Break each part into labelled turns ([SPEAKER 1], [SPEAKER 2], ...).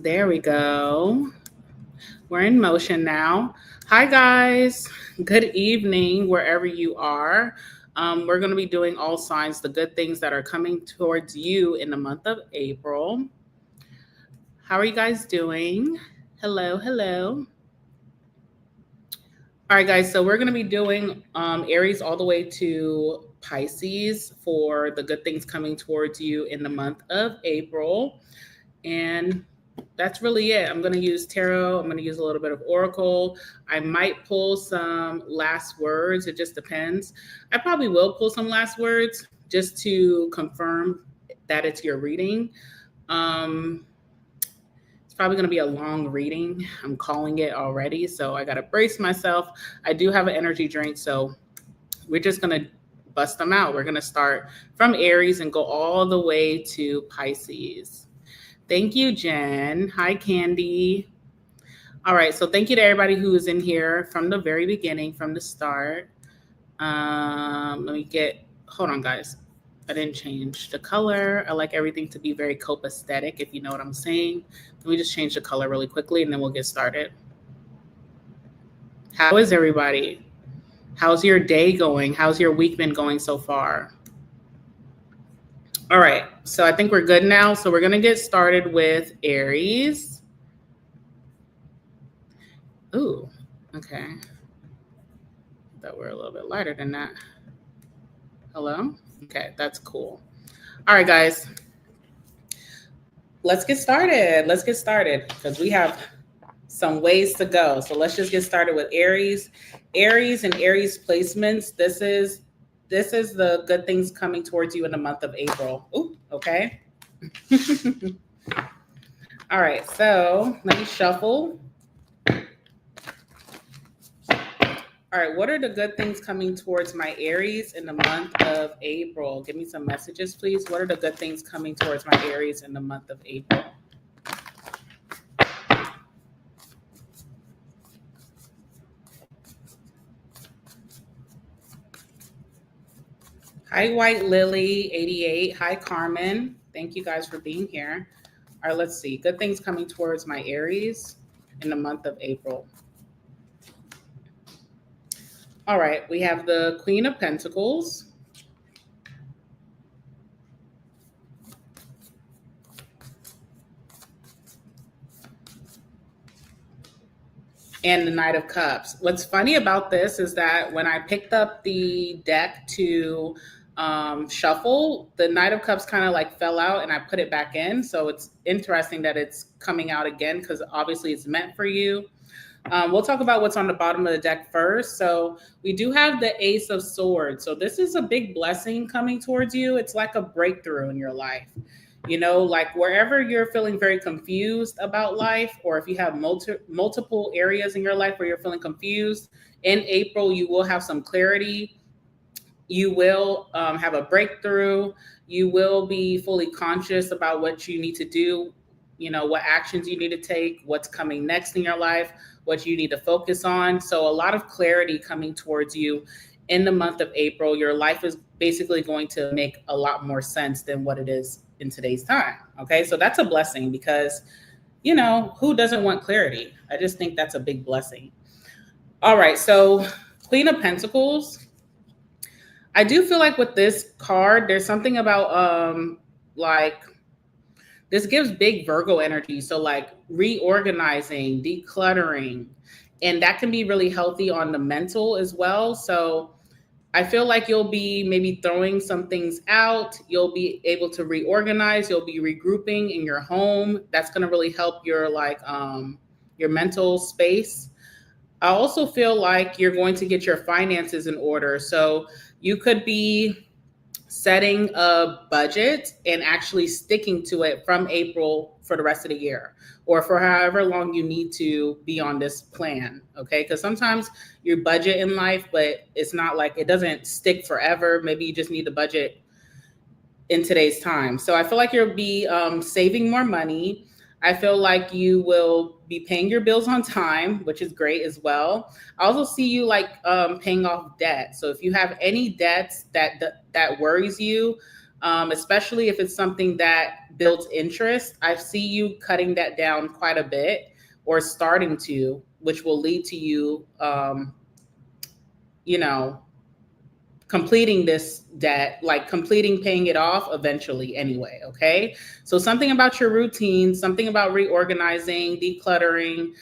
[SPEAKER 1] There we go. We're in motion now. Hi, guys. Good evening, wherever you are. We're going to be doing all signs, the good things that are coming towards you in the month of April. How are you guys doing? Hello, hello. All right, guys. So we're going to be doing Aries all the way to Pisces for the good things coming towards you in the month of April. And that's really it. I'm going to use tarot. I'm going to use a little bit of oracle. I might pull some last words. It just depends. I probably will pull some last words just to confirm that it's your reading. It's probably going to be a long reading. I'm calling it already, so I got to brace myself. I do have an energy drink, so we're just going to bust them out. We're going to start from Aries and go all the way to Pisces. Thank you, Jen. Hi, Candy. All right, so thank you to everybody who is in here from the very beginning, from the start. Let me hold on, guys. I didn't change the color. I like everything to be very copacetic, if you know what I'm saying. Let me just change the color really quickly, and then we'll get started. How is everybody? How's your day going? How's your week been going so far? All right, so I think we're good now. So we're going to get started with Aries. Ooh, okay. Thought we're a little bit lighter than that. Hello? Okay, that's cool. All right, guys. Let's get started. Let's get started because we have some ways to go. So let's just get started with Aries. Aries and Aries placements. This is the good things coming towards you in the month of April. Ooh, okay. All right, so let me shuffle. All right, what are the good things coming towards my Aries in the month of April? Give me some messages, please. What are the good things coming towards my Aries in the month of April? Hi, White Lily 88. Hi, Carmen. Thank you guys for being here. All right, let's see. Good things coming towards my Aries in the month of April. All right, we have the Queen of Pentacles. And the Knight of Cups. What's funny about this is that when I picked up the deck to shuffle, the Knight of Cups kind of like fell out and I put it back in. So it's interesting that it's coming out again because obviously it's meant for you. We'll talk about what's on the bottom of the deck first. So we do have the Ace of Swords. So this is a big blessing coming towards you. It's like a breakthrough in your life. You know, like wherever you're feeling very confused about life, or if you have multiple areas in your life where you're feeling confused, in April, you will have some clarity. You will have a breakthrough. You will be fully conscious about what you need to do, you know, what actions you need to take, what's coming next in your life, what you need to focus on. So a lot of clarity coming towards you in the month of April. Your life is basically going to make a lot more sense than what it is in today's time. Okay, so that's a blessing because, you know, who doesn't want clarity? I just think that's a big blessing. All right, so Queen of Pentacles. I do feel like with this card, there's something about like this gives big Virgo energy. So like reorganizing, decluttering, and that can be really healthy on the mental as well. So I feel like you'll be maybe throwing some things out. You'll be able to reorganize. You'll be regrouping in your home. That's going to really help your your mental space. I also feel like you're going to get your finances in order. So you could be setting a budget and actually sticking to it from April for the rest of the year or for however long you need to be on this plan. Okay. Because sometimes you budget in life, but it's not like it doesn't stick forever. Maybe you just need to budget in today's time. So I feel like you'll be saving more money. I feel like you will be paying your bills on time, which is great as well. I also see you like paying off debt. So if you have any debts that worries you, especially if it's something that builds interest, I see you cutting that down quite a bit or starting to, which will lead to you, you know, completing this debt, like completing paying it off eventually anyway. Okay. So something about your routine, something about reorganizing, decluttering,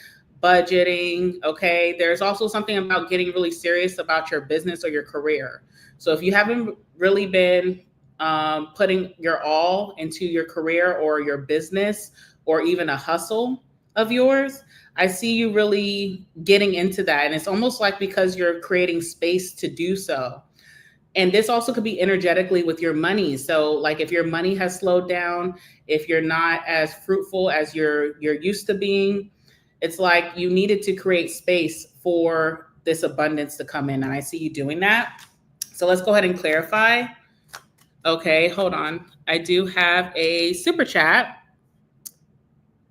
[SPEAKER 1] budgeting. Okay. There's also something about getting really serious about your business or your career. So if you haven't really been putting your all into your career or your business or even a hustle of yours, I see you really getting into that. And it's almost like because you're creating space to do so. And this also could be energetically with your money. So like if your money has slowed down, if you're not as fruitful as you're used to being, it's like you needed to create space for this abundance to come in. And I see you doing that. So let's go ahead and clarify. Okay, hold on. I do have a super chat.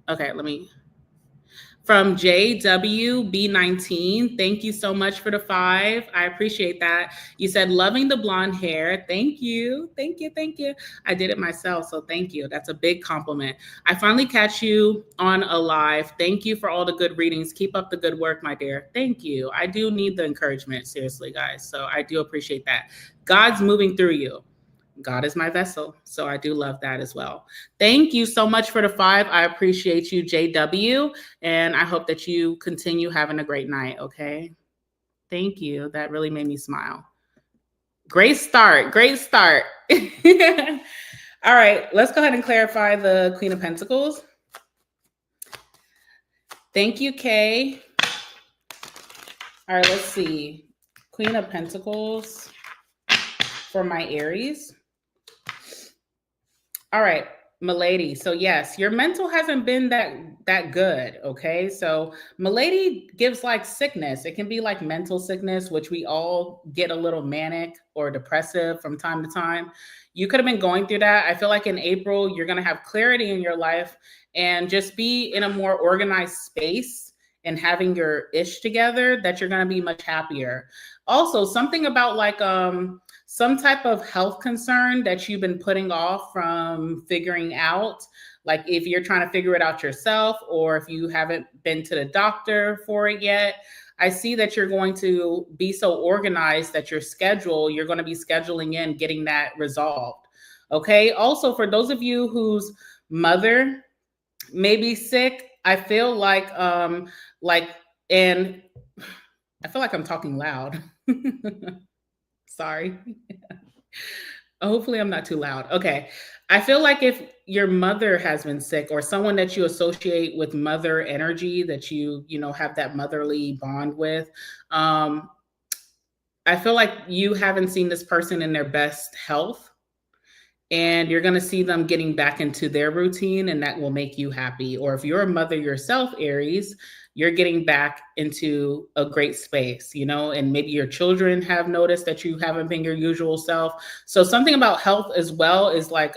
[SPEAKER 1] Okay, let me. From JWB19, thank you so much for the 5. I appreciate that. You said loving the blonde hair. Thank you. Thank you. Thank you. I did it myself, so thank you. That's a big compliment. I finally catch you on a live. Thank you for all the good readings. Keep up the good work, my dear. Thank you. I do need the encouragement, seriously, guys. So I do appreciate that. God's moving through you. God is my vessel. So I do love that as well. Thank you so much for the 5. I appreciate you, JW. And I hope that you continue having a great night. Okay. Thank you. That really made me smile. Great start. Great start. All right. Let's go ahead and clarify the Queen of Pentacles. Thank you, Kay. All right. Let's see. Queen of Pentacles for my Aries. All right. Milady. So yes, your mental hasn't been that good. Okay. So Milady gives like sickness. It can be like mental sickness, which we all get a little manic or depressive from time to time. You could have been going through that. I feel like in April, you're gonna have clarity in your life and just be in a more organized space and having your ish together, that you're gonna be much happier. Also, something about like some type of health concern that you've been putting off from figuring out, like if you're trying to figure it out yourself or if you haven't been to the doctor for it yet. I see that you're going to be so organized that you're going to be scheduling in getting that resolved. Okay. Also, for those of you whose mother may be sick, I feel like, and I feel like I'm talking loud. Sorry. Hopefully I'm not too loud. Okay. I feel like if your mother has been sick or someone that you associate with mother energy, that you have that motherly bond with, I feel like you haven't seen this person in their best health, and you're going to see them getting back into their routine, and that will make you happy. Or if you're a mother yourself, Aries, you're getting back into a great space, and maybe your children have noticed that you haven't been your usual self. So something about health as well is like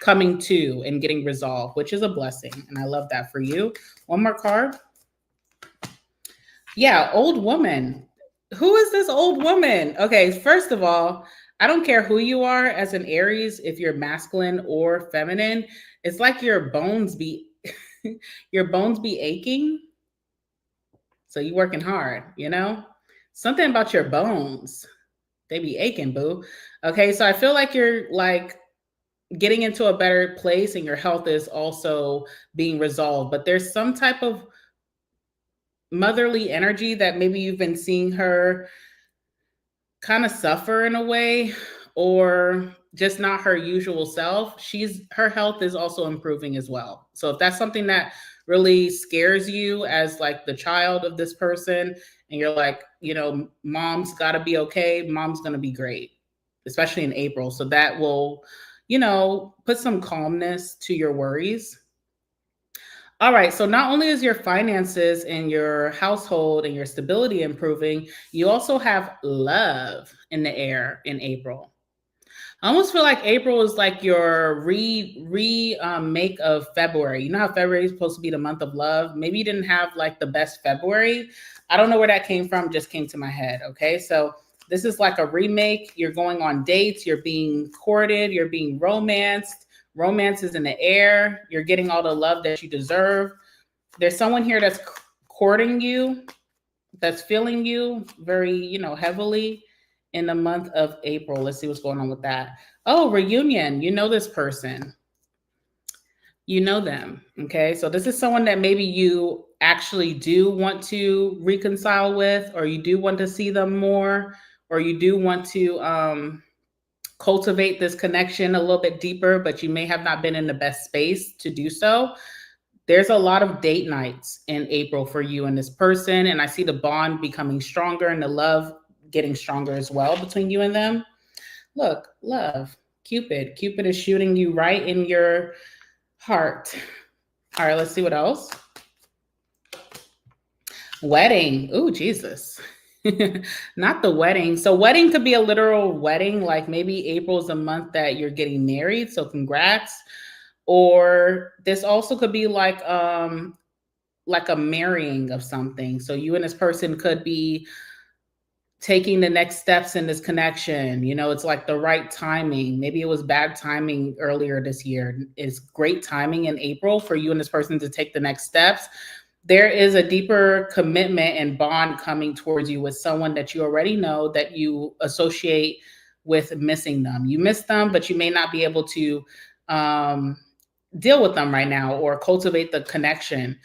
[SPEAKER 1] coming to and getting resolved, which is a blessing. And I love that for you. One more card. Yeah, old woman. Who is this old woman? Okay, first of all, I don't care who you are as an Aries, if you're masculine or feminine, it's like your bones be your bones be aching. So you working hard, Something about your bones. They be aching, boo. Okay, so I feel like you're like getting into a better place and your health is also being resolved, but there's some type of motherly energy that maybe you've been seeing her kind of suffer in a way, or just not her usual self. Her health is also improving as well. So if that's something that really scares you as like the child of this person, and you're like, mom's got to be okay, mom's going to be great, especially in April. So that will, put some calmness to your worries. All right. So not only is your finances and your household and your stability improving, you also have love in the air in April. I almost feel like April is like your make of February. You know how February is supposed to be the month of love? Maybe you didn't have like the best February. I don't know where that came from, just came to my head. Okay. So this is like a remake. You're going on dates, you're being courted, you're being romanced. Romance is in the air. You're getting all the love that you deserve. There's someone here that's courting you, that's feeling you very, heavily in the month of April. Let's see what's going on with that. Oh, reunion. You know this person. You know them. Okay. So this is someone that maybe you actually do want to reconcile with, or you do want to see them more, or you do want to cultivate this connection a little bit deeper, but you may have not been in the best space to do so. There's a lot of date nights in April for you and this person. And I see the bond becoming stronger and the love getting stronger as well between you and them. Look, love, Cupid. Cupid is shooting you right in your heart. All right, let's see what else. Wedding. Oh, Jesus. Not the wedding. So wedding could be a literal wedding. Like maybe April is a month that you're getting married. So congrats. Or this also could be like a marrying of something. So you and this person could be taking the next steps in this connection. It's like the right timing. Maybe it was bad timing earlier this year. It's great timing in April for you and this person to take the next steps. There is a deeper commitment and bond coming towards you with someone that you already know, that you associate with missing them. You miss them, but you may not be able to deal with them right now or cultivate the connection.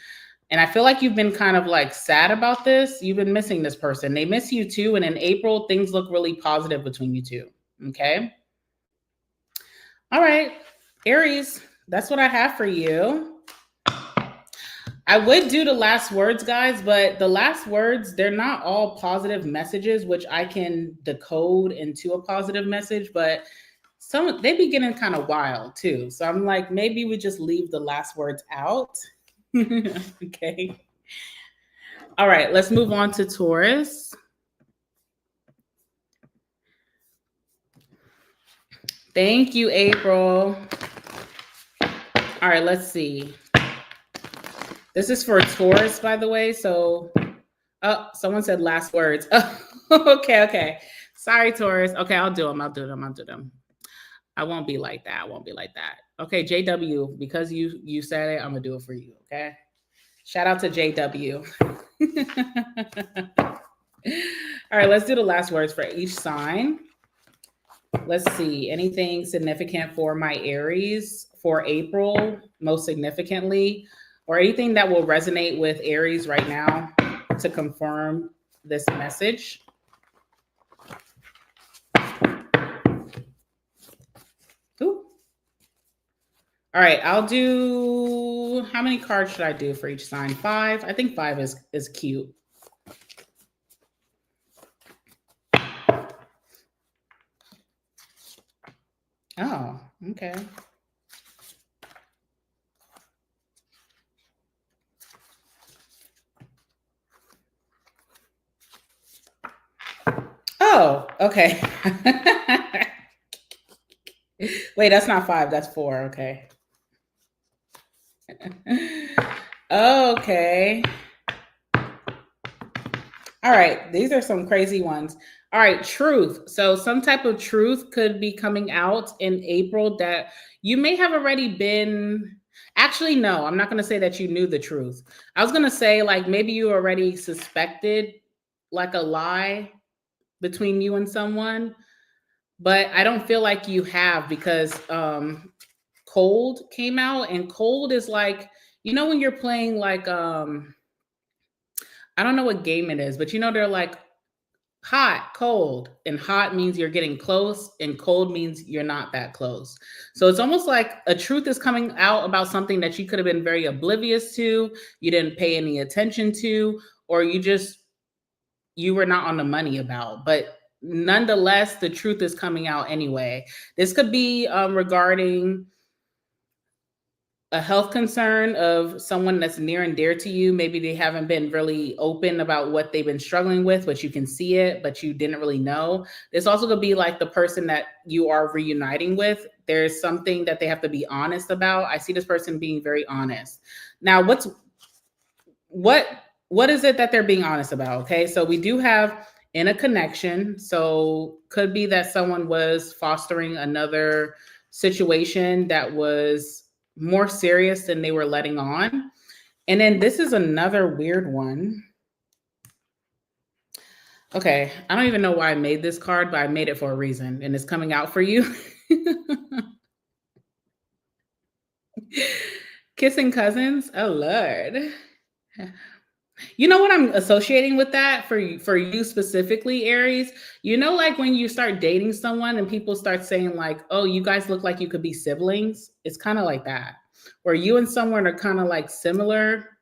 [SPEAKER 1] And I feel like you've been kind of like sad about this. You've been missing this person. They miss you too. And in April, things look really positive between you two. Okay. All right, Aries, that's what I have for you. I would do the last words, guys, but the last words, they're not all positive messages, which I can decode into a positive message, but some they be getting kind of wild too. So I'm like, maybe we just leave the last words out. Okay. All right, let's move on to Taurus. Thank you, April. All right, let's see. This is for Taurus, by the way. So, oh, someone said last words. Oh, okay. Sorry, Taurus. Okay, I'll do them. I won't be like that. Okay, JW, because you said it, I'm gonna do it for you. Okay. Shout out to JW. All right, let's do the last words for each sign. Let's see, anything significant for my Aries for April, most significantly, or anything that will resonate with Aries right now to confirm this message. Ooh. All right, I'll do, how many cards should I do for each sign? 5. I think 5 is cute. Oh, okay. Oh, okay. Wait, that's not 5, that's 4. Okay. Okay. All right, these are some crazy ones. All right, truth. So some type of truth could be coming out in April that you may have already been. Actually, no, I'm not going to say that you knew the truth. I was going to say like maybe you already suspected like a lie between you and someone, but I don't feel like you have because cold came out, and cold is like, you know, when you're playing like I don't know what game it is, but you know, they're like hot, cold, and hot means you're getting close, and cold means you're not that close. So it's almost like a truth is coming out about something that you could have been very oblivious to, you didn't pay any attention to, or you were not on the money about. But nonetheless, the truth is coming out anyway. This could be regarding a health concern of someone that's near and dear to you. Maybe they haven't been really open about what they've been struggling with, but you can see it, but you didn't really know. There's also going to be like the person that you are reuniting with. There's something that they have to be honest about. I see this person being very honest. Now, what is it that they're being honest about? Okay, so we do have in a connection. So could be that someone was fostering another situation that was more serious than they were letting on. And then this is another weird one. Okay, I don't even know why I made this card, but I made it for a reason, and it's coming out for you. Kissing cousins? Oh, Lord. You know what I'm associating with that for you specifically, Aries? You know, like when you start dating someone and people start saying like, oh, you guys look like you could be siblings. It's kind of like that. Or you and someone are kind of like similar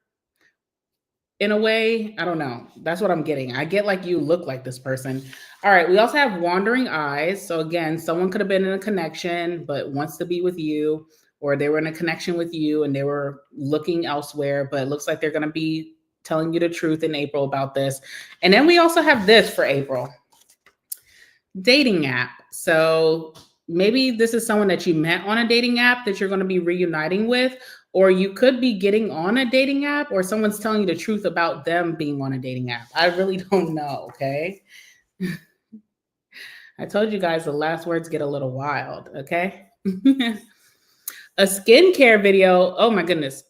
[SPEAKER 1] in a way. I don't know. That's what I'm getting. I get like you look like this person. All right. We also have wandering eyes. So again, someone could have been in a connection, but wants to be with you, or they were in a connection with you and they were looking elsewhere, but it looks like they're going to be telling you the truth in April about this. And then we also have this for April. Dating app. So maybe this is someone that you met on a dating app that you're going to be reuniting with, or you could be getting on a dating app, or someone's telling you the truth about them being on a dating app. I really don't know, okay? I told you guys the last words get a little wild, okay? A skincare video. Oh my goodness.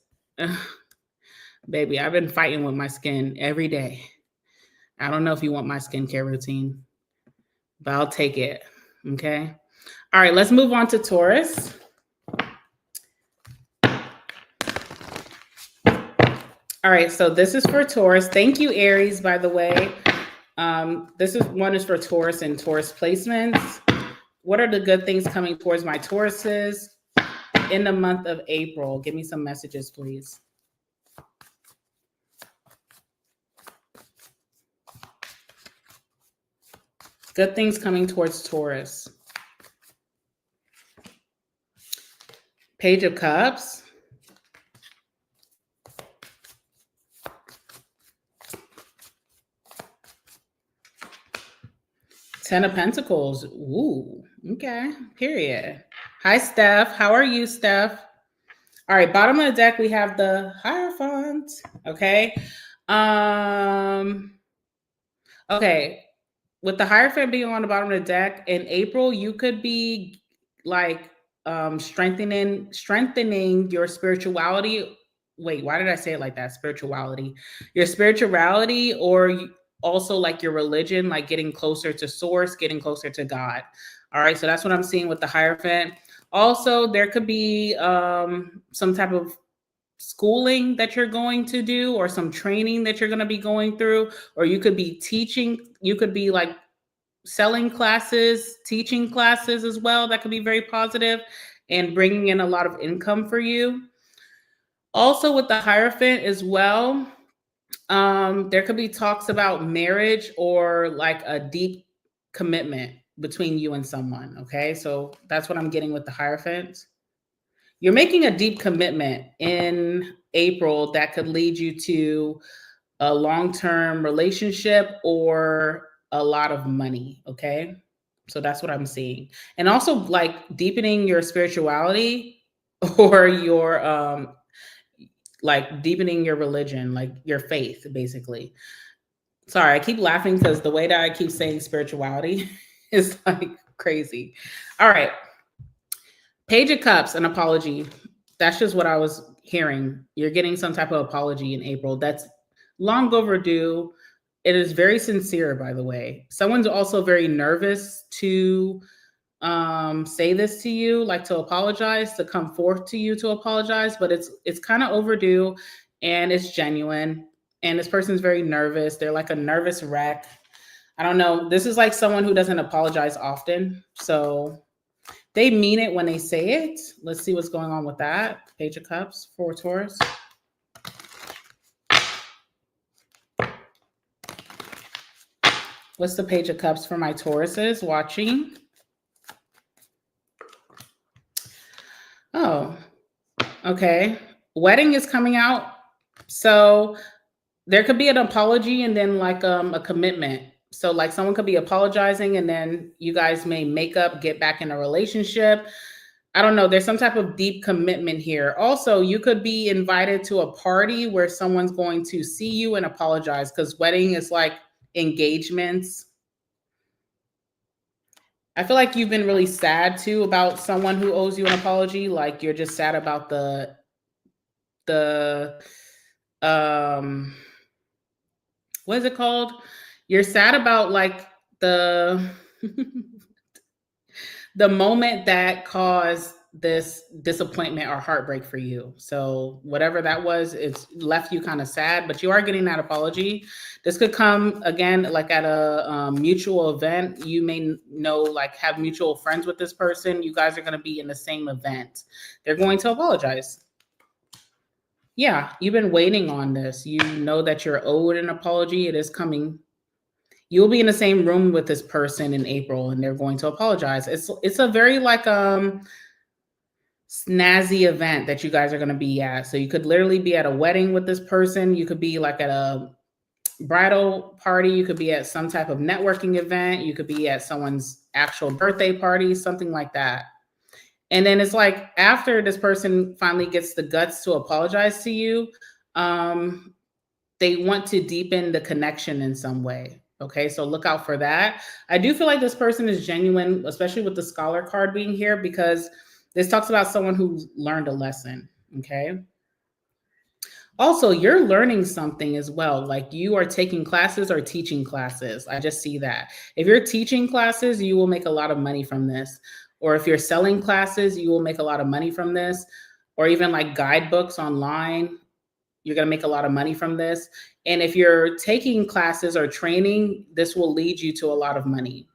[SPEAKER 1] Baby, I've been fighting with my skin every day. I don't know if you want my skincare routine, but I'll take it, okay? All right, let's move on to Taurus. All right, so this is for Taurus. Thank you, Aries, by the way. This one is for Taurus and Taurus placements. What are the good things coming towards my Tauruses in the month of April? Give me some messages, please. Good things coming towards Taurus. Page of Cups. Ten of Pentacles. Ooh, okay, period. Hi, Steph. How are you, Steph? All right, bottom of the deck, we have the Hierophant, okay? Okay, with the Hierophant being on the bottom of the deck, in April, you could be like strengthening your spirituality. Wait, why did I say it like that? Spirituality. Your spirituality, or also like your religion, like getting closer to source, getting closer to God. All right, so that's what I'm seeing with the Hierophant. Also, there could be some type of schooling that you're going to do, or some training that you're going to be going through, or you could be teaching. You could be like selling classes, teaching classes as well. That could be very positive and bringing in a lot of income for you. Also with the Hierophant as well, there could be talks about marriage or like a deep commitment between you and someone. Okay, so that's what I'm getting with the Hierophant. You're making a deep commitment in April that could lead you to a long-term relationship or a lot of money. Okay, so that's what I'm seeing. And also like deepening your spirituality or your like deepening your religion, like your faith, basically. Sorry, I keep laughing because the way that I keep saying spirituality is like crazy. All right. Page of Cups, an apology. That's just what I was hearing. You're getting some type of apology in April. That's long overdue. It is very sincere, by the way. Someone's also very nervous to say this to you, like to apologize, to come forth to you to apologize, but it's kind of overdue and it's genuine. And this person's very nervous. They're like a nervous wreck. I don't know. This is like someone who doesn't apologize often. So they mean it when they say it. Let's see what's going on with that. Page of Cups for Taurus. What's the Page of Cups for my Tauruses watching? Oh, okay. Wedding is coming out. So there could be an apology and then like a commitment. So like someone could be apologizing and then you guys may make up, get back in a relationship. I don't know. There's some type of deep commitment here. Also, you could be invited to a party where someone's going to see you and apologize, because wedding is like engagements. I feel like you've been really sad too about someone who owes you an apology. Like you're just sad about the what is it called? You're sad about like the the moment that caused this disappointment or heartbreak for you. So whatever that was, it's left you kind of sad, but you are getting that apology. This could come again, like at a mutual event. You may know, like have mutual friends with this person. You guys are going to be in the same event. They're going to apologize. Yeah, you've been waiting on this. You know that you're owed an apology. It is coming. You'll be in the same room with this person in April and they're going to apologize. It's a very like snazzy event that you guys are going to be at. So you could literally be at a wedding with this person. You could be like at a bridal party. You could be at some type of networking event. You could be at someone's actual birthday party, something like that. And then it's like after this person finally gets the guts to apologize to you, they want to deepen the connection in some way. Okay, so look out for that. I do feel like this person is genuine, especially with the Scholar card being here, because this talks about someone who learned a lesson. Okay. Also, you're learning something as well. Like you are taking classes or teaching classes. I just see that. If you're teaching classes, you will make a lot of money from this. Or if you're selling classes, you will make a lot of money from this. Or even like guidebooks online, you're going to make a lot of money from this. And if you're taking classes or training, this will lead you to a lot of money.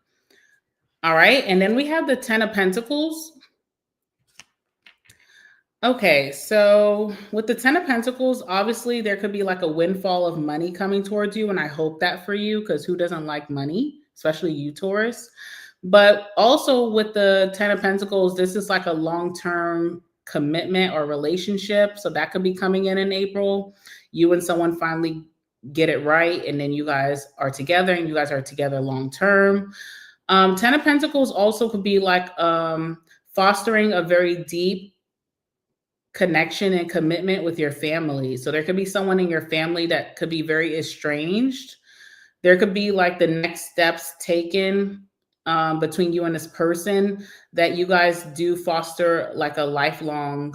[SPEAKER 1] All right. And then we have the 10 of Pentacles. Okay, so with the 10 of Pentacles, obviously there could be like a windfall of money coming towards you. And I hope that for you, because who doesn't like money, especially you, Taurus? But also with the 10 of Pentacles, this is like a long-term commitment or relationship. So that could be coming in April. You and someone finally get it right, and then you guys are together, and you guys are together long term. 10 of Pentacles also could be like fostering a very deep connection and commitment with your family. So there could be someone in your family that could be very estranged. There could be like the next steps taken between you and this person that you guys do foster like a lifelong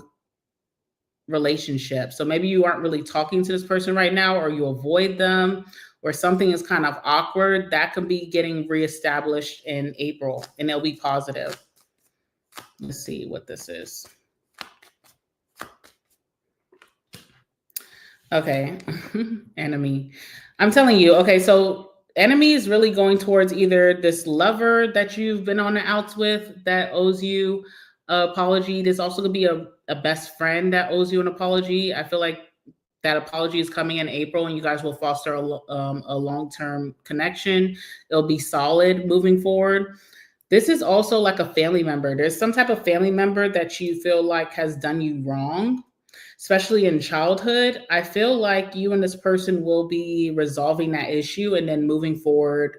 [SPEAKER 1] relationship. So maybe you aren't really talking to this person right now, or you avoid them, or something is kind of awkward. That could be getting reestablished in April, and it'll be positive. Let's see what this is. Okay, enemy. I'm telling you, okay, so enemy is really going towards either this lover that you've been on the outs with that owes you an apology. There's also going to be a best friend that owes you an apology. I feel like that apology is coming in April, and you guys will foster a long-term connection. It'll be solid moving forward. This is also like a family member. There's some type of family member that you feel like has done you wrong, especially in childhood. I feel like you and this person will be resolving that issue and then moving forward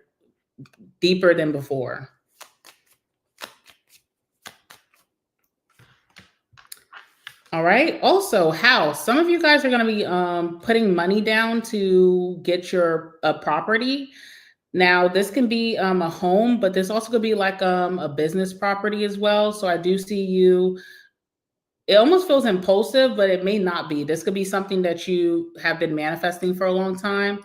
[SPEAKER 1] deeper than before. All right. Also, house. Some of you guys are going to be putting money down to get your property. Now, this can be a home, but this also could be like a business property as well. So I do see you. It almost feels impulsive, but it may not be. This could be something that you have been manifesting for a long time.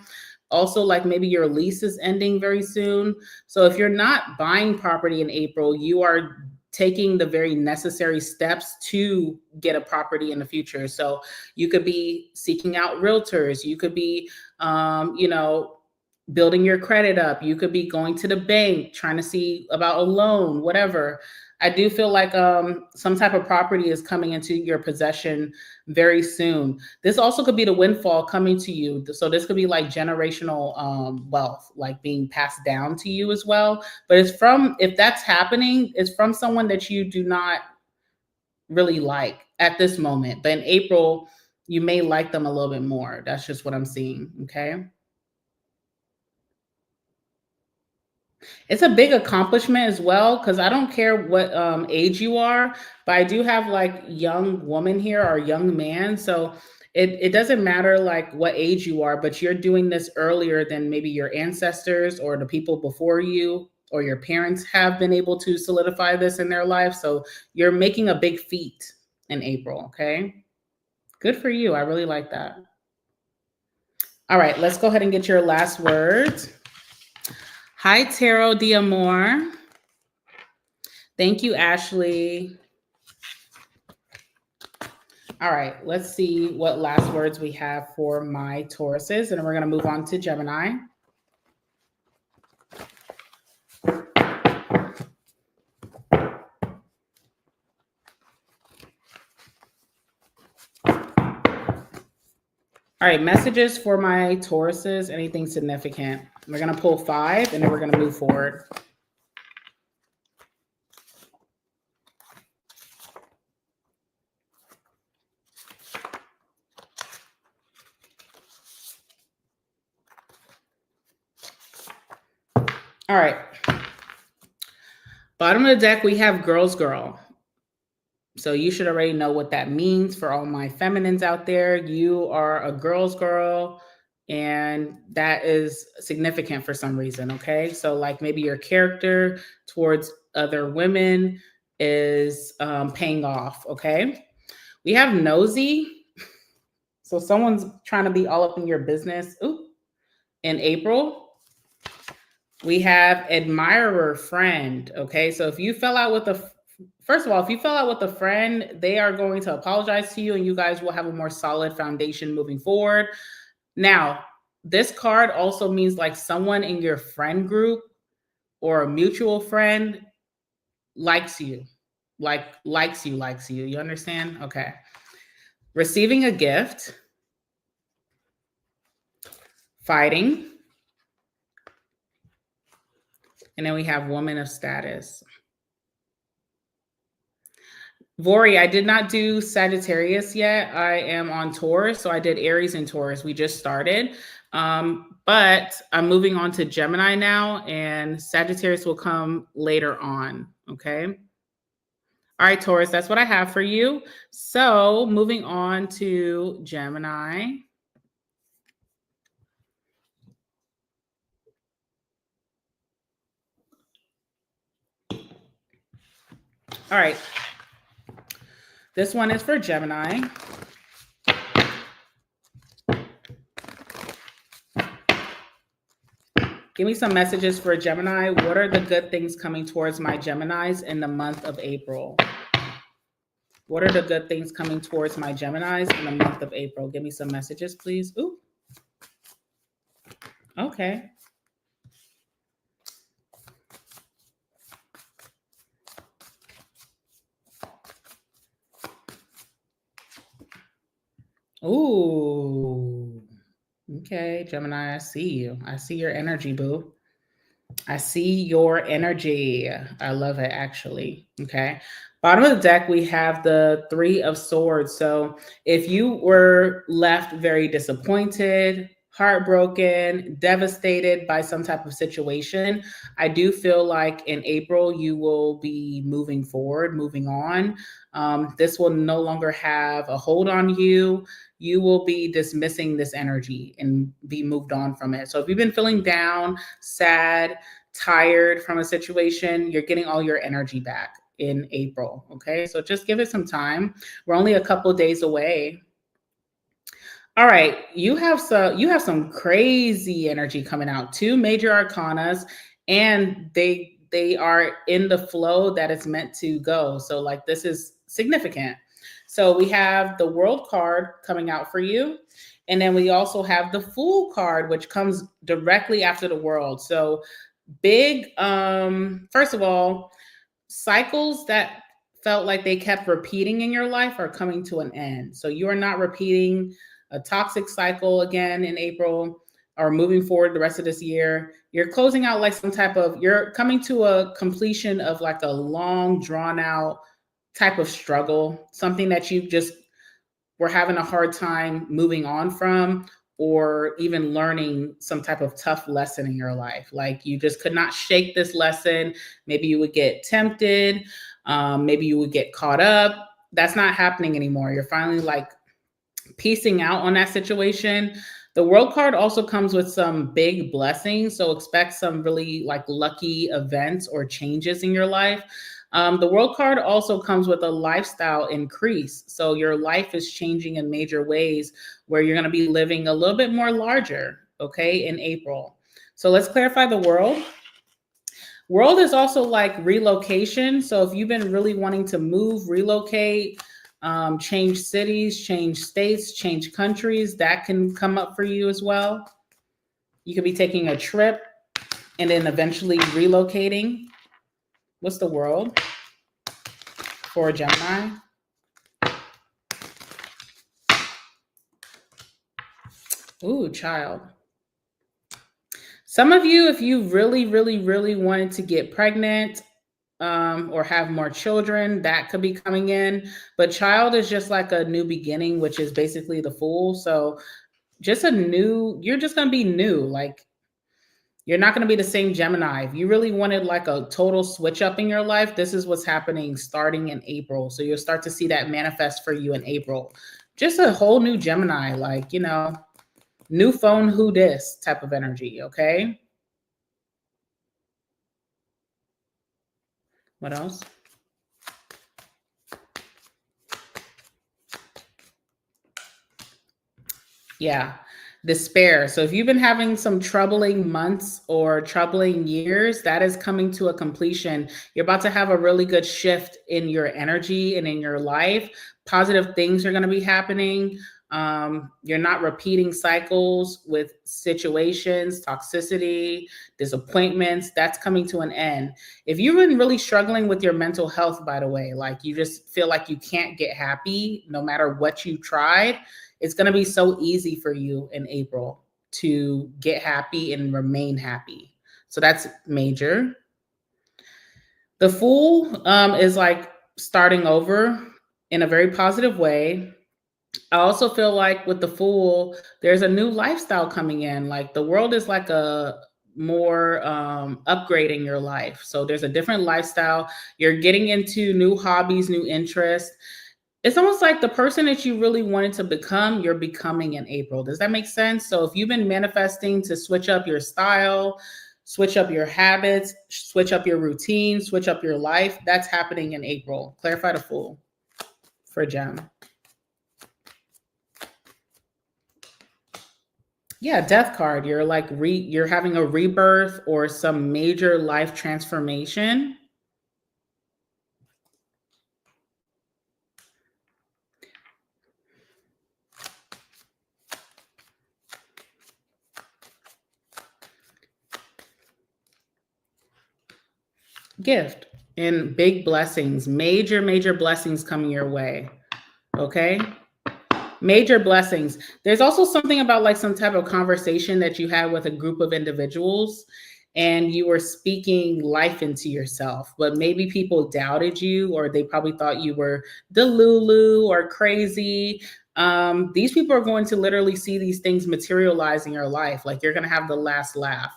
[SPEAKER 1] Also, like maybe your lease is ending very soon. So if you're not buying property in April, you are taking the very necessary steps to get a property in the future. So you could be seeking out realtors. You could be, building your credit up. You could be going to the bank, trying to see about a loan, whatever. I do feel like some type of property is coming into your possession very soon. This also could be the windfall coming to you. So this could be like generational wealth, like being passed down to you as well. But if that's happening, it's from someone that you do not really like at this moment. But in April, you may like them a little bit more. That's just what I'm seeing, okay? It's a big accomplishment as well, because I don't care what age you are, but I do have like young woman here or young man. So it doesn't matter like what age you are, but you're doing this earlier than maybe your ancestors or the people before you or your parents have been able to solidify this in their life. So you're making a big feat in April, okay? Good for you. I really like that. All right, let's go ahead and get your last words. Hi, Tarot D'Amore. Thank you, Ashley. All right, let's see what last words we have for my Tauruses, and then we're going to move on to Gemini. All right, messages for my Tauruses, anything significant. We're going to pull 5, and then we're going to move forward. All right. Bottom of the deck, we have Girls Girl. So you should already know what that means for all my feminines out there. You are a girl's girl, and that is significant for some reason, okay? So like maybe your character towards other women is paying off, okay? We have nosy. So someone's trying to be all up in your business. Ooh, in April. We have admirer friend, okay? So if you fell out with first of all, if you fell out with a friend, they are going to apologize to you, and you guys will have a more solid foundation moving forward. Now, this card also means like someone in your friend group or a mutual friend likes you, likes you. You understand? Okay. Receiving a gift, fighting, and then we have woman of status. Vori, I did not do Sagittarius yet. I am on Taurus, so I did Aries and Taurus. We just started. But I'm moving on to Gemini now, and Sagittarius will come later on, okay? All right, Taurus, that's what I have for you. So moving on to Gemini. All right. This one is for Gemini. Give me some messages for Gemini. What are the good things coming towards my Geminis in the month of April? What are the good things coming towards my Geminis in the month of April? Give me some messages, please. Ooh. Okay. Ooh. Okay, Gemini, I see you. I see your energy, boo. I see your energy. I love it, actually. Okay. Bottom of the deck, we have the Three of Swords. So if you were left very disappointed, heartbroken, devastated by some type of situation, I do feel like in April, you will be moving forward, moving on. This will no longer have a hold on you. You will be dismissing this energy and be moved on from it. So if you've been feeling down, sad, tired from a situation, you're getting all your energy back in April. Okay. So just give it some time. We're only a couple of days away. All right. You have some crazy energy coming out. Two major arcanas, and they are in the flow that it's meant to go. So like this is significant. So we have the World card coming out for you. And then we also have the Fool card, which comes directly after the World. So big, first of all, cycles that felt like they kept repeating in your life are coming to an end. So you are not repeating a toxic cycle again in April or moving forward the rest of this year. You're closing out like some type of, you're coming to a completion of like a long drawn out type of struggle, something that you just were having a hard time moving on from, or even learning some type of tough lesson in your life. Like you just could not shake this lesson. Maybe you would get tempted. Maybe you would get caught up. That's not happening anymore. You're finally like piecing out on that situation. The World card also comes with some big blessings. So expect some really like lucky events or changes in your life. The World card also comes with a lifestyle increase. So your life is changing in major ways where you're going to be living a little bit more larger, okay, in April. So let's clarify the World. World is also like relocation. So if you've been really wanting to move, relocate, change cities, change states, change countries, that can come up for you as well. You could be taking a trip and then eventually relocating. What's the World for Gemini? Ooh, child. Some of you, if you really, really, really wanted to get pregnant or have more children, that could be coming in. But child is just like a new beginning, which is basically the Fool. So just you're just going to be new. Like you're not going to be the same Gemini. If you really wanted like a total switch up in your life, this is what's happening starting in April. So you'll start to see that manifest for you in April. Just a whole new Gemini, like, you know, new phone, who dis type of energy, okay? What else? Yeah, despair. So if you've been having some troubling months or troubling years, that is coming to a completion. You're about to have a really good shift in your energy and in your life. Positive things are going to be happening. You're not repeating cycles with situations, toxicity, disappointments. That's coming to an end. If you've been really struggling with your mental health, by the way, like you just feel like you can't get happy no matter what you tried, it's going to be so easy for you in April to get happy and remain happy. So that's major. The Fool is like starting over in a very positive way. I also feel like with the Fool, there's a new lifestyle coming in. Like the world is like a more upgrading your life. So there's a different lifestyle. You're getting into new hobbies, new interests. It's almost like the person that you really wanted to become, you're becoming in April. Does that make sense? So if you've been manifesting to switch up your style, switch up your habits, switch up your routine, switch up your life, that's happening in April. Clarify the Fool for Gem. Yeah, Death card. You're like you're having a rebirth or some major life transformation. Gift and big blessings, major blessings coming your way. Okay. Major blessings. There's also something about like some type of conversation that you had with a group of individuals and you were speaking life into yourself, but maybe people doubted you or they probably thought you were delulu or crazy. These people are going to literally see these things materialize in your life. Like you're going to have the last laugh.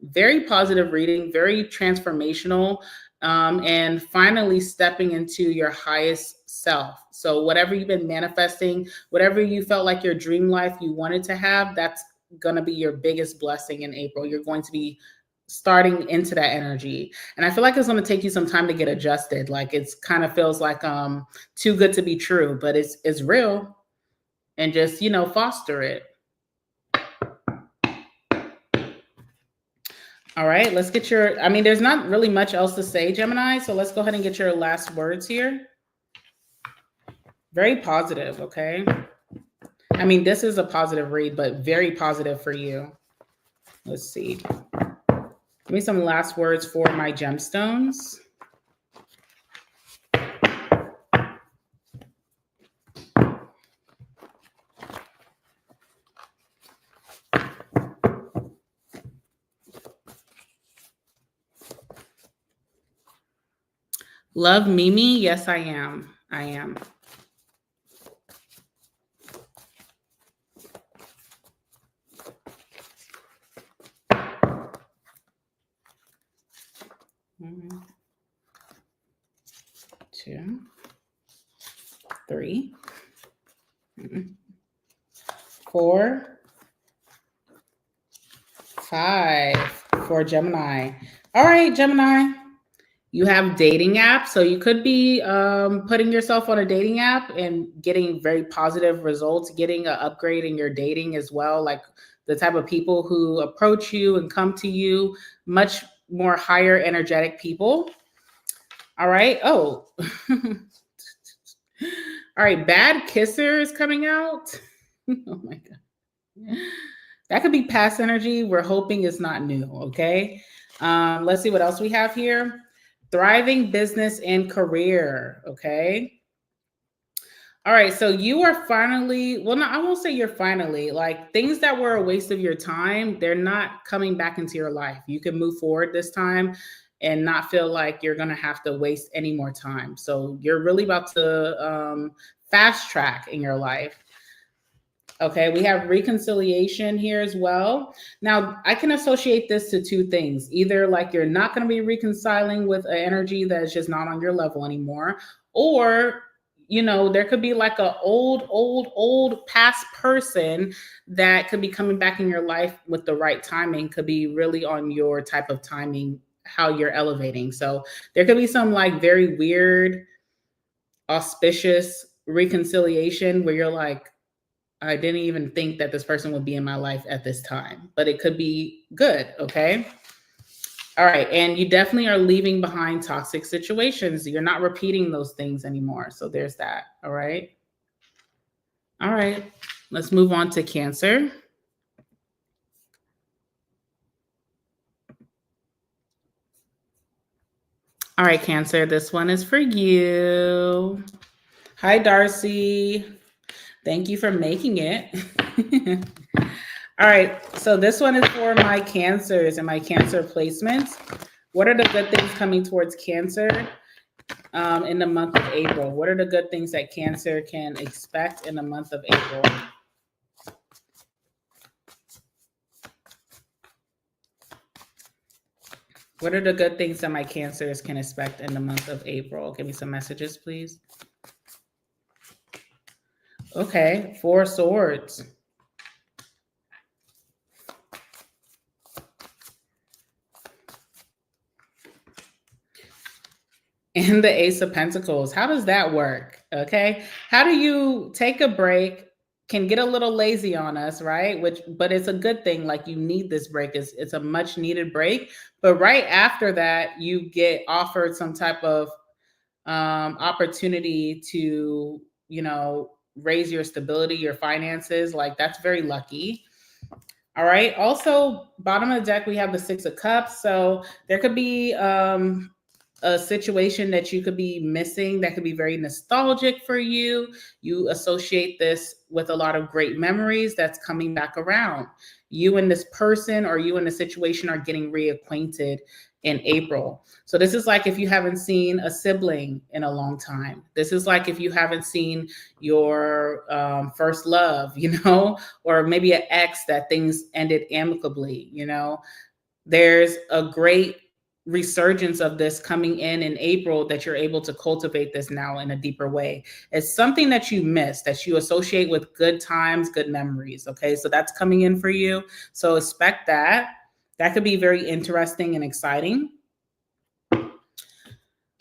[SPEAKER 1] Very positive reading, very transformational, and finally stepping into your highest self. So whatever you've been manifesting, whatever you felt like your dream life you wanted to have, that's going to be your biggest blessing in April. You're going to be starting into that energy. And I feel like it's going to take you some time to get adjusted. Like it's kind of feels like too good to be true, but it's real. And just, you know, foster it. All right, let's get your, I mean, there's not really much else to say, Gemini. So let's go ahead and get your last words here. Very positive, okay? I mean, this is a positive read, but very positive for you. Let's see. Give me some last words for my gemstones. Love Mimi? Yes, I am. I am. One, 2, 3, 4, 5 for Gemini. All right, Gemini. You have dating apps, so you could be putting yourself on a dating app and getting very positive results, getting an upgrade in your dating as well, like the type of people who approach you and come to you, much more higher energetic people. All right. Oh. All right. Bad kisser is coming out. Oh my God. That could be past energy. We're hoping it's not new. Okay. Let's see what else we have here. Thriving business and career. Okay. All right. So you are finally, well, no, I won't say you're finally, like things that were a waste of your time, they're not coming back into your life. You can move forward this time and not feel like you're going to have to waste any more time. So you're really about to fast track in your life. Okay, we have reconciliation here as well. Now, I can associate this to two things. Either like you're not going to be reconciling with an energy that is just not on your level anymore, or, you know, there could be like an old past person that could be coming back in your life with the right timing, could be really on your type of timing, how you're elevating. So there could be some like very weird, auspicious reconciliation where you're like, I didn't even think that this person would be in my life at this time, but it could be good. Okay. All right. And you definitely are leaving behind toxic situations. You're not repeating those things anymore. So there's that. All right. All right. Let's move on to Cancer. All right, Cancer. This one is for you. Hi, Darcy. Thank you for making it. All right, so this one is for my Cancers and my Cancer placements. What are the good things coming towards Cancer? in the month of April? What are the good things that Cancer can expect in the month of April? What are the good things that my Cancers can expect in the month of April? Give me some messages, please. Okay, 4 swords. And the Ace of Pentacles. How does that work? Okay. How do you take a break, can get a little lazy on us, right? But it's a good thing. Like, you need this break. It's a much needed break. But right after that, you get offered some type of opportunity to, raise your stability, your finances. Like, that's very lucky. All right. Also, bottom of the deck, we have the 6 of Cups. So there could be a situation that you could be missing that could be very nostalgic for you. You associate this with a lot of great memories that's coming back around. You and this person, or you and the situation, are getting reacquainted in April. So this is like if you haven't seen a sibling in a long time. This is like if you haven't seen your first love, or maybe an ex that things ended amicably. There's a great resurgence of this coming in April, that you're able to cultivate this now in a deeper way. It's something that you miss, that you associate with good times, good memories. Okay, so that's coming in for you. So expect that. That could be very interesting and exciting.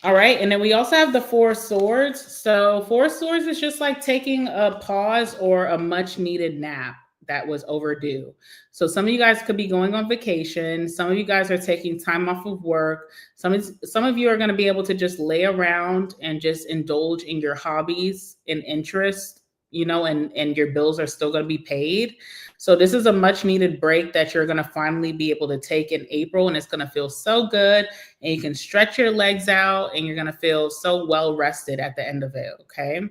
[SPEAKER 1] All right, and then we also have the 4 swords. So 4 swords is just like taking a pause or a much needed nap that was overdue. So some of you guys could be going on vacation. Some of you guys are taking time off of work. Some of you are going to be able to just lay around and just indulge in your hobbies and interests, and your bills are still going to be paid. So this is a much needed break that you're going to finally be able to take in April, and it's going to feel so good, and you can stretch your legs out, and you're going to feel so well rested at the end of it. Okay.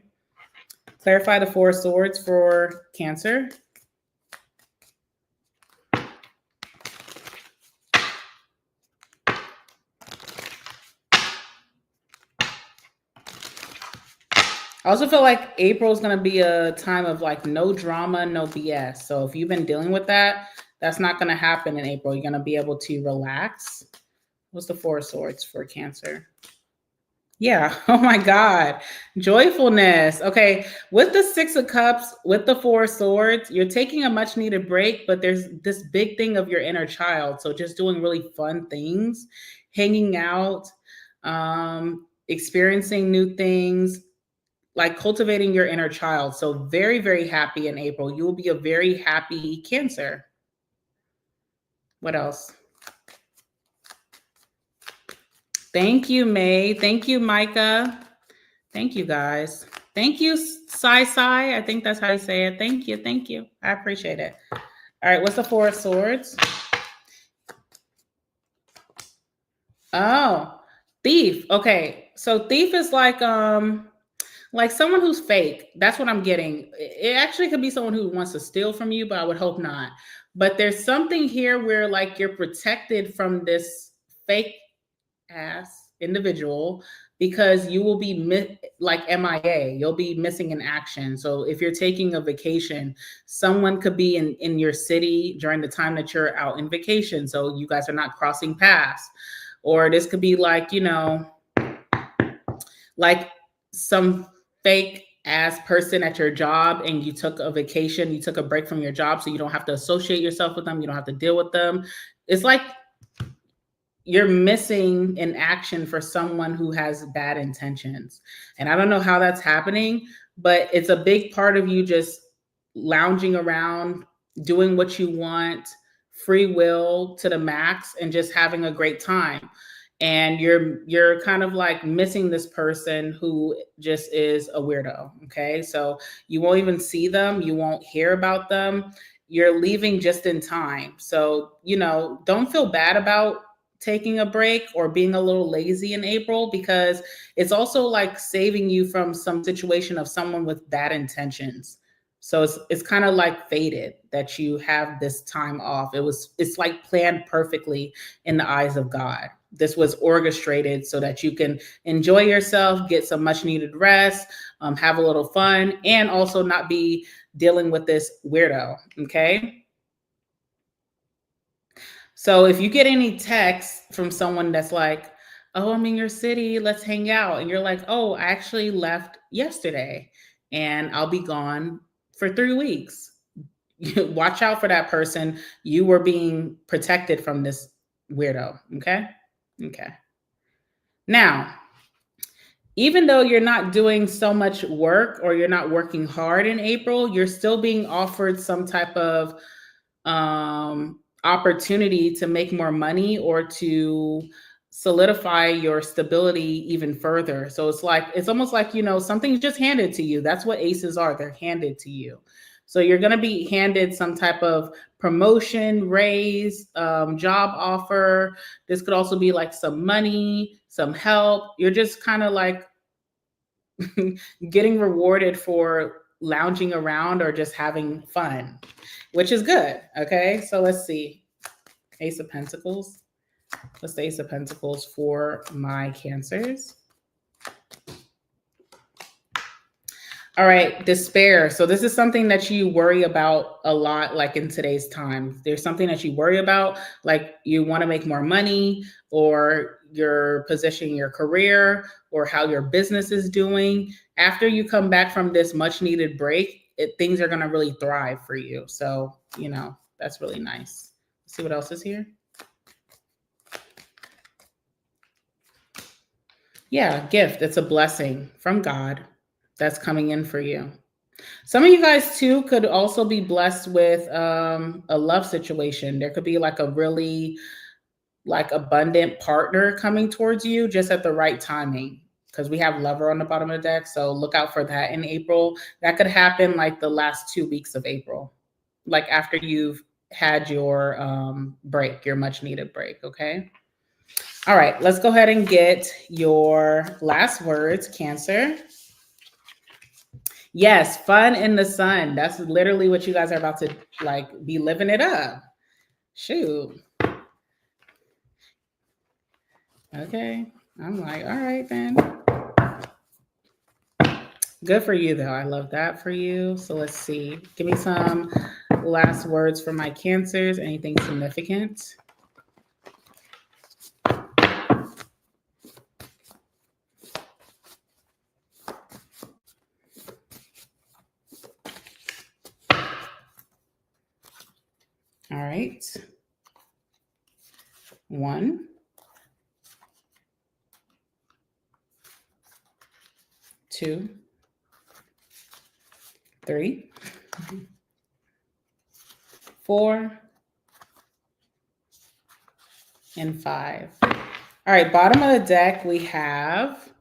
[SPEAKER 1] Clarify the 4 swords for Cancer. I also feel like April is going to be a time of like no drama, no BS. So if you've been dealing with that, that's not going to happen in April. You're going to be able to relax. What's the 4 swords for Cancer? Yeah. Oh my God. Joyfulness. Okay. With the 6 of Cups, with the 4 swords, you're taking a much needed break, but there's this big thing of your inner child. So just doing really fun things, hanging out, experiencing new things, like cultivating your inner child. So very, very happy in April. You will be a very happy Cancer. What else? Thank you, May. Thank you, Micah. Thank you, guys. Thank you, Sai. I think that's how you say it. Thank you. Thank you. I appreciate it. All right. What's the 4 of swords? Oh, thief. Okay. So thief is like someone who's fake. That's what I'm getting. It actually could be someone who wants to steal from you, but I would hope not. But there's something here where like you're protected from this fake ass individual, because you will be like MIA. You'll be missing in action. So if you're taking a vacation, someone could be in your city during the time that you're out in vacation. So you guys are not crossing paths. Or this could be like, like some fake ass person at your job, and you took a vacation, you took a break from your job, so you don't have to associate yourself with them. You don't have to deal with them. It's like you're missing in action for someone who has bad intentions. And I don't know how that's happening, but it's a big part of you just lounging around, doing what you want, free will to the max, and just having a great time. And you're kind of like missing this person who just is a weirdo. Okay. So you won't even see them. You won't hear about them. You're leaving just in time. So, don't feel bad about taking a break or being a little lazy in April, because it's also like saving you from some situation of someone with bad intentions. So it's kind of like fated that you have this time off. It's like planned perfectly in the eyes of God. this was orchestrated so that you can enjoy yourself, get some much needed rest, have a little fun, and also not be dealing with this weirdo. Okay. So if you get any texts from someone that's like, oh, I'm in your city, let's hang out. And you're like, oh, I actually left yesterday and I'll be gone for 3 weeks. Watch out for that person. You were being protected from this weirdo. Okay. Okay. Now, even though you're not doing so much work or you're not working hard in April, you're still being offered some type of opportunity to make more money or to solidify your stability even further. So it's almost like, something's just handed to you. That's what aces are. They're handed to you. So you're going to be handed some type of promotion, raise, job offer. This could also be like some money, some help. You're just kind of like getting rewarded for lounging around or just having fun, which is good. Okay, so let's see. Ace of Pentacles. What's the Ace of Pentacles for my Cancers? All right, despair. So this is something that you worry about a lot, like in today's time. There's something that you worry about, like you want to make more money, or you're positioning your career, or how your business is doing. After you come back from this much needed break, things are going to really thrive for you. So, that's really nice. Let's see what else is here. Yeah, gift. It's a blessing from God that's coming in for you. Some of you guys too could also be blessed with a love situation. There could be like a really abundant partner coming towards you just at the right timing, because we have Lover on the bottom of the deck. So look out for that in April. That could happen like the last 2 weeks of April, like after you've had your break, your much needed break. Okay. All right, let's go ahead and get your last words, Cancer. Yes, fun in the sun. That's literally what you guys are about to be living it up. Shoot. Okay. I'm like, all right then. Good for you though. I love that for you. So let's see. Give me some last words for my Cancers. Anything significant? All right. 1, 2, 3, 4, and 5. All right, bottom of the deck, we have,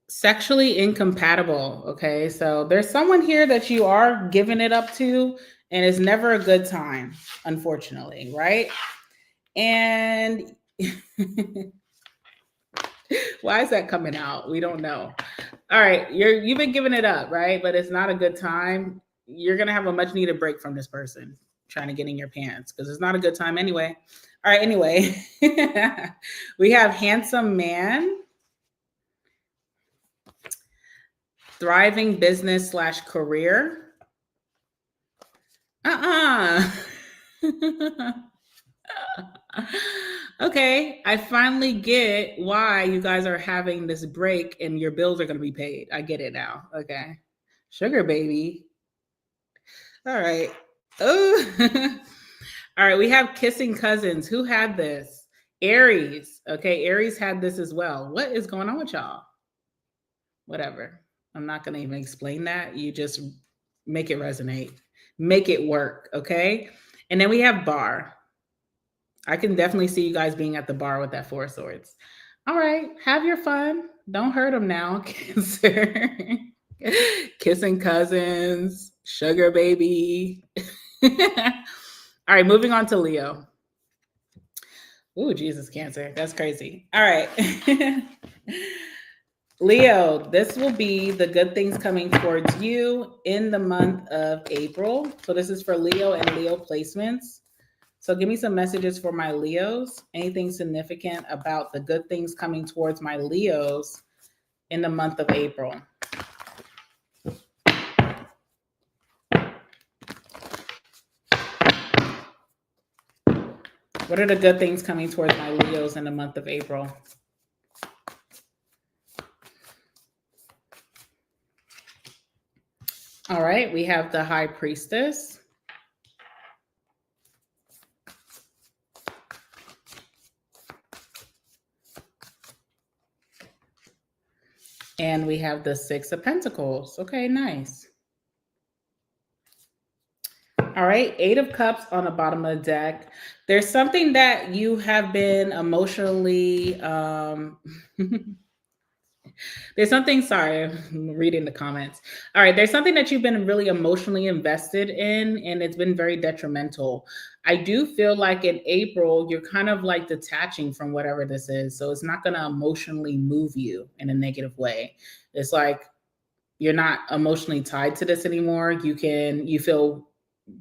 [SPEAKER 1] sexually incompatible. Okay, so there's someone here that you are giving it up to, and it's never a good time, unfortunately, right? And why is that coming out? We don't know. All right, you've been giving it up, right? But it's not a good time. You're gonna have a much needed break from this person trying to get in your pants, because it's not a good time anyway. All right, anyway, we have handsome man, thriving business / career. Okay, I finally get why you guys are having this break and your bills are going to be paid. I get it now. Okay. Sugar baby. All right. Oh. All right, we have kissing cousins. Who had this? Aries. Okay, Aries had this as well. What is going on with y'all? Whatever. I'm not going to even explain that. You just make it resonate. Make it work, okay? And then we have bar. I can definitely see you guys being at the bar with that 4 of Swords. All right, have your fun. Don't hurt them now, Cancer. Kissing cousins, sugar baby. All right, moving on to Leo. Ooh, Jesus, Cancer. That's crazy. All right. Leo, this will be the good things coming towards you in the month of April. So this is for Leo and Leo placements. So give me some messages for my Leos. Anything significant about the good things coming towards my Leos in the month of April? What are the good things coming towards my Leos in the month of April? All right, we have the High Priestess. And we have the Six of Pentacles. Okay, nice. All right, Eight of Cups on the bottom of the deck. There's something that you have been emotionally, there's something, sorry, I'm reading the comments. All right, there's something that you've been really emotionally invested in, and it's been very detrimental. I do feel like in April, you're kind of like detaching from whatever this is. So it's not going to emotionally move you in a negative way. It's like you're not emotionally tied to this anymore. You feel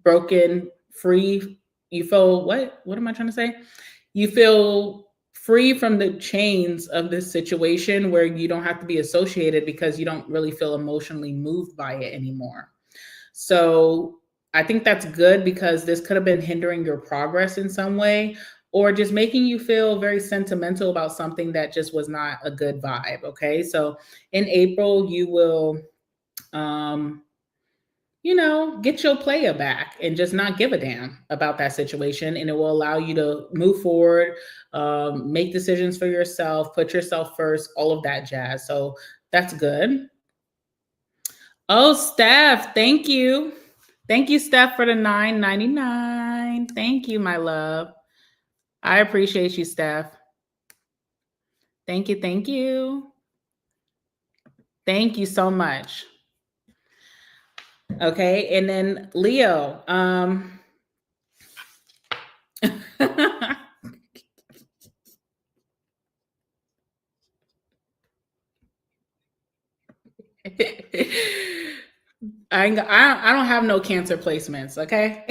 [SPEAKER 1] broken, free. You feel, what am I trying to say? You feel free from the chains of this situation where you don't have to be associated because you don't really feel emotionally moved by it anymore. So I think that's good because this could have been hindering your progress in some way or just making you feel very sentimental about something that just was not a good vibe. Okay. So in April, you will, get your player back and just not give a damn about that situation. And it will allow you to move forward, make decisions for yourself, put yourself first, all of that jazz. So that's good. Oh, Steph, thank you. Thank you, Steph, for the $9.99. Thank you, my love. I appreciate you, Steph. Thank you. Thank you. Thank you so much. Okay, and then Leo. I don't have no Cancer placements, okay?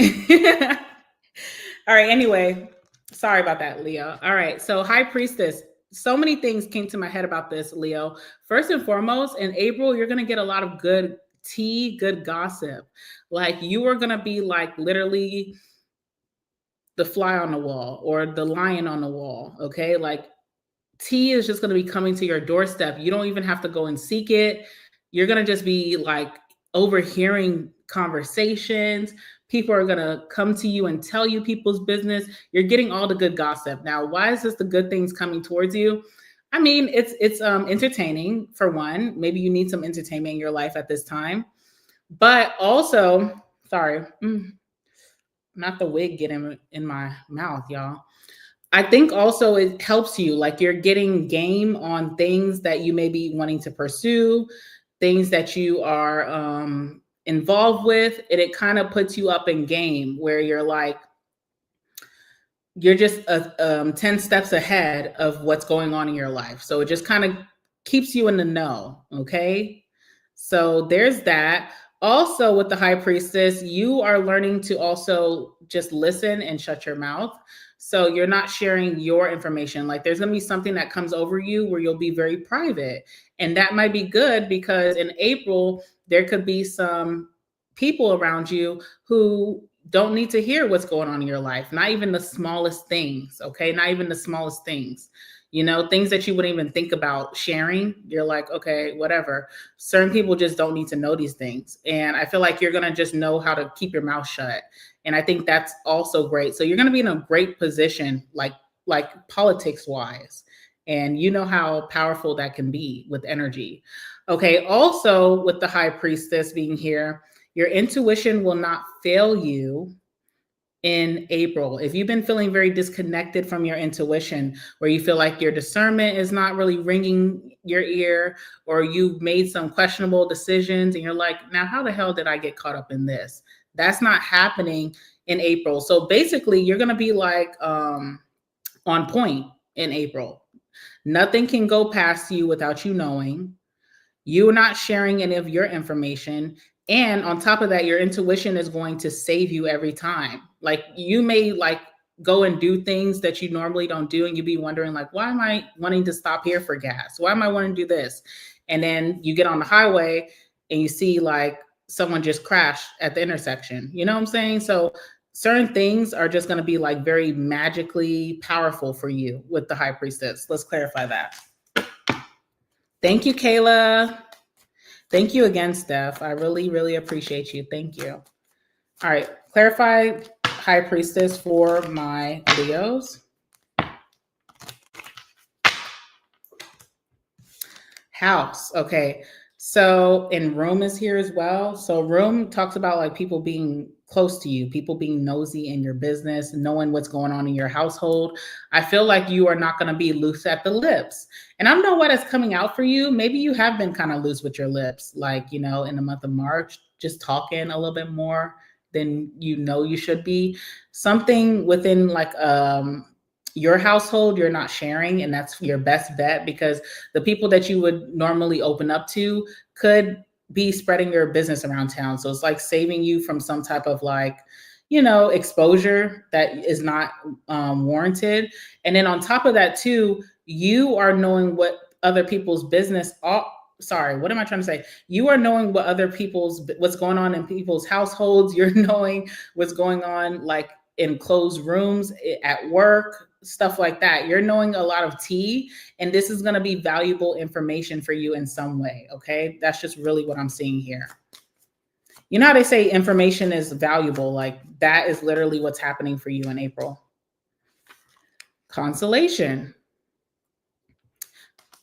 [SPEAKER 1] All right, anyway, sorry about that, Leo. All right, so High Priestess. So many things came to my head about this, Leo. First and foremost, in April, you're going to get a lot of good tea, good gossip. Like you are going to be like literally the fly on the wall or the lion on the wall, okay? Like tea is just going to be coming to your doorstep. You don't even have to go and seek it. You're going to just be like overhearing conversations. People are going to come to you and tell you people's business. You're getting all the good gossip. Now, why is this the good things coming towards you? I mean, it's entertaining for one. Maybe you need some entertainment in your life at this time. But also, sorry, not the wig getting in my mouth, y'all. I think also it helps you, like you're getting game on things that you may be wanting to pursue, things that you are involved with, and it kind of puts you up in game where you're like, you're just 10 steps ahead of what's going on in your life. So it just kind of keeps you in the know, okay? So there's that. Also with the High Priestess, you are learning to also just listen and shut your mouth. So you're not sharing your information. Like there's going to be something that comes over you where you'll be very private. And that might be good because in April, there could be some people around you who don't need to hear what's going on in your life. Not even the smallest things. Okay. Not even the smallest things. Things that you wouldn't even think about sharing. You're like, okay, whatever. Certain people just don't need to know these things. And I feel like you're going to just know how to keep your mouth shut. And I think that's also great. So you're going to be in a great position, like politics wise. And you know how powerful that can be with energy. Okay. Also with the High Priestess being here, your intuition will not fail you in April. If you've been feeling very disconnected from your intuition, where you feel like your discernment is not really ringing your ear, or you've made some questionable decisions and you're like, now how the hell did I get caught up in this? That's not happening in April. So basically you're going to be like on point in April. Nothing can go past you without you knowing. You're not sharing any of your information. And on top of that, your intuition is going to save you every time. Like you may like go and do things that you normally don't do, and you be wondering like, why am I wanting to stop here for gas? Why am I wanting to do this? And then you get on the highway and you see like someone just crashed at the intersection. You know what I'm saying? So certain things are just going to be like very magically powerful for you with the High Priestess. Let's clarify that. Thank you, Kayla. Thank you again, Steph. I really, really appreciate you. Thank you. All right, clarify High Priestess for my Leos. House. Okay. So, and room is here as well. So room talks about like people being close to you, people being nosy in your business, knowing what's going on in your household. I feel like you are not going to be loose at the lips. And I don't know what is coming out for you. Maybe you have been kind of loose with your lips, like, you know, in the month of March, just talking a little bit more than you know you should be. Something within like your household you're not sharing, and that's your best bet, because the people that you would normally open up to could be spreading your business around town. So it's like saving you from some type of like, you know, exposure that is not warranted. And then on top of that too, you are knowing what other people's business are. Sorry, what am I trying to say? You are knowing what other people's, what's going on in people's households. You're knowing what's going on like in closed rooms at work, stuff like that. You're knowing a lot of tea, and this is going to be valuable information for you in some way. Okay. That's just really what I'm seeing here. You know how they say information is valuable? Like that is literally what's happening for you in April. Consolation.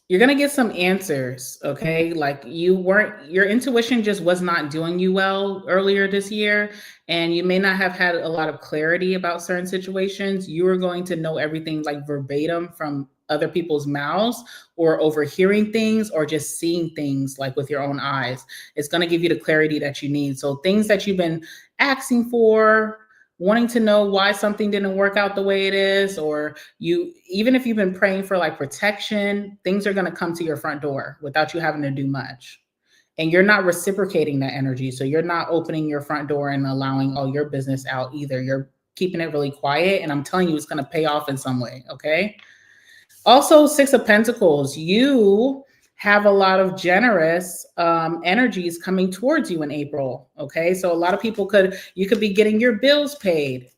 [SPEAKER 1] You're going to get some answers, okay? Like your intuition just was not doing you well earlier this year, and you may not have had a lot of clarity about certain situations. You are going to know everything like verbatim from other people's mouths, or overhearing things, or just seeing things like with your own eyes. It's going to give you the clarity that you need. So things that you've been asking for, wanting to know why something didn't work out the way it is, or you, even if you've been praying for like protection, things are going to come to your front door without you having to do much. And you're not reciprocating that energy. So you're not opening your front door and allowing all your business out either. You're keeping it really quiet. And I'm telling you, it's going to pay off in some way. Okay. Also, Six of Pentacles, you have a lot of generous energies coming towards you in April. Okay, so a lot of people you could be getting your bills paid.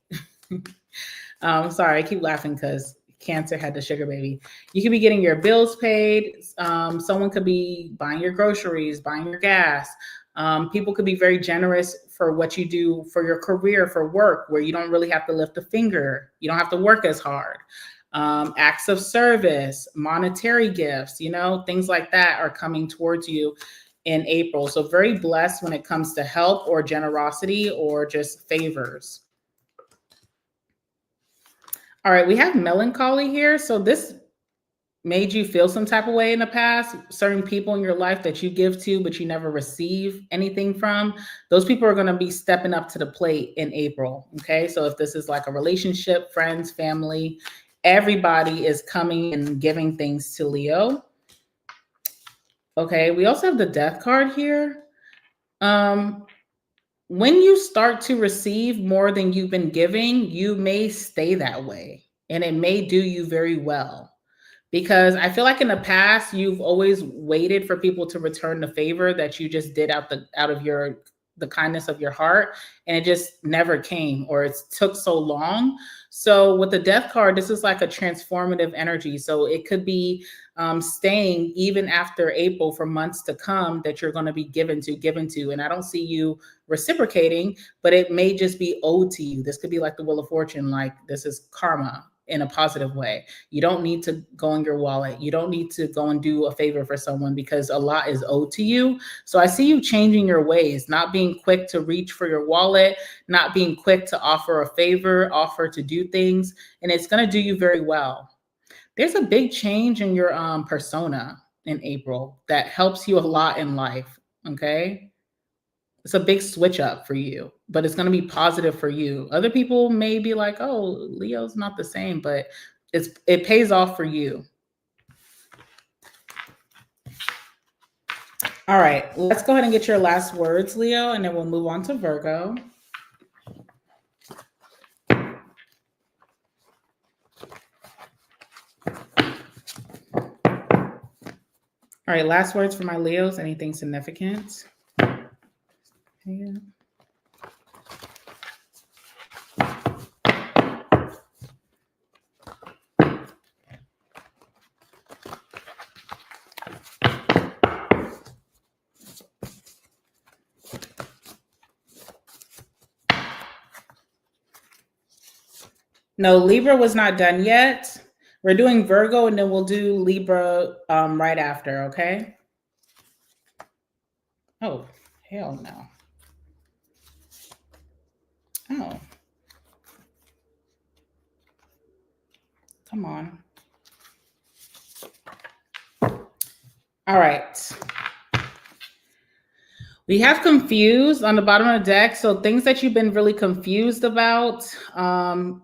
[SPEAKER 1] Sorry, I keep laughing because Cancer had the sugar baby. You could be getting your bills paid. Someone could be buying your groceries, buying your gas. People could be very generous for what you do for your career, for work, where you don't really have to lift a finger. You don't have to work as hard. Acts of service, monetary gifts, you know, things like that are coming towards you in April. So very blessed when it comes to help or generosity or just favors. All right, we have melancholy here. So this made you feel some type of way in the past, certain people in your life that you give to, but you never receive anything from. Those people are going to be stepping up to the plate in April. Okay, so if this is like a relationship, friends, family, everybody is coming and giving things to Leo. Okay, we also have the Death card here. When you start to receive more than you've been giving, you may stay that way, and it may do you very well. Because I feel like in the past, you've always waited for people to return the favor that you just did out of the kindness of your heart, and it just never came, or it took so long. So with the Death card, this is like a transformative energy. So it could be staying even after April for months to come, that you're going to be given to. And I don't see you reciprocating, but it may just be owed to you. This could be like the Wheel of Fortune, like this is karma in a positive way. You don't need to go in your wallet. You don't need to go and do a favor for someone, because a lot is owed to you. So I see you changing your ways, not being quick to reach for your wallet, not being quick to offer a favor, offer to do things, and it's going to do you very well. There's a big change in your persona in April that helps you a lot in life. Okay. It's a big switch up for you, but it's going to be positive for you. Other people may be like, oh, Leo's not the same, but it pays off for you. All right, let's go ahead and get your last words, Leo, and then we'll move on to Virgo. All right, last words for my Leos. Anything significant? Yeah. No, Libra was not done yet. We're doing Virgo and then we'll do Libra right after, okay? Oh, hell no. Oh. Come on. All right. We have confused on the bottom of the deck. So things that you've been really confused about,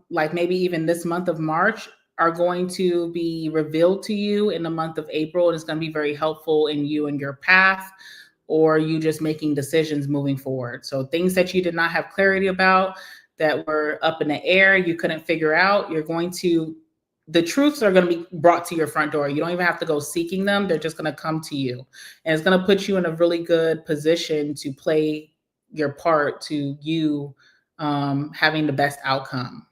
[SPEAKER 1] like maybe even this month of March, are going to be revealed to you in the month of April. And it's going to be very helpful in you and your path, or you just making decisions moving forward. So things that you did not have clarity about, that were up in the air, you couldn't figure out, the truths are going to be brought to your front door. You don't even have to go seeking them. They're just going to come to you. And it's going to put you in a really good position to play your part to you having the best outcome.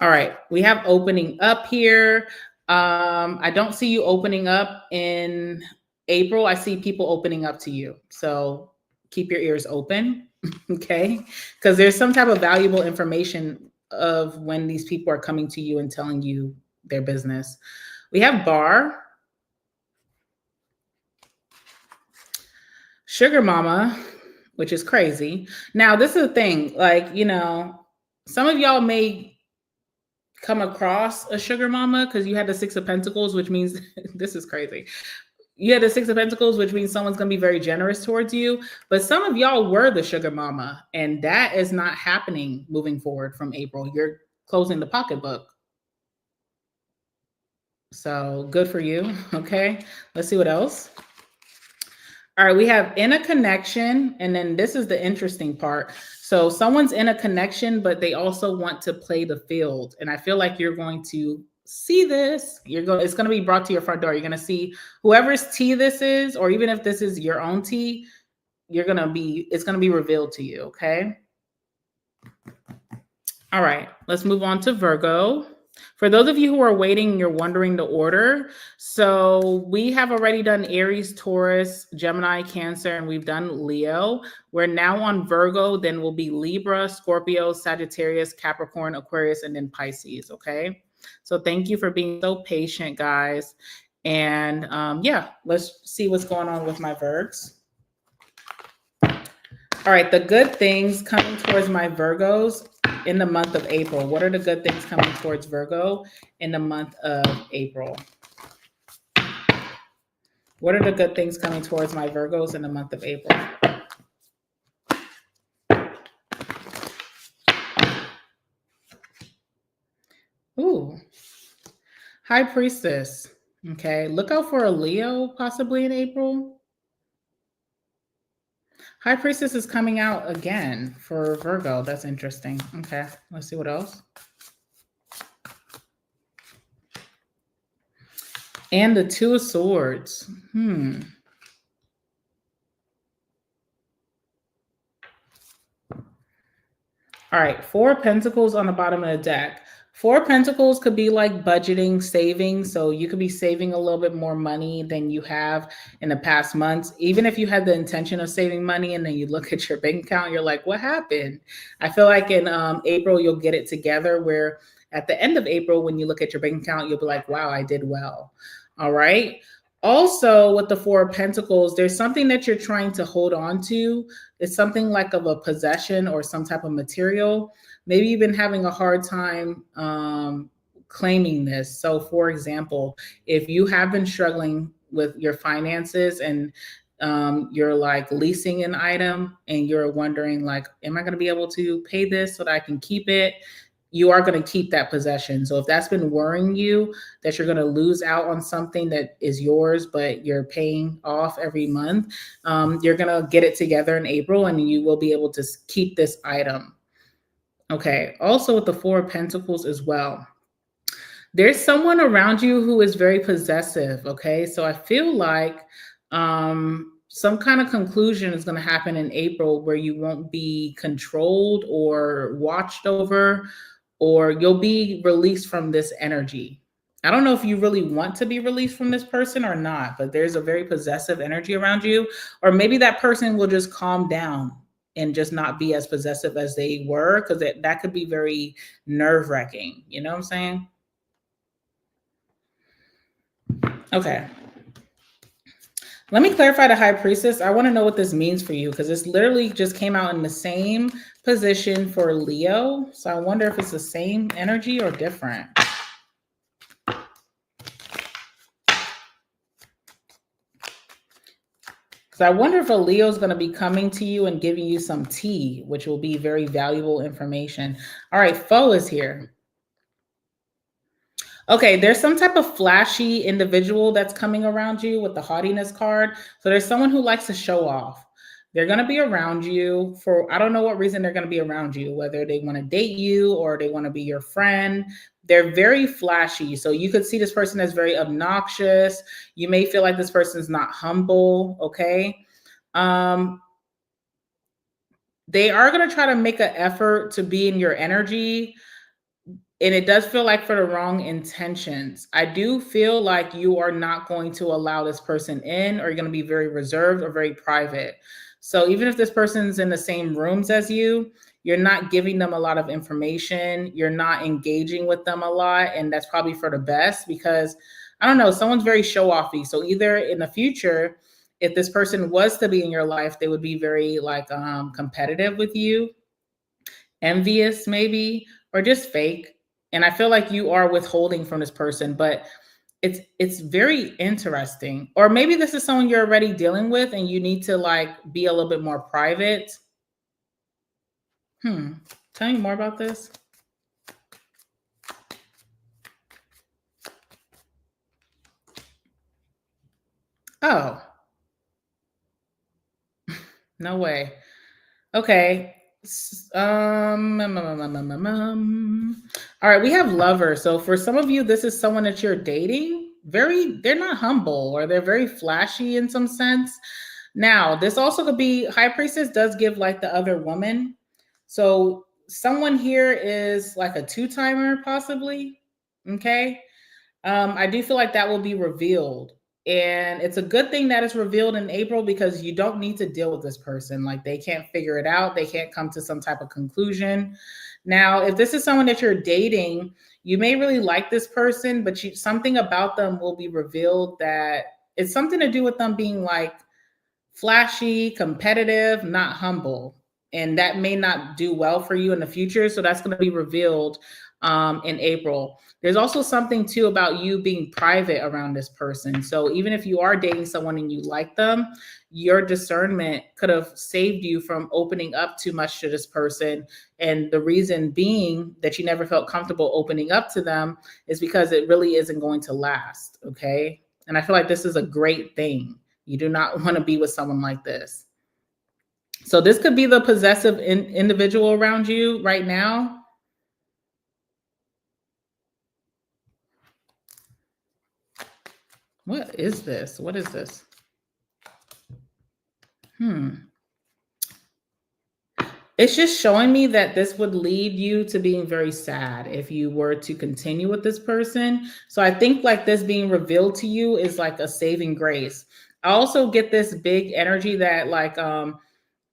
[SPEAKER 1] All right. We have opening up here. I don't see you opening up in April. I see people opening up to you. So keep your ears open. Okay. Because there's some type of valuable information of when these people are coming to you and telling you their business. We have bar, sugar mama, which is crazy. Now, this is the thing, like, some of y'all may come across a sugar mama because you had the Six of Pentacles, which means this is crazy. You had the Six of Pentacles, which means someone's going to be very generous towards you. But some of y'all were the sugar mama, and that is not happening moving forward from April. You're closing the pocketbook. So good for you. Okay, let's see what else. All right, we have in a connection, and then this is the interesting part. So someone's in a connection, but they also want to play the field. And I feel like you're going to see this. It's going to be brought to your front door. You're going to see whoever's tea this is, or even if this is your own tea, it's going to be revealed to you. Okay. All right, let's move on to Virgo. For those of you who are waiting, you're wondering the order. So we have already done Aries, Taurus, Gemini, Cancer, and we've done Leo. We're now on Virgo, then we'll be Libra, Scorpio, Sagittarius, Capricorn, Aquarius, and then Pisces, okay? So thank you for being so patient, guys. And yeah, let's see what's going on with my Virgs. All right, the good things coming towards my Virgos in the month of April. What are the good things coming towards Virgo in the month of April? What are the good things coming towards my Virgos in the month of April? Ooh, High Priestess. Okay, look out for a Leo possibly in April. High Priestess is coming out again for Virgo. That's interesting. Okay, let's see what else. And the Two of Swords. All right, Four of Pentacles on the bottom of the deck. Four of Pentacles could be like budgeting, saving. So you could be saving a little bit more money than you have in the past months. Even if you had the intention of saving money and then you look at your bank account, you're like, what happened? I feel like in April, you'll get it together, where at the end of April, when you look at your bank account, you'll be like, wow, I did well. All right. Also, with the Four of Pentacles, there's something that you're trying to hold on to. It's something like of a possession or some type of material. Maybe you've been having a hard time claiming this. So, for example, if you have been struggling with your finances and you're like leasing an item and you're wondering like, am I going to be able to pay this so that I can keep it? You are going to keep that possession. So if that's been worrying you, that you're going to lose out on something that is yours, but you're paying off every month, you're going to get it together in April and you will be able to keep this item. Okay. Also with the Four of Pentacles as well. There's someone around you who is very possessive, okay? So I feel like some kind of conclusion is going to happen in April where you won't be controlled or watched over, or you'll be released from this energy. I don't know if you really want to be released from this person or not, but there's a very possessive energy around you, or maybe that person will just calm down and just not be as possessive as they were, because that could be very nerve-wracking. You know what I'm saying? Okay. Let me clarify the High Priestess. I want to know what this means for you, because this literally just came out in the same position for Leo. So I wonder if it's the same energy or different. Because I wonder if a Leo is going to be coming to you and giving you some tea, which will be very valuable information. All right, Foe is here. Okay, there's some type of flashy individual that's coming around you with the haughtiness card. So there's someone who likes to show off. They're going to be around you for, I don't know what reason they're going to be around you, whether they want to date you or they want to be your friend. They're very flashy. So you could see this person as very obnoxious. You may feel like this person is not humble, okay? They are going to try to make an effort to be in your energy. And it does feel like for the wrong intentions. I do feel like you are not going to allow this person in, or you're going to be very reserved or very private. So even if this person's in the same rooms as you, you're not giving them a lot of information. You're not engaging with them a lot. And that's probably for the best, because I don't know, someone's very show-offy. So either in the future, if this person was to be in your life, they would be very like competitive with you, envious maybe, or just fake. And I feel like you are withholding from this person, but it's very interesting. Or maybe this is someone you're already dealing with and you need to like be a little bit more private. Tell me more about this. Oh. No way. Okay. All right, we have Lover. So for some of you, this is someone that you're dating. They're not humble, or they're very flashy in some sense. Now, this also could be, High Priestess does give like the other woman. So someone here is like a two-timer possibly. Okay. I do feel like that will be revealed. And it's a good thing that it's revealed in April, because you don't need to deal with this person. Like, they can't figure it out. They can't come to some type of conclusion. Now, if this is someone that you're dating, you may really like this person, but something about them will be revealed that it's something to do with them being like flashy, competitive, not humble. And that may not do well for you in the future. So that's going to be revealed in April. There's also something too about you being private around this person. So even if you are dating someone and you like them, your discernment could have saved you from opening up too much to this person. And the reason being that you never felt comfortable opening up to them is because it really isn't going to last. Okay. And I feel like this is a great thing. You do not want to be with someone like this. So this could be the possessive individual around you right now. What is this? What is this? It's just showing me that this would lead you to being very sad if you were to continue with this person. So I think like this being revealed to you is like a saving grace. I also get this big energy that like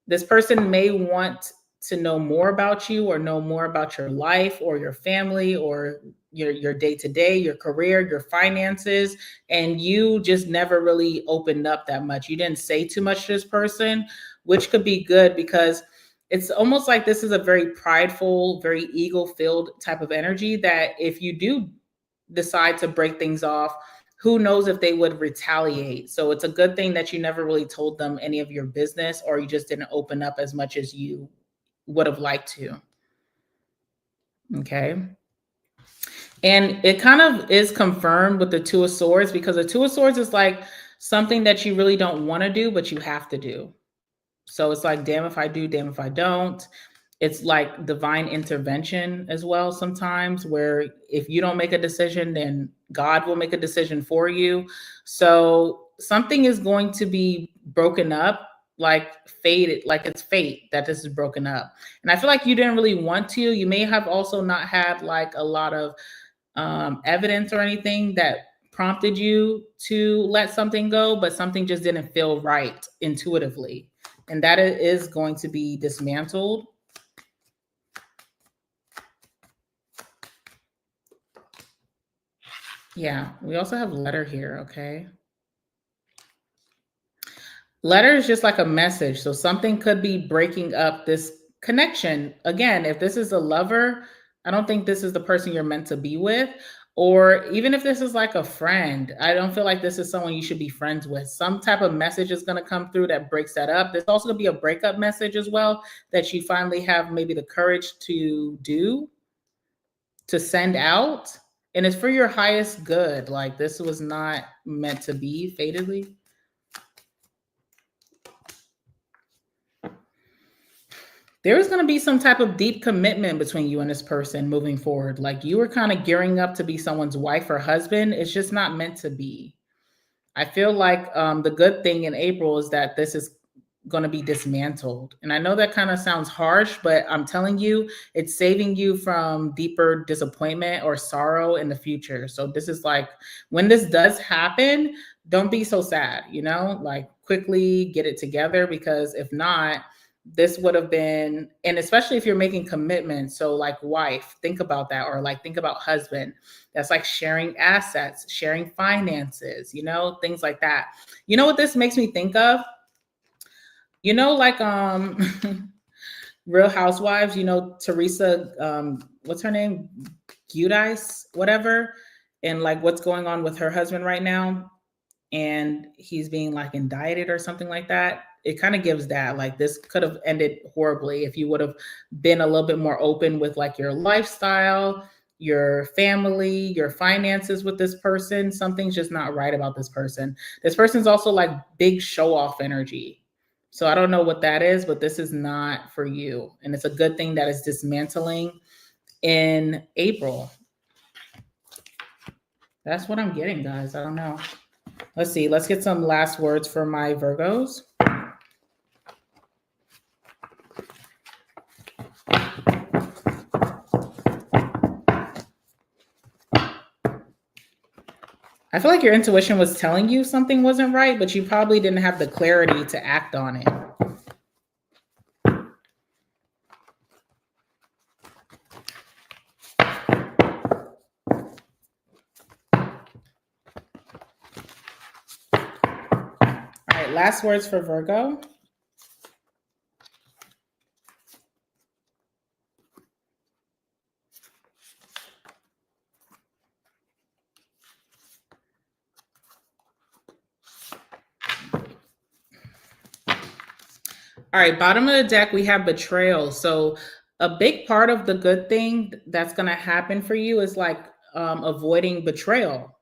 [SPEAKER 1] this person may want to know more about you, or know more about your life or your family or your day-to-day, your career, your finances, and you just never really opened up that much. You didn't say too much to this person, which could be good, because it's almost like this is a very prideful, very ego-filled type of energy that if you do decide to break things off, who knows if they would retaliate. So it's a good thing that you never really told them any of your business, or you just didn't open up as much as you would have liked to. Okay. And it kind of is confirmed with the Two of Swords, because the Two of Swords is like something that you really don't want to do, but you have to do. So it's like, damn if I do, damn if I don't. It's like divine intervention as well sometimes, where if you don't make a decision, then God will make a decision for you. So something is going to be broken up, like fated, like it's fate that this is broken up. And I feel like you didn't really want to. You may have also not had like a lot of evidence or anything that prompted you to let something go, but something just didn't feel right intuitively. And that is going to be dismantled. Yeah, we also have letter here, okay? Letter is just like a message. So something could be breaking up this connection. Again, if this is a lover, I don't think this is the person you're meant to be with. Or even if this is like a friend, I don't feel like this is someone you should be friends with. Some type of message is going to come through that breaks that up. There's also going to be a breakup message as well that you finally have maybe the courage to do, to send out. And it's for your highest good. Like this was not meant to be fatedly. There is going to be some type of deep commitment between you and this person moving forward. Like you were kind of gearing up to be someone's wife or husband. It's just not meant to be. I feel like the good thing in April is that this is going to be dismantled. And I know that kind of sounds harsh, but I'm telling you, it's saving you from deeper disappointment or sorrow in the future. So this is like, when this does happen, don't be so sad, you know, like quickly get it together, because if not, this would have been, and especially if you're making commitments, so like wife, think about that, or like think about husband. That's like sharing assets, sharing finances, you know, things like that. You know what this makes me think of? You know, like Real Housewives, you know, Teresa, what's her name? Giudice, whatever. And like what's going on with her husband right now. And he's being like indicted or something like that. It kind of gives that, like this could have ended horribly if you would have been a little bit more open with like your lifestyle, your family, your finances with this person. Something's just not right about this person. This person's also like big show off energy. So I don't know what that is, but this is not for you. And it's a good thing that it's dismantling in April. That's what I'm getting, guys. I don't know. Let's see. Let's get some last words for my Virgos. I feel like your intuition was telling you something wasn't right, but you probably didn't have the clarity to act on it. All right, last words for Virgo. All right, bottom of the deck, we have betrayal. So a big part of the good thing that's going to happen for you is like avoiding betrayal.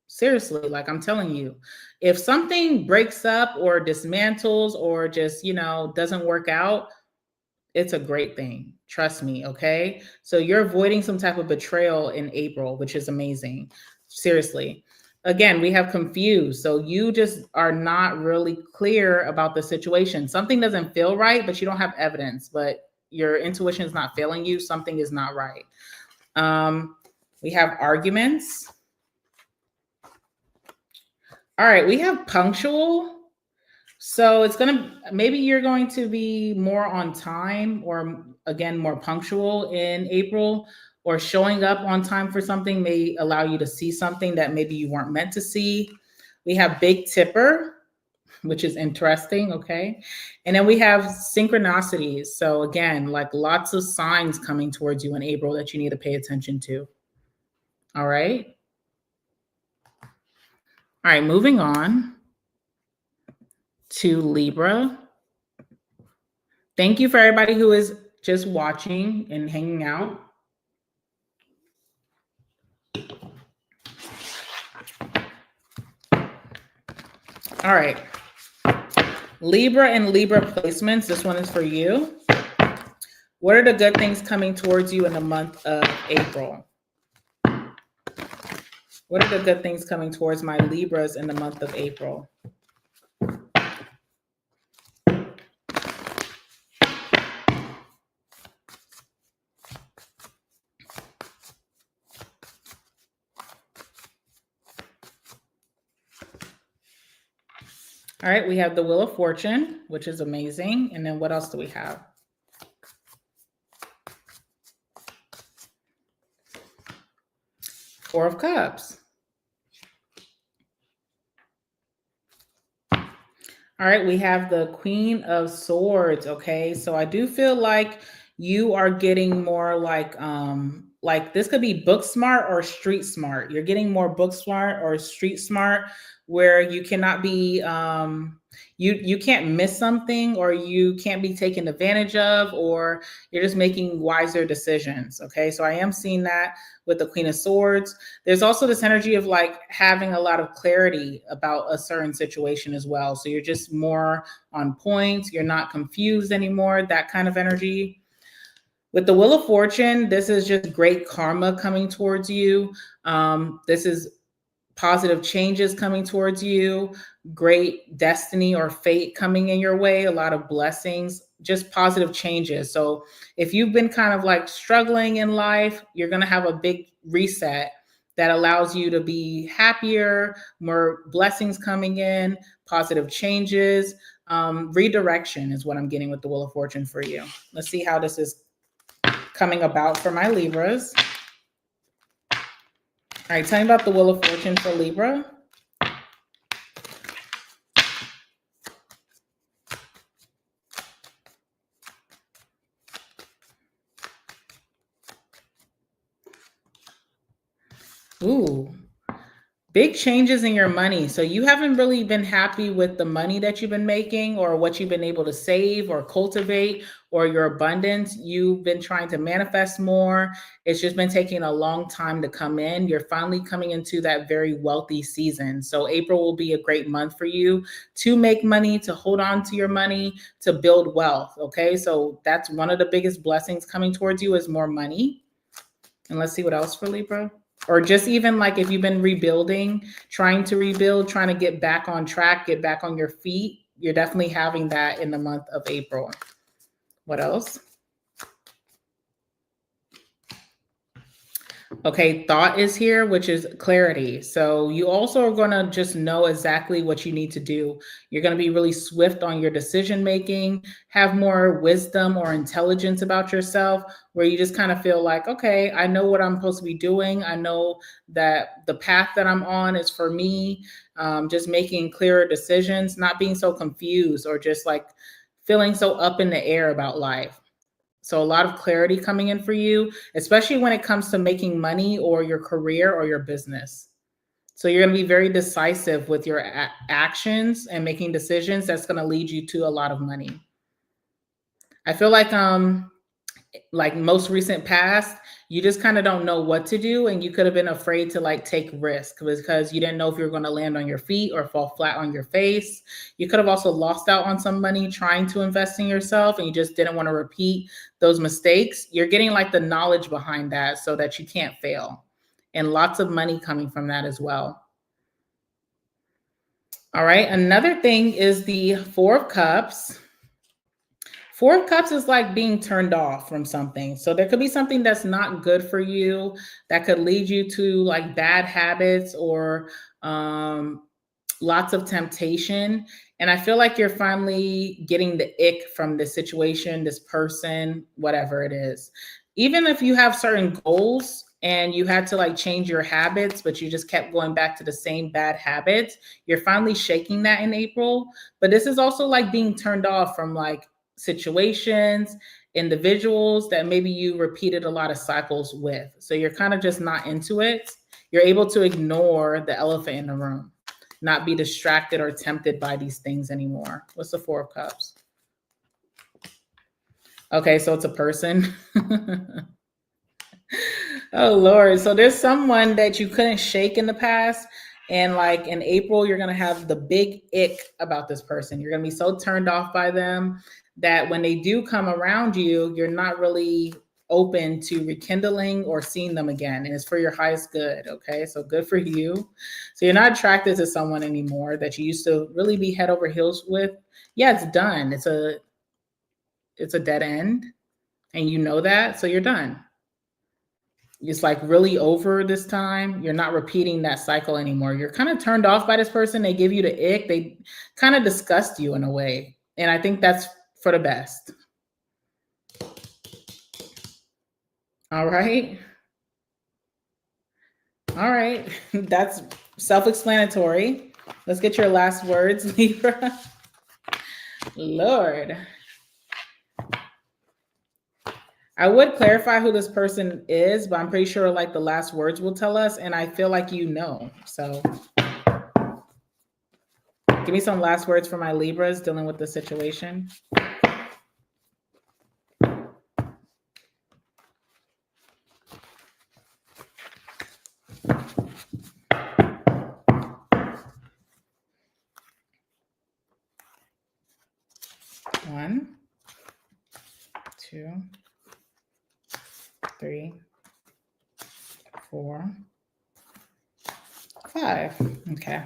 [SPEAKER 1] Seriously, like I'm telling you, if something breaks up or dismantles or just, you know, doesn't work out, it's a great thing. Trust me. Okay. So you're avoiding some type of betrayal in April, which is amazing. Seriously. Again, we have confused. So you just are not really clear about the situation. Something doesn't feel right, but you don't have evidence, but your intuition is not failing you. Something is not right. We have arguments. All right. We have punctual. So it's maybe you're going to be more on time, or again, more punctual in April, or showing up on time for something may allow you to see something that maybe you weren't meant to see. We have big tipper, which is interesting. Okay. And then we have synchronicities. So again, like lots of signs coming towards you in April that you need to pay attention to. All right. All right. Moving on to Libra. Thank you for everybody who is just watching and hanging out. All right. Libra and Libra placements. This one is for you. What are the good things coming towards you in the month of April? What are the good things coming towards my Libras in the month of April? All right, we have the Wheel of Fortune, which is amazing. And then what else do we have? Four of Cups. All right, we have the Queen of Swords, okay? So I do feel like you are getting more like this could be book smart or street smart. You're getting more book smart or street smart where you cannot be you can't miss something, or you can't be taken advantage of, or you're just making wiser decisions, okay? So I am seeing that with the Queen of Swords. There's also this energy of like having a lot of clarity about a certain situation as well. So you're just more on point. You're not confused anymore, that kind of energy. With the Wheel of Fortune, this is just great karma coming towards you. This is positive changes coming towards you, great destiny or fate coming in your way, a lot of blessings, just positive changes. So if you've been kind of like struggling in life, you're going to have a big reset that allows you to be happier, more blessings coming in, positive changes. Redirection is what I'm getting with the Wheel of Fortune for you. Let's see how this is coming about for my Libras. All right, tell me about the Wheel of Fortune for Libra. Ooh, big changes in your money. So you haven't really been happy with the money that you've been making, or what you've been able to save or cultivate, or your abundance. You've been trying to manifest more. It's just been taking a long time to come in. You're finally coming into that very wealthy season. So April will be a great month for you to make money, to hold on to your money, to build wealth. Okay, so that's one of the biggest blessings coming towards you, is more money. And let's see what else for Libra. Or just even like if you've been rebuilding, trying to rebuild, trying to get back on track, get back on your feet, you're definitely having that in the month of April. What else? Okay, thought is here, which is clarity. So you also are going to just know exactly what you need to do. You're going to be really swift on your decision making, have more wisdom or intelligence about yourself, where you just kind of feel like, okay, I know what I'm supposed to be doing. I know that the path that I'm on is for me. Just making clearer decisions, not being so confused, or just like feeling so up in the air about life. So a lot of clarity coming in for you, especially when it comes to making money or your career or your business. So you're going to be very decisive with your actions and making decisions that's going to lead you to a lot of money. I feel like most recent past, you just kind of don't know what to do, and you could have been afraid to like take risk because you didn't know if you were going to land on your feet or fall flat on your face. You could have also lost out on some money trying to invest in yourself, and you just didn't want to repeat those mistakes. You're getting like the knowledge behind that so that you can't fail, and lots of money coming from that as well. All right, another thing is the Four of Cups. Four of Cups is like being turned off from something. So there could be something that's not good for you that could lead you to like bad habits or lots of temptation. And I feel like you're finally getting the ick from this situation, this person, whatever it is. Even if you have certain goals and you had to like change your habits, but you just kept going back to the same bad habits, you're finally shaking that in April. But this is also like being turned off from like situations, individuals that maybe you repeated a lot of cycles with. So you're kind of just not into it. You're able to ignore the elephant in the room, not be distracted or tempted by these things anymore. What's the Four of Cups? Okay, so it's a person. Oh, Lord. So there's someone that you couldn't shake in the past. And like in April, you're going to have the big ick about this person. You're going to be so turned off by them that when they do come around you, you're not really open to rekindling or seeing them again. And it's for your highest good. Okay. So good for you. So you're not attracted to someone anymore that you used to really be head over heels with. Yeah, it's done. It's a dead end. And you know that. So you're done. It's like really over this time. You're not repeating that cycle anymore. You're kind of turned off by this person. They give you the ick. They kind of disgust you in a way. And I think that's for the best. All right. All right. That's self-explanatory. Let's get your last words, Libra. Lord. I would clarify who this person is, but I'm pretty sure like the last words will tell us. And I feel like you know. So give me some last words for my Libras dealing with the situation. One, two, 3, 4, 5. Okay.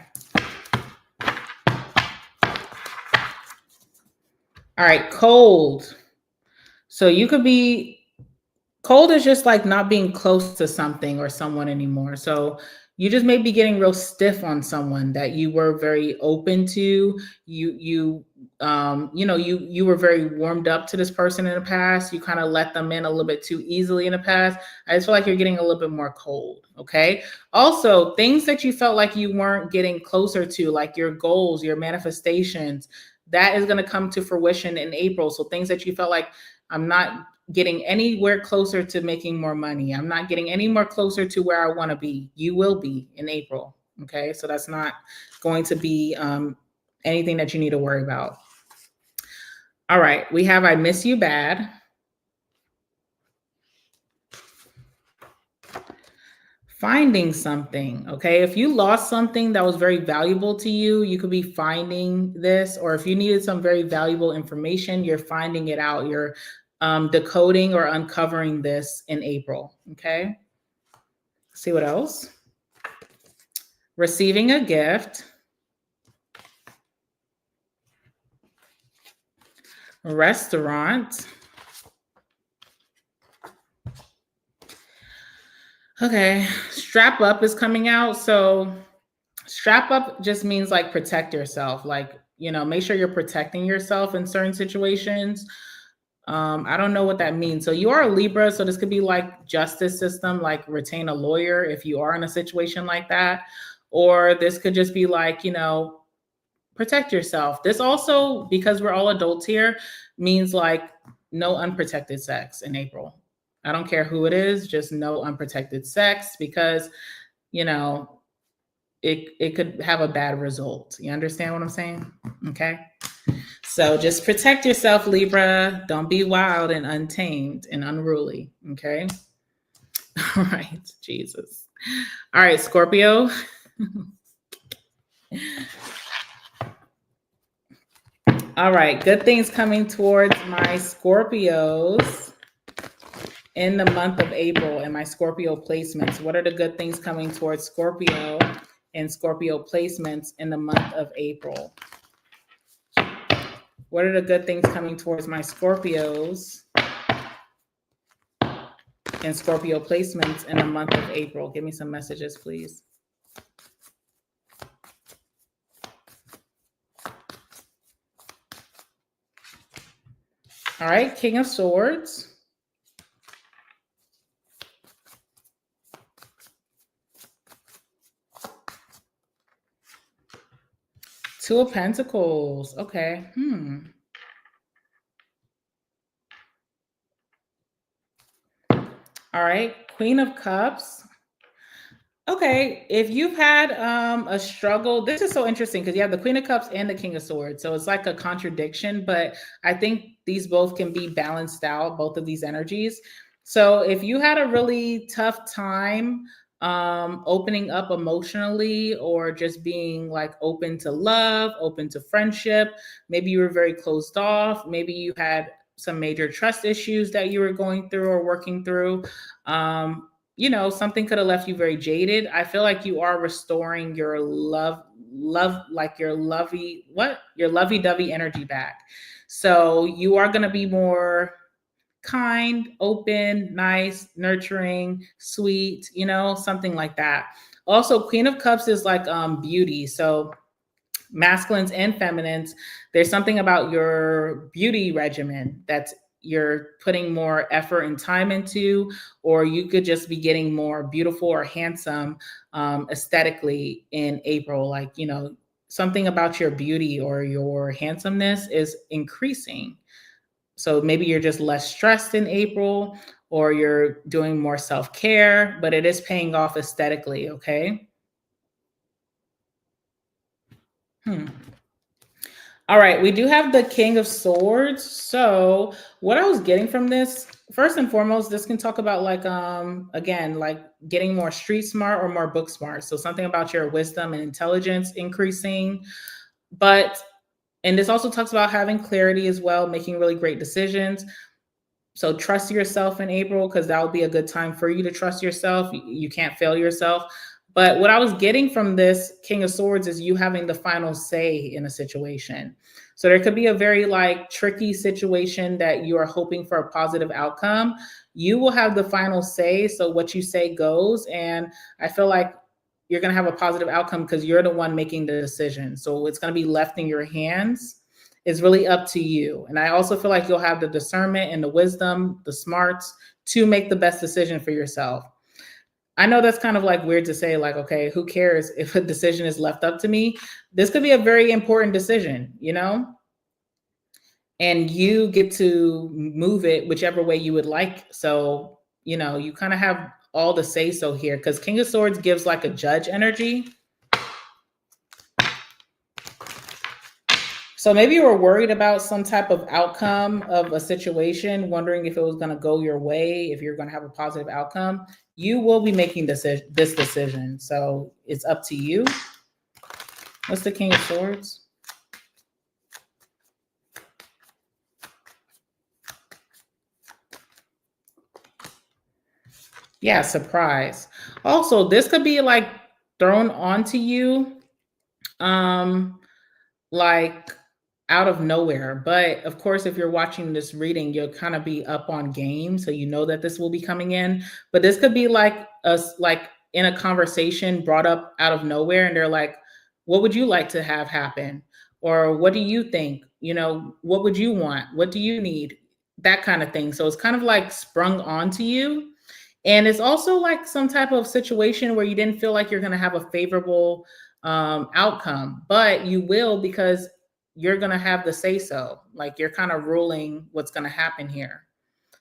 [SPEAKER 1] All right, cold. So you could be cold is just like not being close to something or someone anymore. So you just may be getting real stiff on someone that you were very open to. You were very warmed up to this person in the past. You kind of let them in a little bit too easily in the past. I just feel like you're getting a little bit more cold. Okay. Also, things that you felt like you weren't getting closer to, like your goals, your manifestations, that is going to come to fruition in April. So things that you felt like, I'm not getting anywhere closer to making more money. I'm not getting any more closer to where I want to be. You will be in April. Okay. So that's not going to be anything that you need to worry about. All right. We have I miss you bad. Finding something. Okay. If you lost something that was very valuable to you, you could be finding this, or if you needed some very valuable information, you're finding it out. You're decoding or uncovering this in April. Okay. See what else? Receiving a gift. Restaurant. Okay. Strap up is coming out. So strap up just means like protect yourself. Like, make sure you're protecting yourself in certain situations. I don't know what that means. So you are a Libra. So this could be like justice system, like retain a lawyer if you are in a situation like that. Or this could just be like, protect yourself. This also, because we're all adults here, means like no unprotected sex in April. I don't care who it is, just no unprotected sex, because, it could have a bad result. You understand what I'm saying? Okay. So just protect yourself, Libra. Don't be wild and untamed and unruly. Okay. All right. Jesus. All right, Scorpio. All right. Good things coming towards my Scorpios in the month of April and my Scorpio placements. What are the good things coming towards Scorpio and Scorpio placements in the month of April? What are the good things coming towards my Scorpios and Scorpio placements in the month of April? Give me some messages, please. All right, King of Swords. Two of Pentacles. Okay. All right. Queen of Cups. Okay. If you've had a struggle, this is so interesting because you have the Queen of Cups and the King of Swords. So it's like a contradiction, but I think these both can be balanced out, both of these energies. So if you had a really tough time opening up emotionally, or just being like open to love, open to friendship. Maybe you were very closed off. Maybe you had some major trust issues that you were going through or working through. Something could have left you very jaded. I feel like you are restoring your like your lovey-dovey energy back. So you are going to be more kind, open, nice, nurturing, sweet, something like that. Also, Queen of Cups is like beauty. So masculines and feminines, there's something about your beauty regimen that's you're putting more effort and time into, or you could just be getting more beautiful or handsome aesthetically in April. Like, something about your beauty or your handsomeness is increasing. So maybe you're just less stressed in April, or you're doing more self-care, but it is paying off aesthetically, okay? All right, we do have the King of Swords. So what I was getting from this, first and foremost, this can talk about like, again, like getting more street smart or more book smart. So something about your wisdom and intelligence increasing. And this also talks about having clarity as well, making really great decisions. So trust yourself in April, because that will be a good time for you to trust yourself. You can't fail yourself. But what I was getting from this King of Swords is you having the final say in a situation. So there could be a very like tricky situation that you are hoping for a positive outcome. You will have the final say. So what you say goes. And I feel like you're going to have a positive outcome because you're the one making the decision. So it's going to be left in your hands. It's really up to you. And I also feel like you'll have the discernment and the wisdom, the smarts to make the best decision for yourself. I know that's kind of like weird to say, like, okay, who cares if a decision is left up to me? This could be a very important decision, and you get to move it whichever way you would like. So, you kind of have all the say so here, because King of Swords gives like a judge energy. So maybe you were worried about some type of outcome of a situation, wondering if it was going to go your way, if you're going to have a positive outcome. You will be making this decision. So it's up to you. What's the King of Swords? Yeah, surprise. Also, this could be like thrown onto you, like out of nowhere. But of course, if you're watching this reading, you'll kind of be up on game, so you know that this will be coming in. But this could be like us, like in a conversation brought up out of nowhere, and they're like, "What would you like to have happen?" Or "What do you think? What would you want? What do you need?" That kind of thing. So it's kind of like sprung onto you. And it's also like some type of situation where you didn't feel like you're going to have a favorable outcome, but you will, because you're going to have the say so. Like you're kind of ruling what's going to happen here.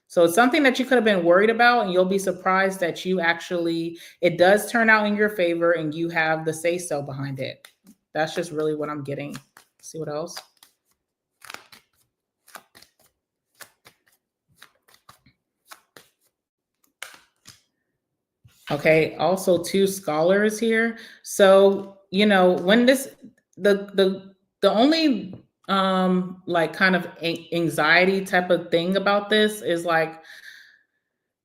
[SPEAKER 1] So it's something that you could have been worried about, and you'll be surprised that it does turn out in your favor and you have the say so behind it. That's just really what I'm getting. Let's see what else. Okay, also two scholars here. So, when the only like kind of anxiety type of thing about this is like,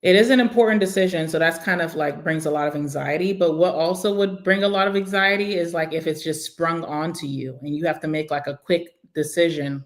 [SPEAKER 1] it is an important decision. So that's kind of like brings a lot of anxiety. But what also would bring a lot of anxiety is like if it's just sprung onto you and you have to make like a quick decision,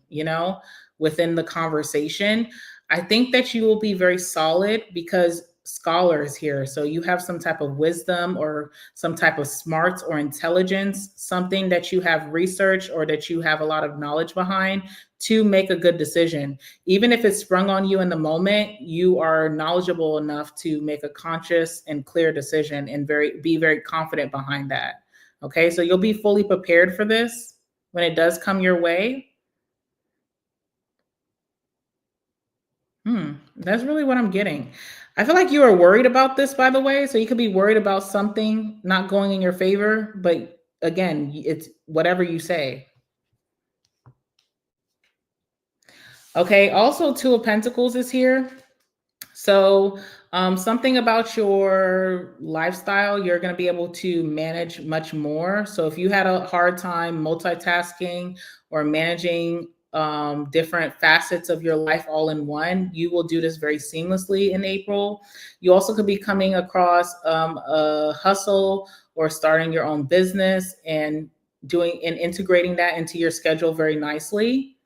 [SPEAKER 1] within the conversation. I think that you will be very solid because scholars here. So you have some type of wisdom or some type of smarts or intelligence, something that you have researched or that you have a lot of knowledge behind to make a good decision. Even if it's sprung on you in the moment, you are knowledgeable enough to make a conscious and clear decision and be very confident behind that. Okay, so you'll be fully prepared for this when it does come your way. That's really what I'm getting. I feel like you are worried about this, by the way. So you could be worried about something not going in your favor, but again, it's whatever you say. Okay, also Two of Pentacles is here. So Something about your lifestyle, you're going to be able to manage much more. So if you had a hard time multitasking or managing different facets of your life all in one, you will do this very seamlessly in April. You also could be coming across a hustle or starting your own business and doing and integrating that into your schedule very nicely.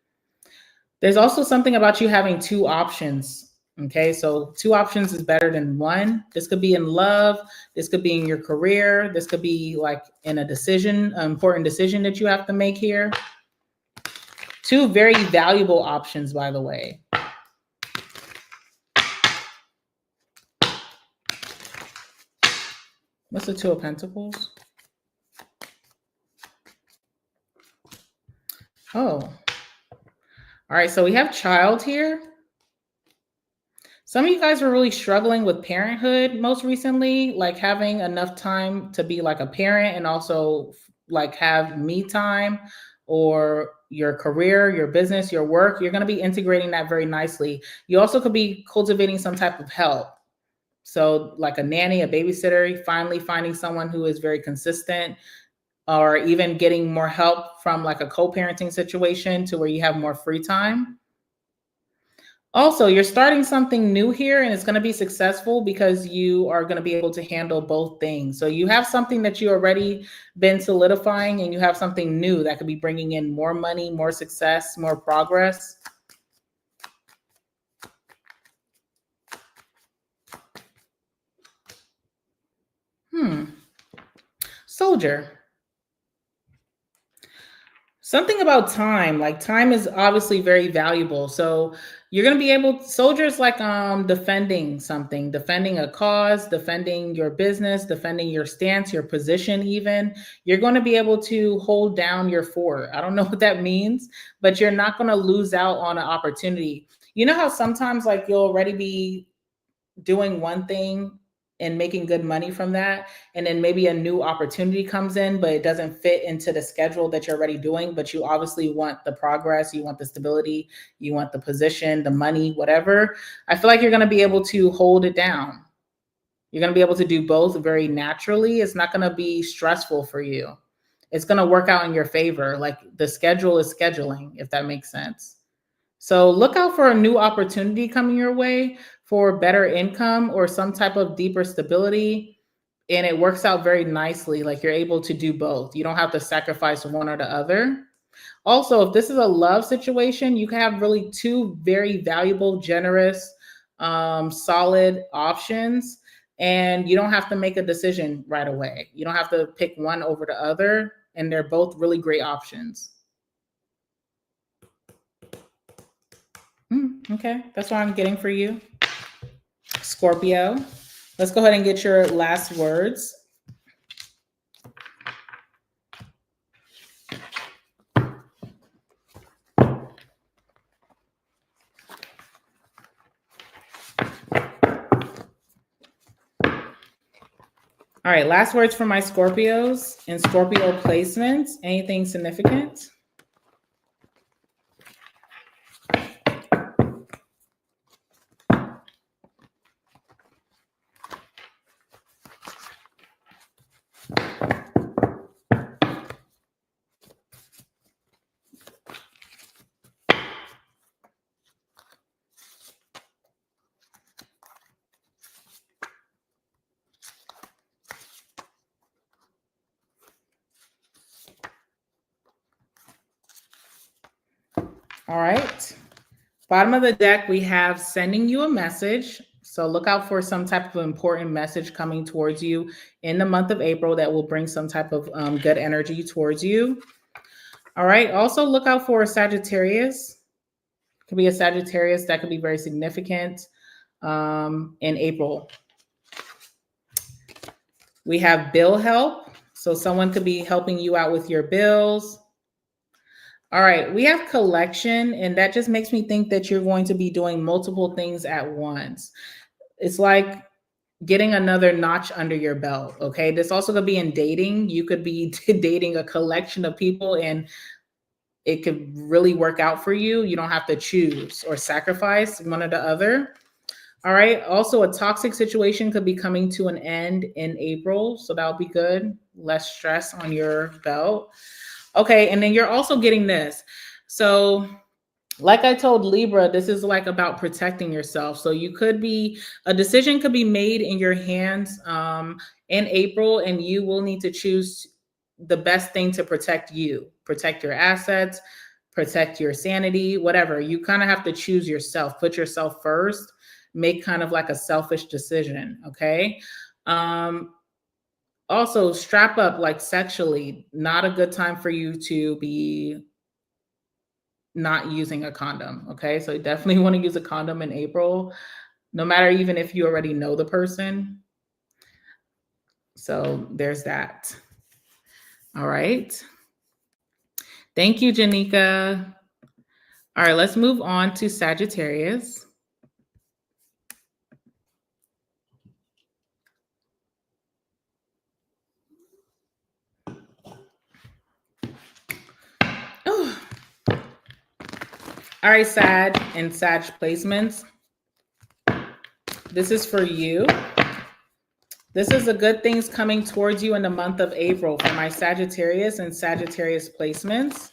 [SPEAKER 1] There's also something about you having two options. Okay, so two options is better than one. This could be in love. This could be in your career. This could be like in a decision, an important decision that you have to make here. Two very valuable options, by the way. What's the Two of Pentacles? Oh, all right. So we have child here. Some of you guys were really struggling with parenthood most recently, like having enough time to be like a parent and also like have me time, or your career, your business, your work. You're going to be integrating that very nicely. You also could be cultivating some type of help. So like a nanny, a babysitter, finally finding someone who is very consistent, or even getting more help from like a co-parenting situation to where you have more free time. Also, you're starting something new here and it's going to be successful because you are going to be able to handle both things. So you have something that you already been solidifying, and you have something new that could be bringing in more money, more success, more progress. Soldier. Something about time, like time is obviously very valuable. So you're going to be able, soldiers like defending something, defending a cause, defending your business, defending your stance, your position even. You're going to be able to hold down your fort. I don't know what that means, but you're not going to lose out on an opportunity. You know how sometimes like you'll already be doing one thing and making good money from that, and then maybe a new opportunity comes in, but it doesn't fit into the schedule that you're already doing, but you obviously want the progress, you want the stability, you want the position, the money, whatever. I feel like you're going to be able to hold it down. You're going to be able to do both very naturally. It's not going to be stressful for you. It's going to work out in your favor. Like the schedule is scheduling, if that makes sense. So look out for a new opportunity coming your way for better income or some type of deeper stability. And it works out very nicely. Like you're able to do both. You don't have to sacrifice one or the other. Also, if this is a love situation, you can have really two very valuable, generous, solid options. And you don't have to make a decision right away. You don't have to pick one over the other. And they're both really great options. Okay, that's what I'm getting for you, Scorpio. Let's go ahead and get your last words. All right, last words for my Scorpios and Scorpio placements. Anything significant? All right. Bottom of the deck, we have sending you a message. So look out for some type of important message coming towards you in the month of April that will bring some type of good energy towards you. All right. Also look out for a Sagittarius. Could be a Sagittarius that could be very significant in April. We have bill help. So someone could be helping you out with your bills. All right, we have collection, and that just makes me think that you're going to be doing multiple things at once. It's like getting another notch under your belt, okay? This also could be in dating. You could be dating a collection of people, and it could really work out for you. You don't have to choose or sacrifice one or the other. All right. Also, a toxic situation could be coming to an end in April. So that'll be good. Less stress on your belt. Okay. And then you're also getting this. So, like I told Libra, this is like about protecting yourself. So you could be, a decision could be made in your hands in April, and you will need to choose the best thing to protect you, protect your assets, protect your sanity, whatever. You kind of have to choose yourself, put yourself first, make kind of like a selfish decision. Okay. Also, strap up like sexually, not a good time for you to be not using a condom. Okay. So you definitely want to use a condom in April, no matter even if you already know the person. So there's that. All right. Thank you, Janika. All right, let's move on to Sagittarius. Oh. All right, Sag and Sag placements. This is for you. This is the good things coming towards you in the month of April for my Sagittarius and Sagittarius placements.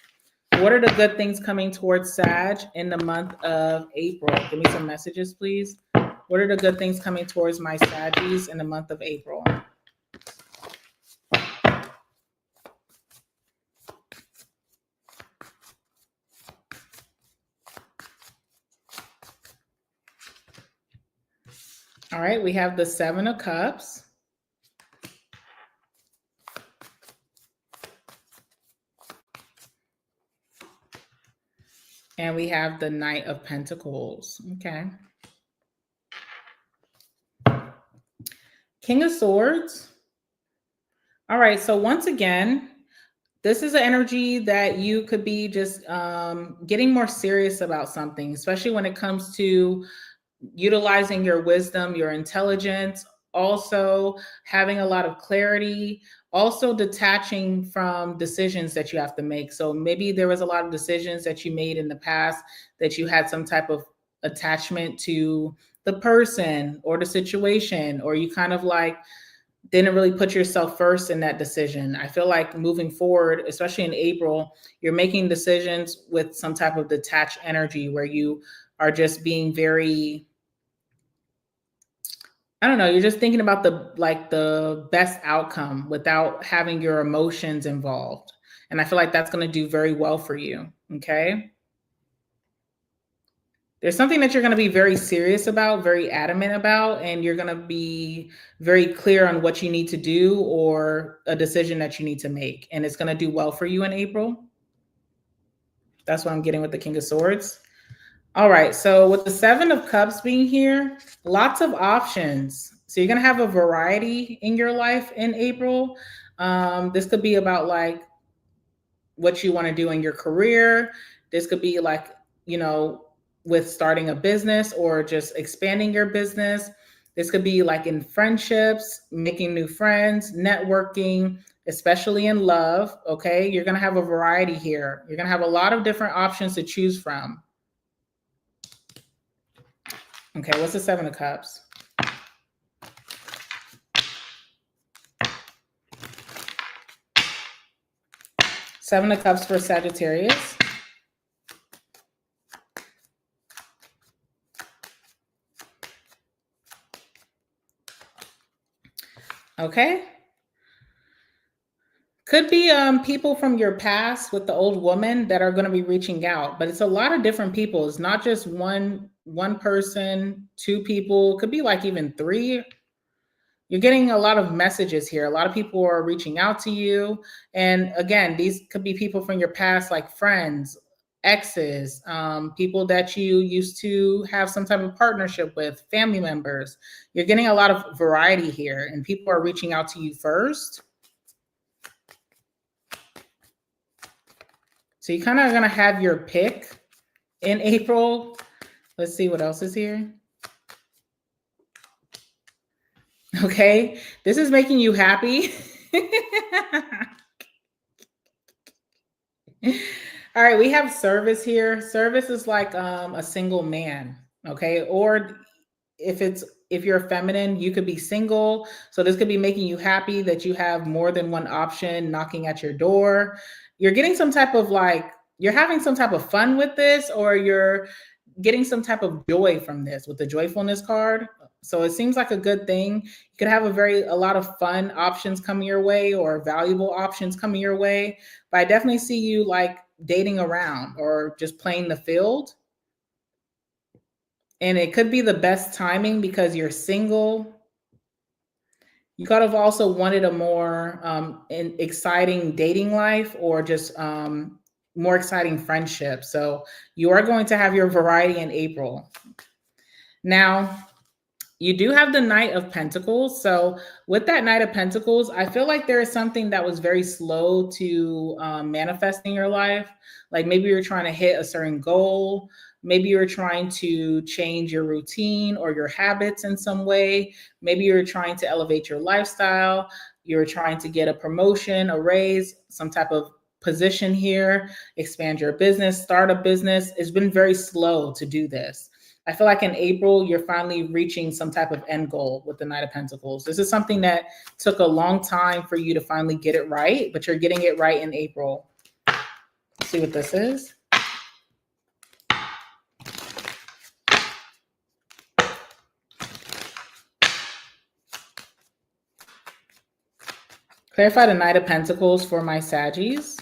[SPEAKER 1] What are the good things coming towards Sag in the month of April? Give me some messages, please. What are the good things coming towards my Saggies in the month of April? All right, we have the Seven of Cups. And we have the Knight of Pentacles. Okay. King of Swords. All right, so once again, this is an energy that you could be just getting more serious about something, especially when it comes to utilizing your wisdom, your intelligence, also having a lot of clarity, also detaching from decisions that you have to make. So maybe there was a lot of decisions that you made in the past that you had some type of attachment to the person or the situation, or you kind of like didn't really put yourself first in that decision. I feel like moving forward, especially in April, you're making decisions with some type of detached energy where you are just being very, I don't know, you're just thinking about the best outcome without having your emotions involved. And I feel like that's going to do very well for you. Okay. There's something that you're going to be very serious about, very adamant about, and you're going to be very clear on what you need to do or a decision that you need to make. And it's going to do well for you in April. That's what I'm getting with the King of Swords. All right. So with the Seven of Cups being here, lots of options. So you're going to have a variety in your life in April. This could be about like what you want to do in your career. This could be like, with starting a business or just expanding your business. This could be like in friendships, making new friends, networking, especially in love. Okay. You're going to have a variety here. You're going to have a lot of different options to choose from. Okay. What's the Seven of Cups? Seven of Cups for Sagittarius. Okay. Could be people from your past with the old woman that are going to be reaching out, but it's a lot of different people. It's not just one person, two people. Could be like even three. You're getting a lot of messages here. A lot of people are reaching out to you, and again, these could be people from your past, like friends, exes, people that you used to have some type of partnership with, family members. You're getting a lot of variety here, and people are reaching out to you first. So you kind of are going to have your pick in April. Let's see what else is here. Okay. This is making you happy. All right. We have service here. Service is like a single man. Okay. Or if you're feminine, you could be single. So this could be making you happy that you have more than one option knocking at your door. You're getting some type of you're having some type of fun with this, or you're getting some type of joy from this with the joyfulness card. So it seems like a good thing. You could have a lot of fun options coming your way, or valuable options coming your way. But I definitely see you like dating around or just playing the field. And it could be the best timing because you're single. You could have also wanted a more exciting dating life, or just more exciting friendship. So you are going to have your variety in April. Now, you do have the Knight of Pentacles. So with that Knight of Pentacles, I feel like there is something that was very slow to manifest in your life. Like maybe you're trying to hit a certain goal. Maybe you're trying to change your routine or your habits in some way. Maybe you're trying to elevate your lifestyle. You're trying to get a promotion, a raise, some type of position here, expand your business, start a business. It's been very slow to do this. I feel like in April, you're finally reaching some type of end goal with the Knight of Pentacles. This is something that took a long time for you to finally get it right, but you're getting it right in April. Let's see what this is. Clarify the Knight of Pentacles for my Saggies.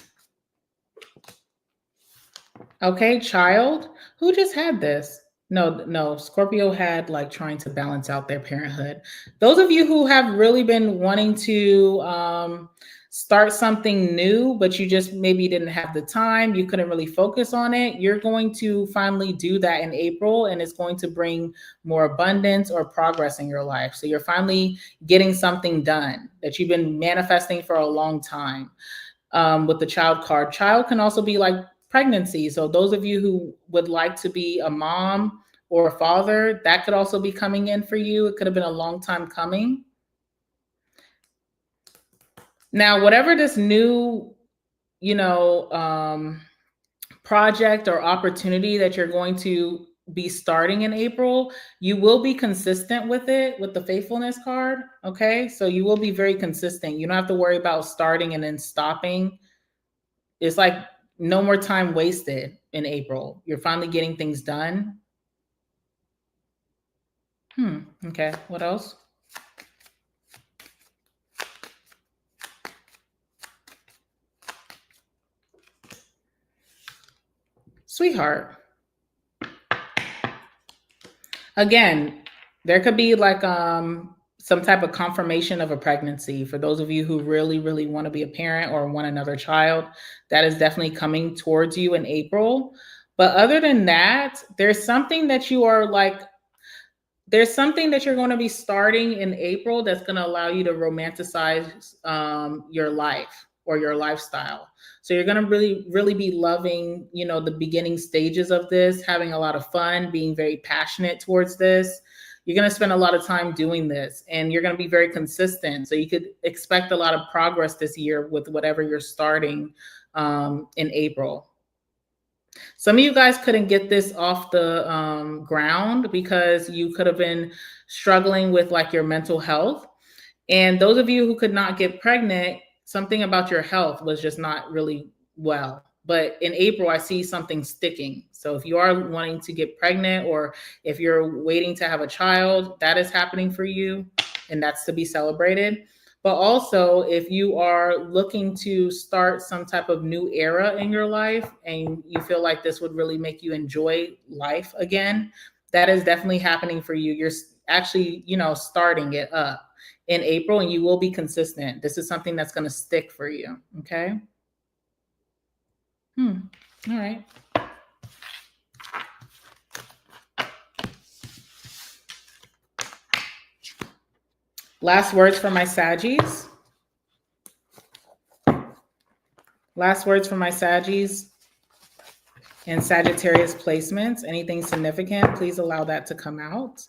[SPEAKER 1] Okay, child. Who just had this? No, Scorpio had like trying to balance out their parenthood. Those of you who have really been wanting to start something new, but you just maybe didn't have the time, you couldn't really focus on it, you're going to finally do that in April, and it's going to bring more abundance or progress in your life. So you're finally getting something done that you've been manifesting for a long time. With the child card, child can also be like pregnancy. So those of you who would like to be a mom or a father, that could also be coming in for you. It could have been a long time coming. Now, whatever this new, project or opportunity that you're going to be starting in April, you will be consistent with it with the faithfulness card. Okay. So you will be very consistent. You don't have to worry about starting and then stopping. It's like no more time wasted in April. You're finally getting things done. Okay. What else? Sweetheart. Again, there could be like some type of confirmation of a pregnancy for those of you who really, really want to be a parent or want another child. That is definitely coming towards you in April. But other than that, there's something that you are like, there's something that you're going to be starting in April that's going to allow you to romanticize your life or your lifestyle. So you're going to really, really be loving, the beginning stages of this, having a lot of fun, being very passionate towards this. You're going to spend a lot of time doing this, and you're going to be very consistent. So you could expect a lot of progress this year with whatever you're starting in April. Some of you guys couldn't get this off the ground because you could have been struggling with like your mental health. And those of you who could not get pregnant, something about your health was just not really well. But in April, I see something sticking. So if you are wanting to get pregnant, or if you're waiting to have a child, that is happening for you, and that's to be celebrated. But also, if you are looking to start some type of new era in your life and you feel like this would really make you enjoy life again, that is definitely happening for you. You're actually, starting it up in April, and you will be consistent. This is something that's going to stick for you. Okay. All right. Last words for my Saggies. Last words for my Saggies and Sagittarius placements. Anything significant, please allow that to come out.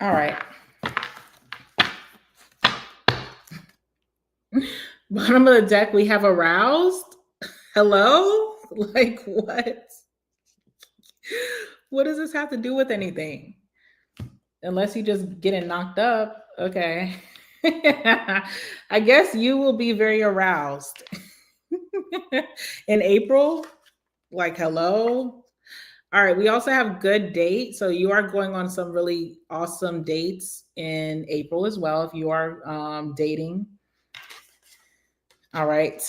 [SPEAKER 1] All right. Bottom of the deck, we have aroused. Hello? Like what? What does this have to do with anything? Unless you just getting knocked up. Okay. I guess you will be very aroused. In April, like hello. All right, we also have good dates. So you are going on some really awesome dates in April as well if you are dating. All right.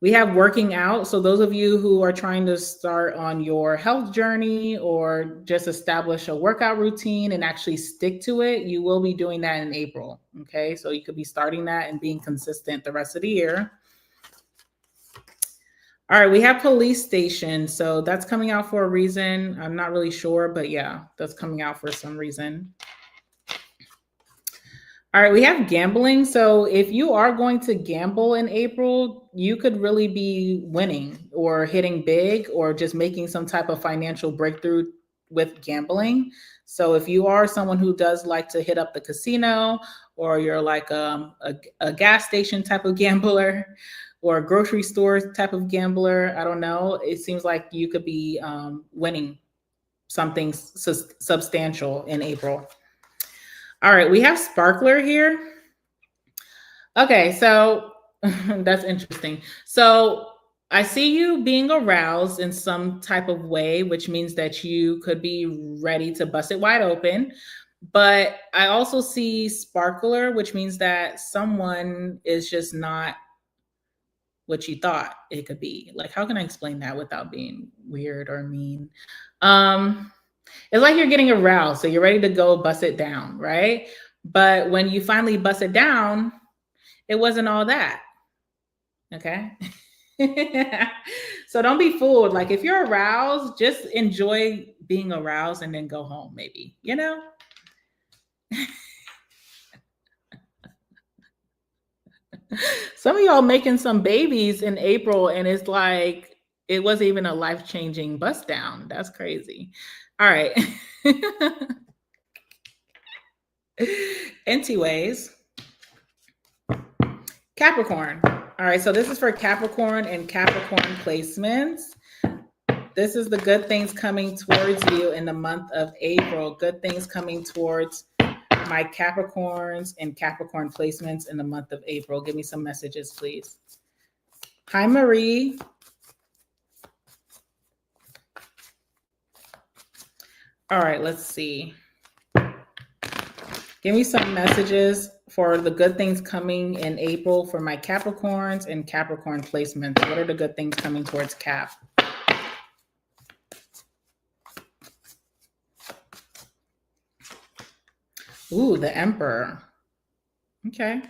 [SPEAKER 1] We have working out. So those of you who are trying to start on your health journey or just establish a workout routine and actually stick to it, you will be doing that in April. Okay, so you could be starting that and being consistent the rest of the year. All right, we have police station. So that's coming out for a reason. I'm not really sure, but yeah, that's coming out for some reason. All right, we have gambling. So if you are going to gamble in April, you could really be winning or hitting big or just making some type of financial breakthrough with gambling. So if you are someone who does like to hit up the casino, or you're like a gas station type of gambler or a grocery store type of gambler, I don't know, it seems like you could be winning something substantial in April. All right, we have sparkler here. Okay, so that's interesting. So I see you being aroused in some type of way, which means that you could be ready to bust it wide open. But I also see sparkler, which means that someone is just not what you thought it could be. Like, how can I explain that without being weird or mean? It's like you're getting aroused, so you're ready to go bust it down, right? But when you finally bust it down, it wasn't all that. Okay. So don't be fooled. Like if you're aroused, just enjoy being aroused and then go home, maybe, you know? Some of y'all making some babies in April and it's like it wasn't even a life-changing bust down. That's crazy. All right. Anyways, Capricorn. All right, so this is for Capricorn and Capricorn placements. This is the good things coming towards you in the month of April. Good things coming towards my Capricorns and Capricorn placements in the month of April. Give me some messages, please. Hi, Marie. All right, let's see. Give me some messages for the good things coming in April for my Capricorns and Capricorn placements. What are the good things coming towards Cap? Ooh, the Emperor. Okay.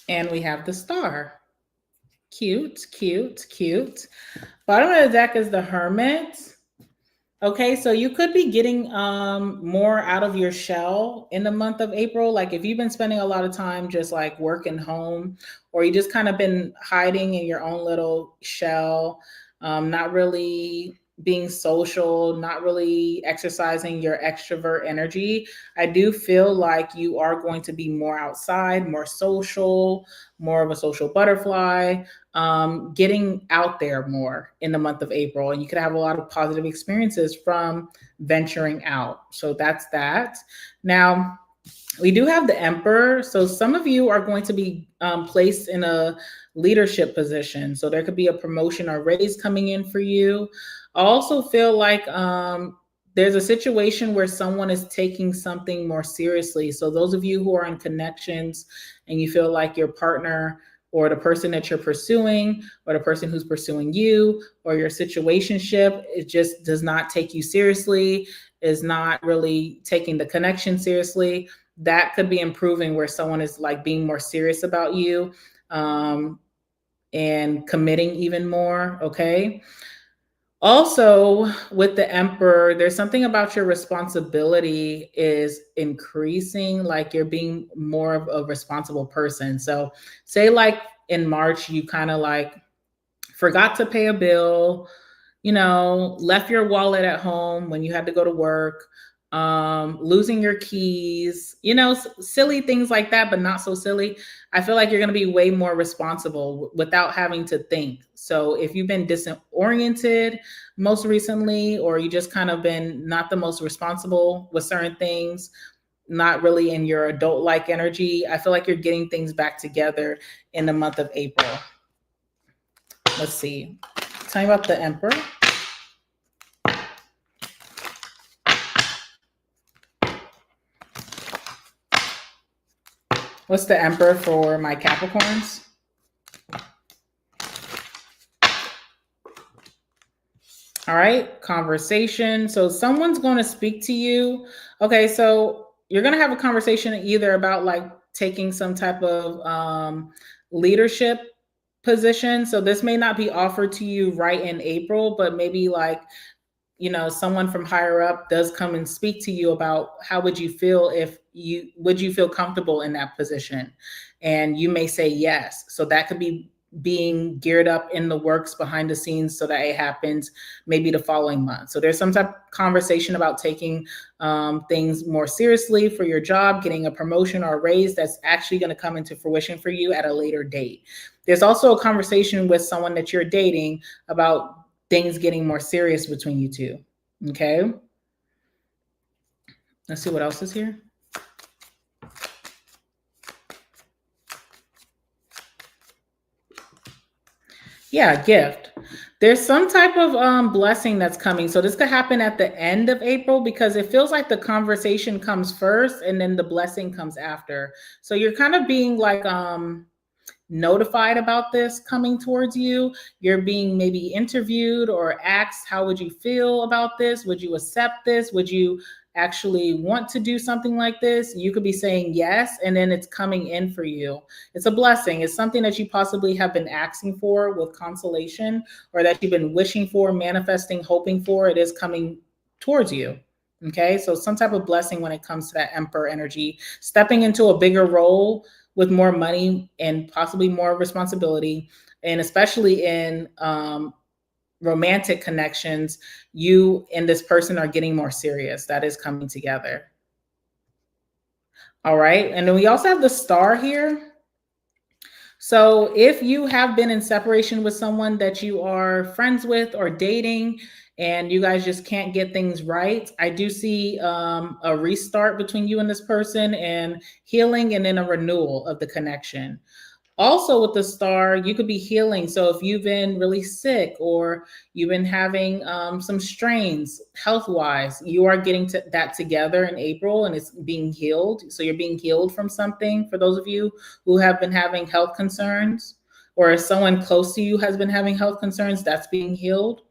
[SPEAKER 1] And we have the Star. Cute, cute, cute. Bottom of the deck is the Hermit. Okay, so you could be getting more out of your shell in the month of April. Like if you've been spending a lot of time just like working home, or you just kind of been hiding in your own little shell, not really being social, not really exercising your extrovert energy, I do feel like you are going to be more outside, more social, more of a social butterfly, getting out there more in the month of April. And you could have a lot of positive experiences from venturing out. So that's that. Now, we do have the Emperor. So some of you are going to be placed in a leadership position. So there could be a promotion or raise coming in for you. I also feel like there's a situation where someone is taking something more seriously. So those of you who are in connections and you feel like your partner or the person that you're pursuing or the person who's pursuing you or your situationship, it just does not take you seriously, is not really taking the connection seriously, that could be improving where someone is like being more serious about you and committing even more, okay? Also, with the Emperor, there's something about your responsibility is increasing, like you're being more of a responsible person. So say like, in March, you kind of like forgot to pay a bill, you know, left your wallet at home when you had to go to work, losing your keys, you know, silly things like that, but not so silly. I feel like you're going to be way more responsible without having to think. So if you've been disoriented most recently, or you just kind of been not the most responsible with certain things, not really in your adult-like energy, I feel like you're getting things back together in the month of April. Let's see. Tell me about the Emperor. What's the Emperor for my Capricorns? All right, conversation. So someone's going to speak to you. Okay, so you're going to have a conversation either about like taking some type of leadership position. So this may not be offered to you right in April, but maybe like, you know, someone from higher up does come and speak to you about how would you feel if would you feel comfortable in that position? And you may say yes. So that could be being geared up in the works behind the scenes so that it happens maybe the following month. So there's some type of conversation about taking things more seriously for your job, getting a promotion or a raise that's actually going to come into fruition for you at a later date. There's also a conversation with someone that you're dating about things getting more serious between you two. Okay. Let's see what else is here. Yeah, gift. There's some type of blessing that's coming. So this could happen at the end of April because it feels like the conversation comes first and then the blessing comes after. So you're kind of being like notified about this coming towards you. You're being maybe interviewed or asked, how would you feel about this? Would you accept this? Would you actually want to do something like this? You could be saying yes, and then it's coming in for you. It's a blessing. It's something that you possibly have been asking for with consolation, or that you've been wishing for, manifesting, hoping for. It is coming towards you. Okay, so some type of blessing when it comes to that Emperor energy, stepping into a bigger role with more money and possibly more responsibility, and especially in romantic connections, you and this person are getting more serious. That is coming together. All right, and then we also have the Star here. So if you have been in separation with someone that you are friends with or dating, and you guys just can't get things right, I do see a restart between you and this person, and healing, and then a renewal of the connection. Also with the Star, you could be healing. So if you've been really sick, or you've been having some strains health-wise, you are getting that together in April, and it's being healed. So you're being healed from something, for those of you who have been having health concerns, or if someone close to you has been having health concerns, that's being healed.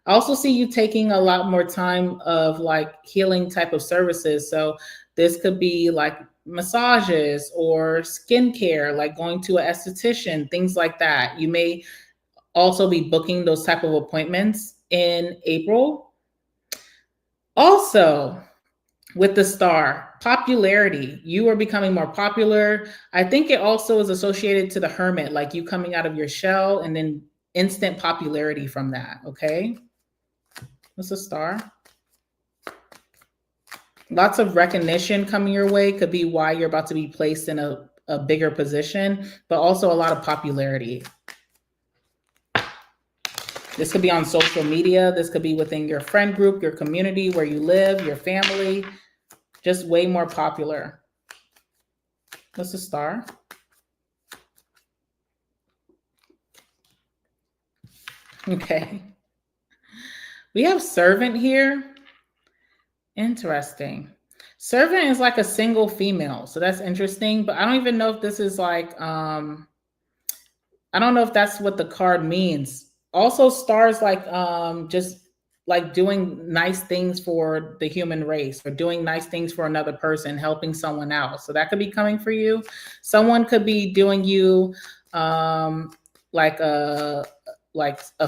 [SPEAKER 1] I also see you taking a lot more time of like healing type of services. So this could be like massages or skincare, like going to an esthetician, things like that. You may also be booking those type of appointments in April. Also, with the Star, popularity. You are becoming more popular. I think it also is associated to the Hermit, like you coming out of your shell and then instant popularity from that. Okay. What's a Star? Lots of recognition coming your way. Could be why you're about to be placed in a bigger position, but also a lot of popularity. This could be on social media. This could be within your friend group, your community, where you live, your family. Just way more popular. What's a Star? Okay. We have Servant here. Interesting. Servant is like a single female. So that's interesting. But I don't even know if this is like, I don't know if that's what the card means. Also, Stars like just like doing nice things for the human race, or doing nice things for another person, helping someone out. So that could be coming for you. Someone could be doing you like a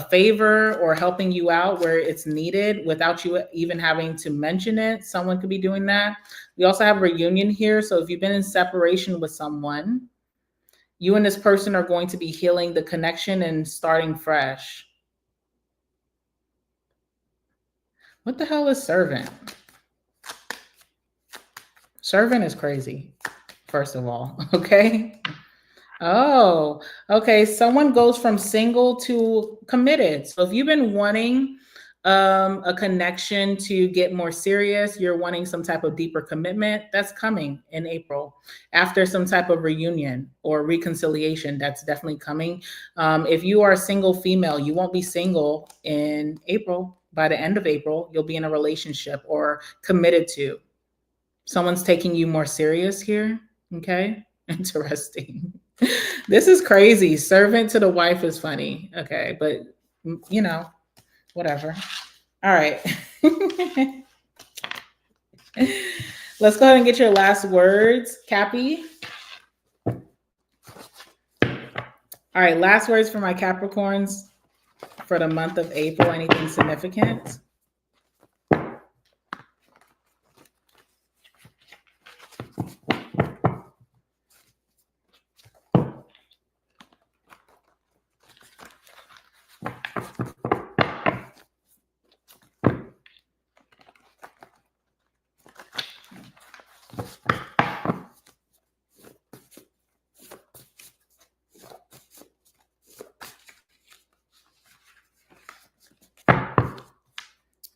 [SPEAKER 1] favor, or helping you out where it's needed without you even having to mention it. Someone could be doing that. We also have reunion here. So if you've been in separation with someone, You and this person are going to be healing the connection and starting fresh. What the hell is servant? Servant is crazy, first of all, okay? Oh, okay. Someone goes from single to committed. So if you've been wanting a connection to get more serious, you're wanting some type of deeper commitment, that's coming in April. After some type of reunion or reconciliation, that's definitely coming. If you are a single female, you won't be single in April. By the end of April, you'll be in a relationship or committed to. Someone's taking you more serious here. Okay. Interesting. This is crazy. Servant to the wife is funny. Okay. But, you know, whatever. All right. Let's go ahead and get your last words, Cappy. All right. Last words for my Capricorns for the month of April. Anything significant?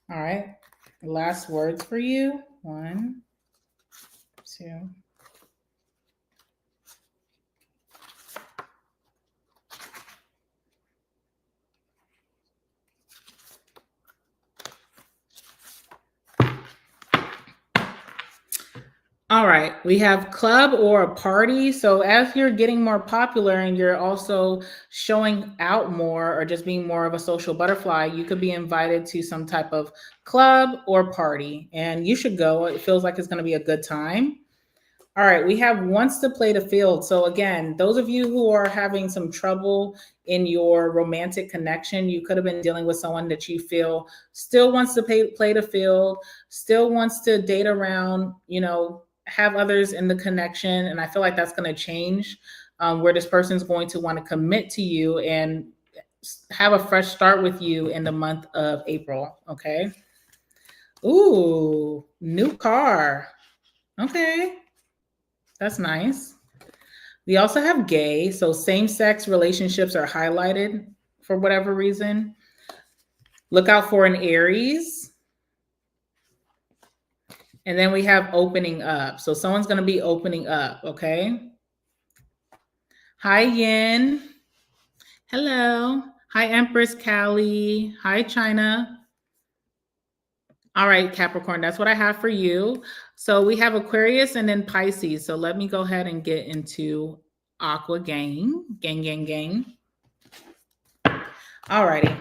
[SPEAKER 1] All right. Last words for you. 1, 2. All right, we have club or a party. So as you're getting more popular and you're also showing out more or just being more of a social butterfly, you could be invited to some type of club or party and you should go. It feels like it's going to be a good time. All right, we have wants to play the field. So again, those of you who are having some trouble in your romantic connection, you could have been dealing with someone that you feel still wants to play the field, still wants to date around, you know, have others in the connection. And I feel like that's going to change where this person's going to want to commit to you and have a fresh start with you in the month of April. Okay. Ooh, new car. Okay. That's nice. We also have gay. So same-sex relationships are highlighted for whatever reason. Look out for an Aries. And then we have opening up. So someone's going to be opening up, okay? Hi, Yin. Hello. Hi, Empress Callie. Hi, China. All right, Capricorn, that's what I have for you. So we have Aquarius and then Pisces. So let me go ahead and get into Aqua Gang. Gang. All righty.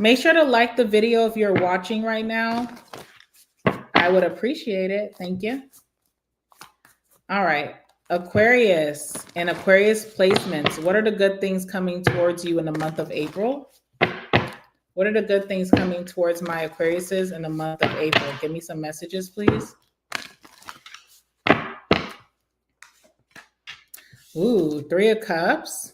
[SPEAKER 1] Make sure to like the video if you're watching right now. I would appreciate it. Thank you. All right. Aquarius and Aquarius placements. What are the good things coming towards you in the month of April? What are the good things coming towards my Aquariuses in the month of April? Give me some messages, please. Ooh, 3 of Cups.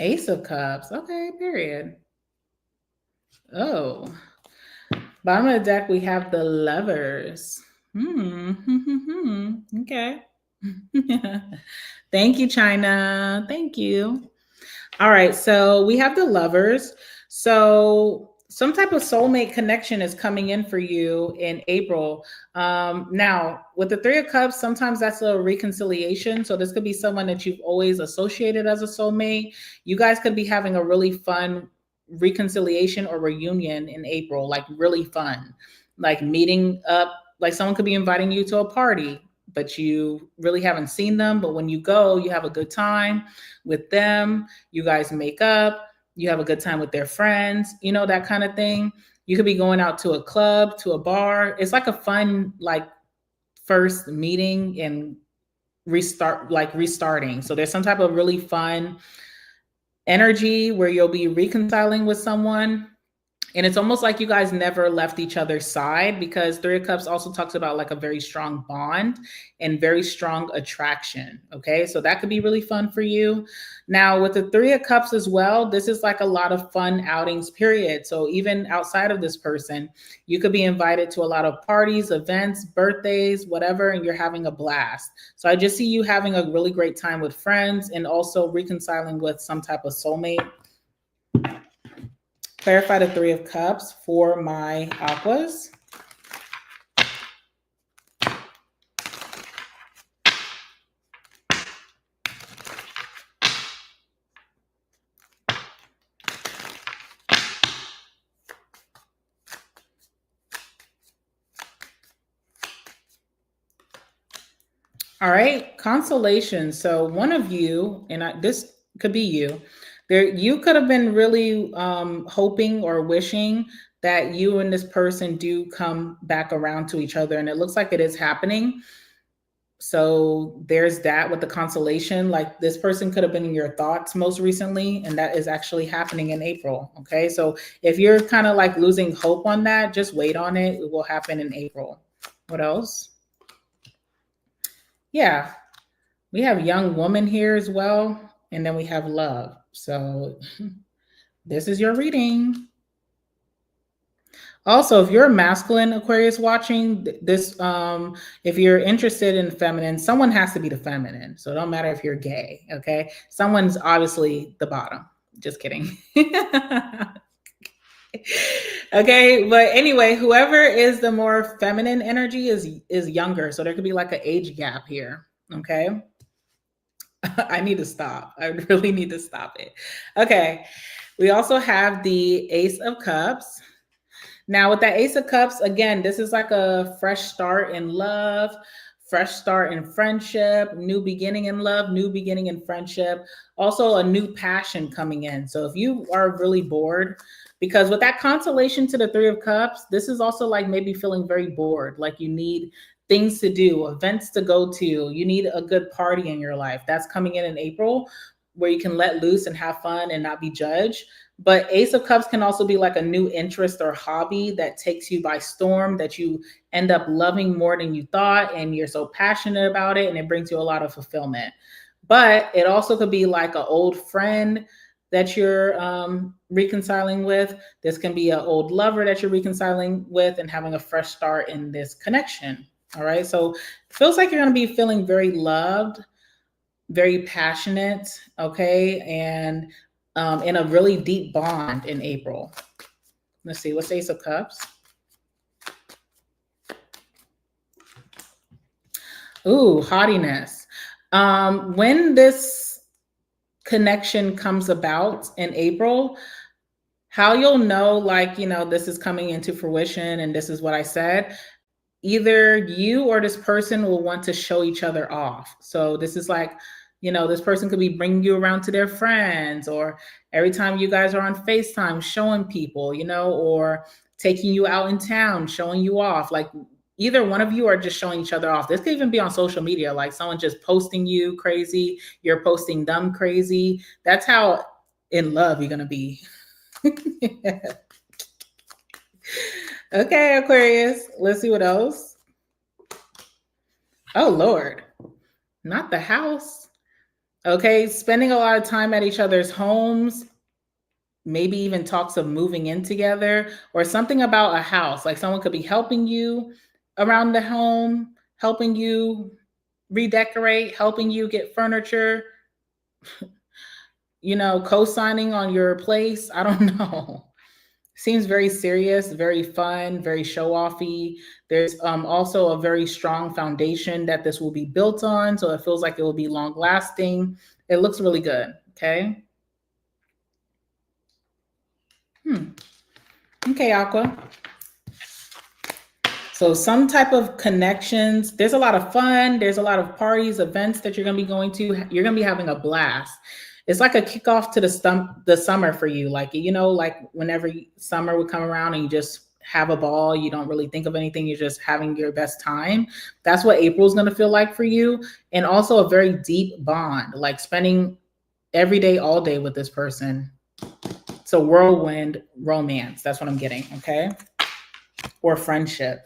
[SPEAKER 1] Ace of Cups. Okay, period. Oh. Bottom of the deck, we have the Lovers. Okay. Thank you, China. Thank you. All right, so we have the Lovers. So some type of soulmate connection is coming in for you in April. Now, with the 3 of Cups, sometimes that's a reconciliation. So this could be someone that you've always associated as a soulmate. You guys could be having a really fun reconciliation or reunion in April, like really fun, like meeting up. Like someone could be inviting you to a party, but you really haven't seen them. But when you go, you have a good time with them. You guys make up. You have a good time with their friends, you know, that kind of thing. You could be going out to a club, to a bar. It's like a fun, like first meeting and restarting. So there's some type of really fun energy where you'll be reconciling with someone. And it's almost like you guys never left each other's side, because Three of Cups also talks about like a very strong bond and very strong attraction. Okay, so that could be really fun for you. Now, with the Three of Cups as well, this is like a lot of fun outings, period. So even outside of this person, you could be invited to a lot of parties, events, birthdays, whatever, and you're having a blast. So I just see you having a really great time with friends and also reconciling with some type of soulmate. Clarify the Three of Cups for my aquas. All right, consolation. So one of you, and this could be you, you could have been really hoping or wishing that you and this person do come back around to each other, and it looks like it is happening. So there's that with the consolation. Like, this person could have been in your thoughts most recently, and that is actually happening in April. Okay, so if you're kind of like losing hope on that, just wait on it. It will happen in April. What else? Yeah, we have young woman here as well. And then we have love. So this is your reading. Also, if you're a masculine Aquarius watching this, if you're interested in feminine, someone has to be the feminine. So it don't matter if you're gay, okay? Someone's obviously the bottom. Just kidding. Okay, but anyway, whoever is the more feminine energy is younger. So there could be like an age gap here, okay? I need to stop. I really need to stop it. Okay. We also have the Ace of Cups. Now, with that Ace of Cups, again, this is like a fresh start in love, fresh start in friendship, new beginning in love, new beginning in friendship, also a new passion coming in. So if you are really bored, because with that consolation to the Three of Cups, this is also like maybe feeling very bored, like you need things to do, events to go to. You need a good party in your life. That's coming in April, where you can let loose and have fun and not be judged. But Ace of Cups can also be like a new interest or hobby that takes you by storm, that you end up loving more than you thought, and you're so passionate about it, and it brings you a lot of fulfillment. But it also could be like an old friend that you're reconciling with. This can be an old lover that you're reconciling with and having a fresh start in this connection. All right, so it feels like you're going to be feeling very loved, very passionate, okay, and in a really deep bond in April. Let's see, what's Ace of Cups? Ooh, haughtiness. When this connection comes about in April, how you'll know, like, you know, this is coming into fruition and this is what I said, either you or this person will want to show each other off. So this is like, you know, this person could be bringing you around to their friends, or every time you guys are on FaceTime showing people, you know, or taking you out in town, showing you off. Like, either one of you are just showing each other off. This could even be on social media, like someone just posting you crazy, you're posting them crazy. That's how in love you're going to be. Okay, Aquarius, let's see what else. Oh, Lord, not the house. Okay, spending a lot of time at each other's homes, maybe even talks of moving in together, or something about a house. Like someone could be helping you around the home, helping you redecorate, helping you get furniture, you know, co-signing on your place. I don't know. Seems very serious, very fun, very show-offy. There's also a very strong foundation that this will be built on, so it feels like it will be long-lasting. It looks really good, okay? Okay, Aqua. So some type of connections. There's a lot of fun. There's a lot of parties, events that you're going to be going to. You're going to be having a blast. It's like a kickoff to the summer for you. Like, you know, like whenever summer would come around and you just have a ball, you don't really think of anything. You're just having your best time. That's what April's going to feel like for you. And also a very deep bond, like spending every day, all day with this person. It's a whirlwind romance. That's what I'm getting, okay? Or friendship.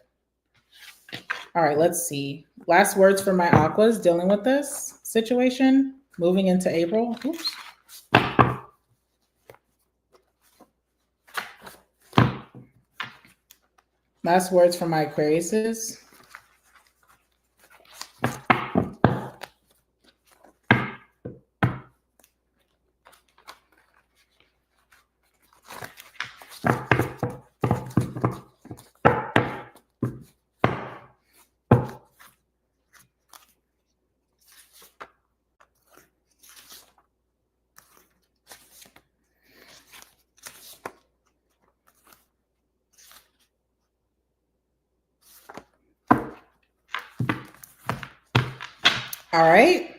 [SPEAKER 1] All right, let's see. Last words for my aquas dealing with this situation, moving into April. Oops. Last words for my Aquariuses. All right.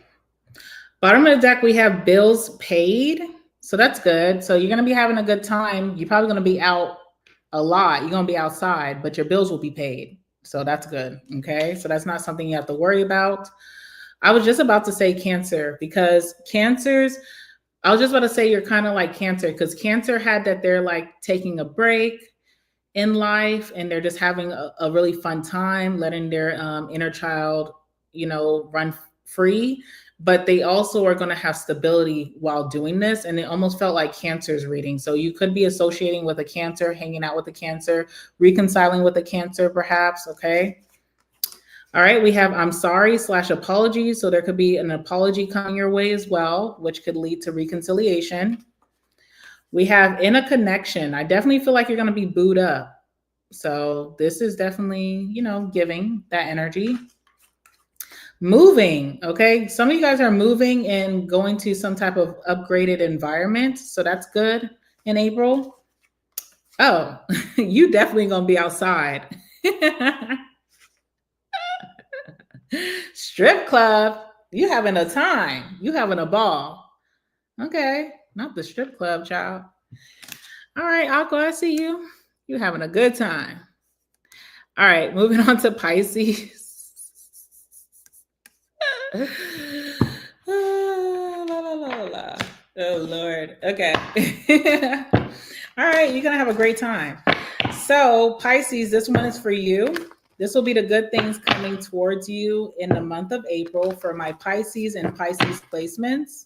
[SPEAKER 1] Bottom of the deck, we have bills paid. So that's good. So you're going to be having a good time. You're probably going to be out a lot. You're going to be outside, but your bills will be paid. So that's good. Okay. So that's not something you have to worry about. I was just about to say Cancer, because Cancers, I was just about to say you're kind of like Cancer, because Cancer had that they're like taking a break in life and they're just having a really fun time, letting their inner child, run free, but they also are going to have stability while doing this. And it almost felt like Cancer's reading. So you could be associating with a Cancer, hanging out with a Cancer, reconciling with a Cancer, perhaps. Okay. All right. We have I'm sorry / apologies. So there could be an apology coming your way as well, which could lead to reconciliation. We have in a connection. I definitely feel like you're going to be booed up. So this is definitely, giving that energy. Moving, okay? Some of you guys are moving and going to some type of upgraded environment. So that's good in April. Oh, you definitely going to be outside. Strip club. You having a time. You having a ball. Okay. Not the strip club, child. All right, Aqua, I see you. You having a good time. All right, moving on to Pisces. Oh, Lord. Okay. All right, you're going to have a great time. So, Pisces, this one is for you. This will be the good things coming towards you in the month of April for my Pisces and Pisces placements.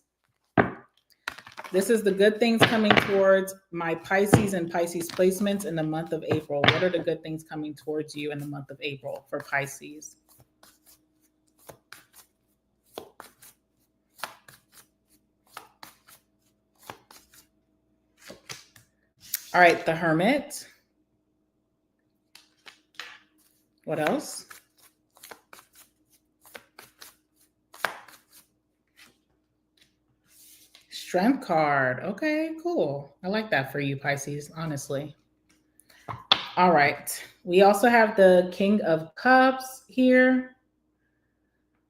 [SPEAKER 1] This is the good things coming towards my Pisces and Pisces placements in the month of April. What are the good things coming towards you in the month of April for Pisces? All right, the Hermit. What else? Strength card. Okay, cool. I like that for you, Pisces, honestly. All right. We also have the King of Cups here.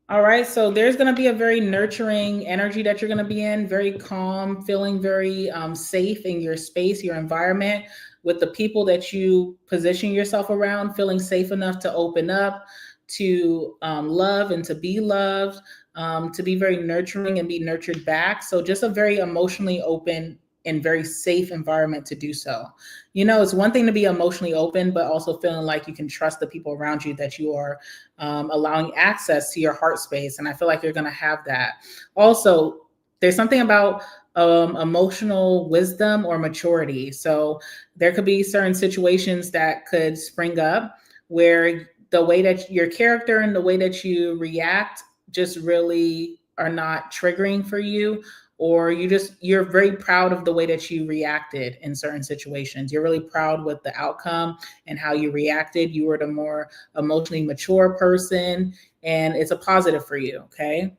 [SPEAKER 1] All right. So there's going to be a very nurturing energy that you're going to be in, very calm, feeling very safe in your space, your environment, with the people that you position yourself around, feeling safe enough to open up, to love and to be loved, to be very nurturing and be nurtured back. So just a very emotionally open and very safe environment to do so. It's one thing to be emotionally open, but also feeling like you can trust the people around you, that you are allowing access to your heart space. And I feel like you're going to have that. Also, there's something about emotional wisdom or maturity. So there could be certain situations that could spring up where the way that your character and the way that you react just really are not triggering for you, or you're very proud of the way that you reacted in certain situations. You're really proud with the outcome and how you reacted. You were the more emotionally mature person, and it's a positive for you, okay?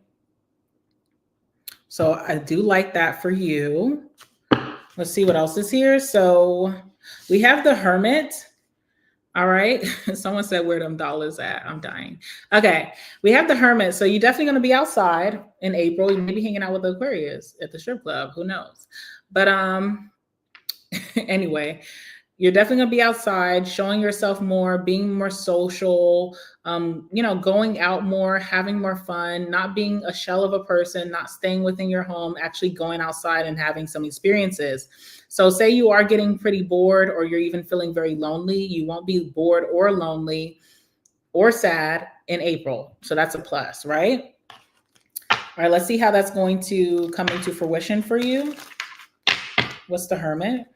[SPEAKER 1] So I do like that for you. Let's see what else is here. So we have the Hermit. All right. Someone said, where them dollars at? I'm dying. Okay. We have the Hermit. So you're definitely going to be outside in April. You may be hanging out with the Aquarius at the strip club. Who knows? But anyway, You're definitely going to be outside, showing yourself more, being more social, going out more, having more fun, not being a shell of a person, not staying within your home, actually going outside and having some experiences. So say you are getting pretty bored or you're even feeling very lonely, you won't be bored or lonely or sad in April. So that's a plus, right? All right, let's see how that's going to come into fruition for you. What's the Hermit?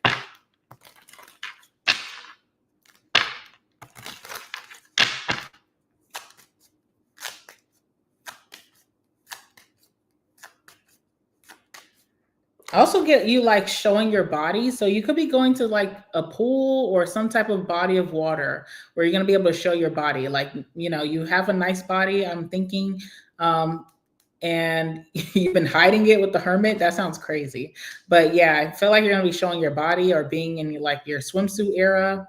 [SPEAKER 1] I also get you like showing your body. So you could be going to like a pool or some type of body of water where you're going to be able to show your body. Like, you have a nice body, I'm thinking, and you've been hiding it with the Hermit. That sounds crazy. But yeah, I feel like you're going to be showing your body or being in like your swimsuit era,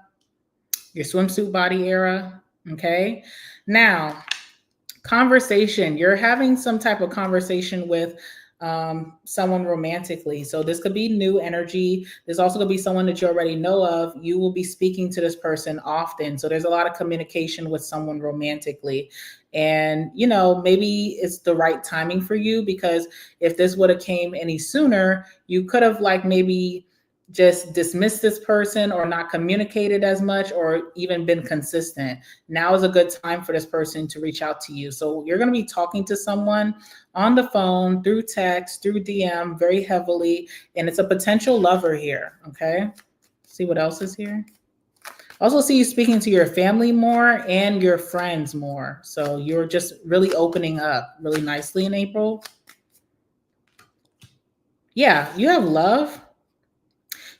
[SPEAKER 1] your swimsuit body era. Okay. Now, conversation. You're having some type of conversation with someone romantically. So this could be new energy. There's also going to be someone that you already know of. You will be speaking to this person often. So there's a lot of communication with someone romantically. And, maybe it's the right timing for you, because if this would have came any sooner, you could have like maybe just dismissed this person or not communicated as much or even been consistent. Now is a good time for this person to reach out to you. So you're going to be talking to someone on the phone, through text, through DM very heavily, and it's a potential lover here, okay? See what else is here. Also see you speaking to your family more and your friends more. So you're just really opening up really nicely in April. Yeah, you have love.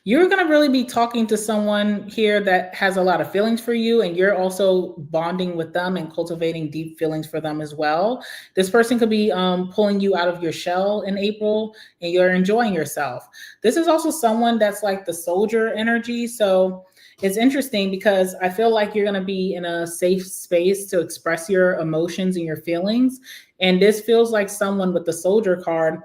[SPEAKER 1] You're going to really be talking to someone here that has a lot of feelings for you, and you're also bonding with them and cultivating deep feelings for them as well. This person could be pulling you out of your shell in April, and you're enjoying yourself. This is also someone that's like the soldier energy. So it's interesting because I feel like you're going to be in a safe space to express your emotions and your feelings. And this feels like someone with the soldier card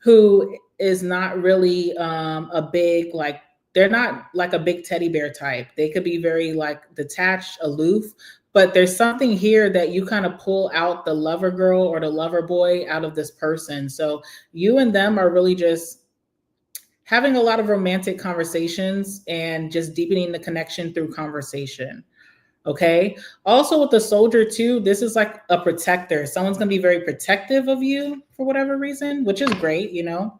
[SPEAKER 1] who is not really a big, like, they're not like a big teddy bear type. They could be very like detached, aloof, but there's something here that you kind of pull out the lover girl or the lover boy out of this person. So you and them are really just having a lot of romantic conversations and just deepening the connection through conversation. Okay. Also with the soldier too, this is like a protector. Someone's going to be very protective of you for whatever reason, which is great.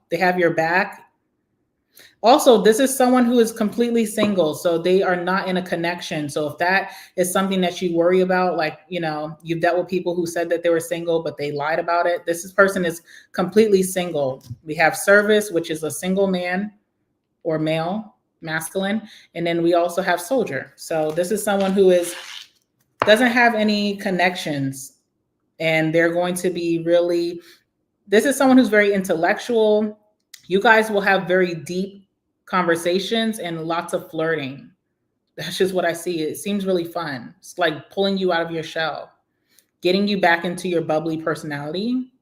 [SPEAKER 1] They have your back. Also, this is someone who is completely single. So they are not in a connection. So if that is something that you worry about, like, you've dealt with people who said that they were single, but they lied about it. Person is completely single. We have service, which is a single man or male, masculine, and then we also have soldier. So this is someone who doesn't have any connections, and they're going to be really, this is someone who's very intellectual. You guys will have very deep conversations and lots of flirting. That's just what I see. It seems really fun. It's like pulling you out of your shell, getting you back into your bubbly personality.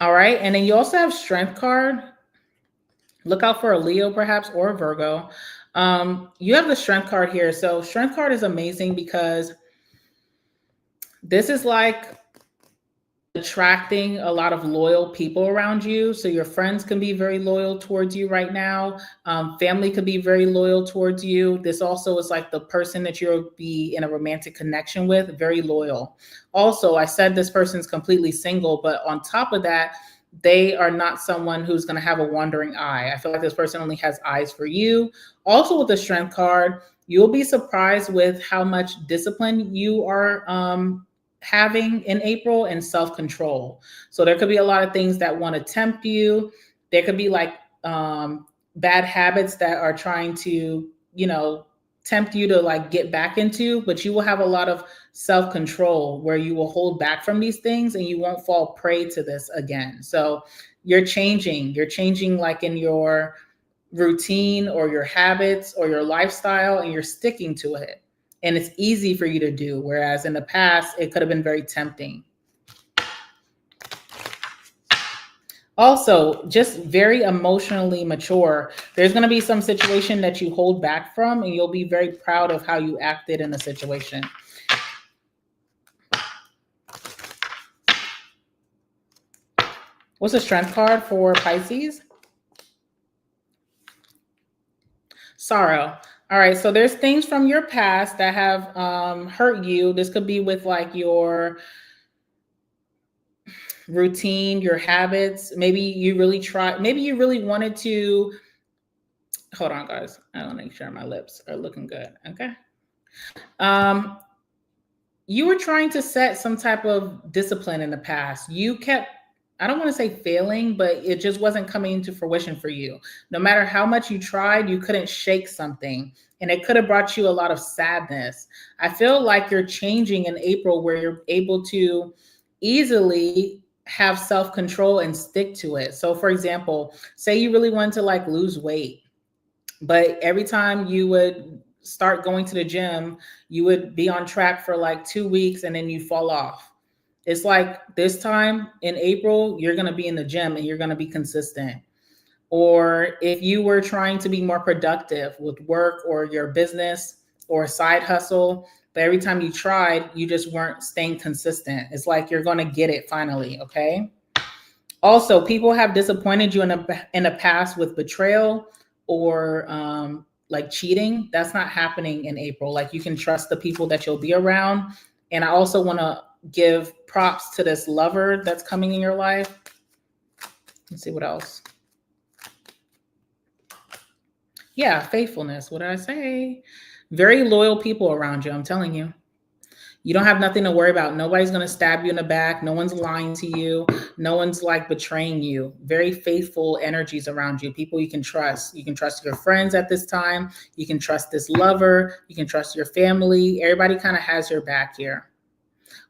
[SPEAKER 1] All right, and then you also have Strength card. Look out for a Leo perhaps or a Virgo. You have the Strength card here. So Strength card is amazing because this is like attracting a lot of loyal people around you. So your friends can be very loyal towards you right now. Family could be very loyal towards you. This also is like the person that you'll be in a romantic connection with, very loyal. Also, I said this person's completely single, but on top of that, they are not someone who's going to have a wandering eye. I feel like this person only has eyes for you. Also with the Strength card, you'll be surprised with how much discipline you are having in April and self-control. So there could be a lot of things that want to tempt you. There could be like bad habits that are trying to, tempt you to like get back into, but you will have a lot of self-control where you will hold back from these things and you won't fall prey to this again. So you're changing like in your routine or your habits or your lifestyle, and you're sticking to it. And it's easy for you to do. Whereas in the past, it could have been very tempting. Also, just very emotionally mature. There's going to be some situation that you hold back from, and you'll be very proud of how you acted in the situation. What's the strength card for Pisces? Sorrow. All right, so there's things from your past that have hurt you. This could be with like your routine, your habits. Maybe you really wanted to. Hold on, guys. I want to make sure my lips are looking good. Okay. Um, you were trying to set some type of discipline in the past. You kept, I don't want to say failing, but it just wasn't coming into fruition for you. No matter how much you tried, you couldn't shake something, and it could have brought you a lot of sadness. I feel like you're changing in April where you're able to easily have self-control and stick to it. So for example, say you really wanted to like lose weight, but every time you would start going to the gym, you would be on track for like 2 weeks and then you fall off. It's like this time in April, you're going to be in the gym and you're going to be consistent. Or if you were trying to be more productive with work or your business or side hustle, but every time you tried, you just weren't staying consistent. It's like you're going to get it finally, okay? Also, people have disappointed you in the past with betrayal or like cheating. That's not happening in April. Like you can trust the people that you'll be around. And I also want to give props to this lover that's coming in your life. Let's see what else. Yeah, faithfulness. What did I say? Very loyal people around you, I'm telling you. You don't have nothing to worry about. Nobody's going to stab you in the back. No one's lying to you. No one's like betraying you. Very faithful energies around you. People you can trust. You can trust your friends at this time. You can trust this lover. You can trust your family. Everybody kind of has your back here.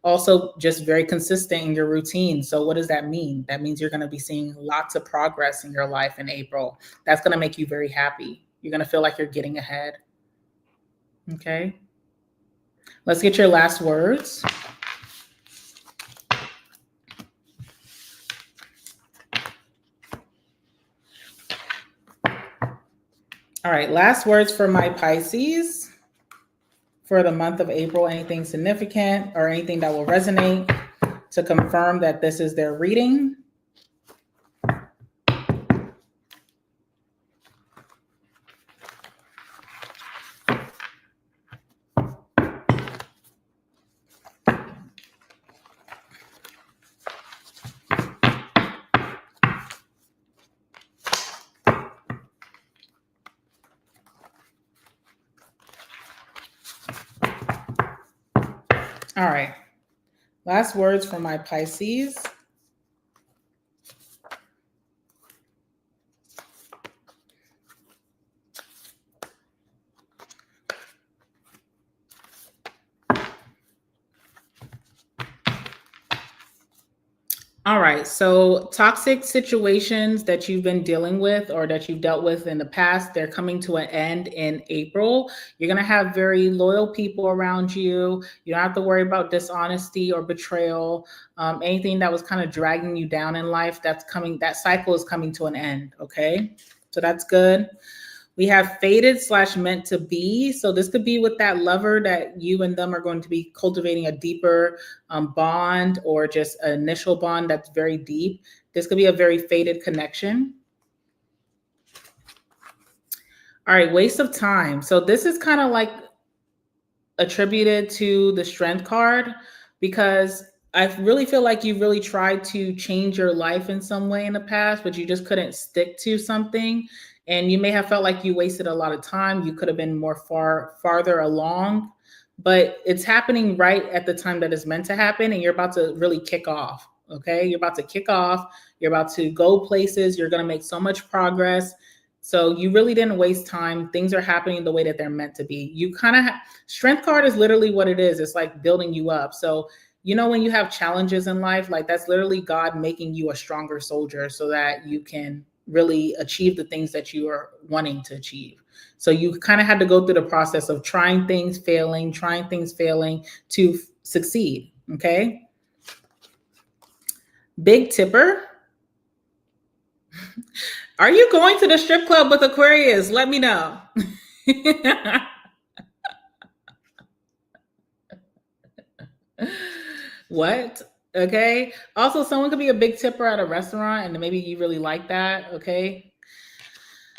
[SPEAKER 1] Also, just very consistent in your routine. So what does that mean? That means you're going to be seeing lots of progress in your life in April. That's going to make you very happy. You're going to feel like you're getting ahead. Okay. Let's get your last words. All right, last words for my Pisces for the month of April. Anything significant or anything that will resonate to confirm that this is their reading? All right. Last words for my Pisces. All right. So toxic situations that you've been dealing with or that you've dealt with in the past, they're coming to an end in April. You're going to have very loyal people around you. You don't have to worry about dishonesty or betrayal. Anything that was kind of dragging you down in life, that cycle is coming to an end. Okay. So that's good. We have fated / meant to be. So this could be with that lover that you and them are going to be cultivating a deeper bond or just an initial bond that's very deep. This could be a very fated connection. All right, waste of time. So this is kind of like attributed to the strength card because I really feel like you really tried to change your life in some way in the past, but you just couldn't stick to something. And you may have felt like you wasted a lot of time. You could have been farther along, but it's happening right at the time that it's meant to happen. And you're about to really kick off. Okay. You're about to kick off. You're about to go places. You're going to make so much progress. So you really didn't waste time. Things are happening the way that they're meant to be. You kind of strength card is literally what it is. It's like building you up. So, you know, when you have challenges in life, like that's literally God making you a stronger soldier so that you can really achieve the things that you are wanting to achieve. So you kind of had to go through the process of trying things, failing to succeed. Okay. Big tipper. Are you going to the strip club with Aquarius? Let me know. What? Okay. Also, someone could be a big tipper at a restaurant and maybe you really like that. Okay.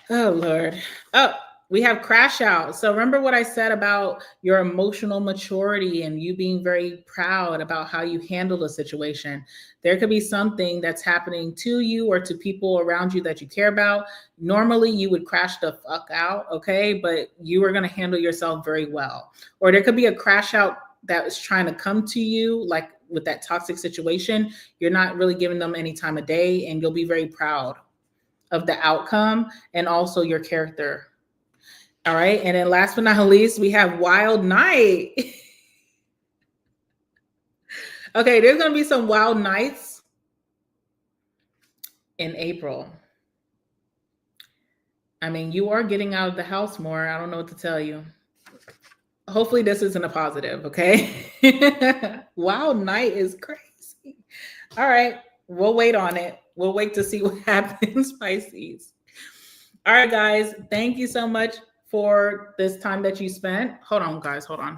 [SPEAKER 1] Oh, Lord. Oh, we have crash out. So remember what I said about your emotional maturity and you being very proud about how you handle a situation. There could be something that's happening to you or to people around you that you care about. Normally, you would crash the fuck out, okay? But you are going to handle yourself very well. Or there could be a crash out that is trying to come to you, like with that toxic situation. You're not really giving them any time of day, and you'll be very proud of the outcome and also your character. All right. And then last but not least, we have Wild Night. Okay, there's going to be some wild nights in April. I mean, you are getting out of the house more. I don't know what to tell you. Hopefully this isn't a positive, okay? Wild night is crazy. All right, we'll wait on it. We'll wait to see what happens, Pisces. All right, guys, thank you so much for this time that you spent. Hold on, guys, hold on.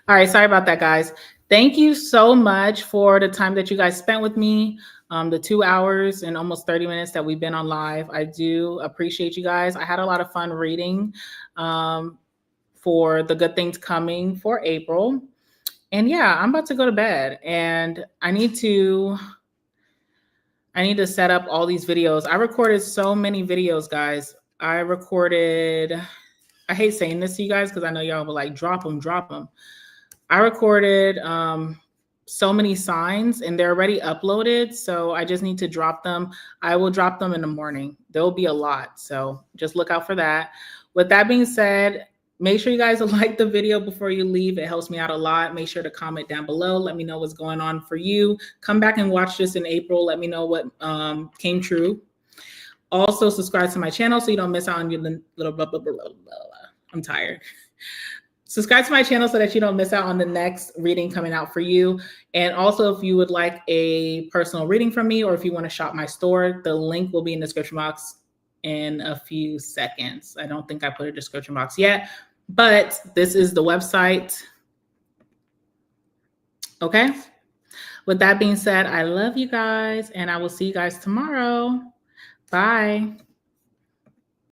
[SPEAKER 1] All right, sorry about that, guys. Thank you so much for the time that you guys spent with me, the 2 hours and almost 30 minutes that we've been on live. I do appreciate you guys. I had a lot of fun reading for the good things coming for April. And yeah, I'm about to go to bed and I need to set up all these videos. I recorded so many videos, guys. I hate saying this to you guys because I know y'all will like drop them. I recorded so many signs and they're already uploaded. So I just need to drop them. I will drop them in the morning. There'll be a lot. So just look out for that. With that being said, make sure you guys like the video before you leave. It helps me out a lot. Make sure to comment down below. Let me know what's going on for you. Come back and watch this in April. Let me know what came true. Also, subscribe to my channel so you don't miss out on your little blah, blah, blah, blah, blah. I'm tired. Subscribe to my channel so that you don't miss out on the next reading coming out for you. And also, if you would like a personal reading from me or if you want to shop my store, the link will be in the description box in a few seconds. I don't think I put a description box yet, but this is the website. Okay. With that being said, I love you guys and I will see you guys tomorrow. Bye.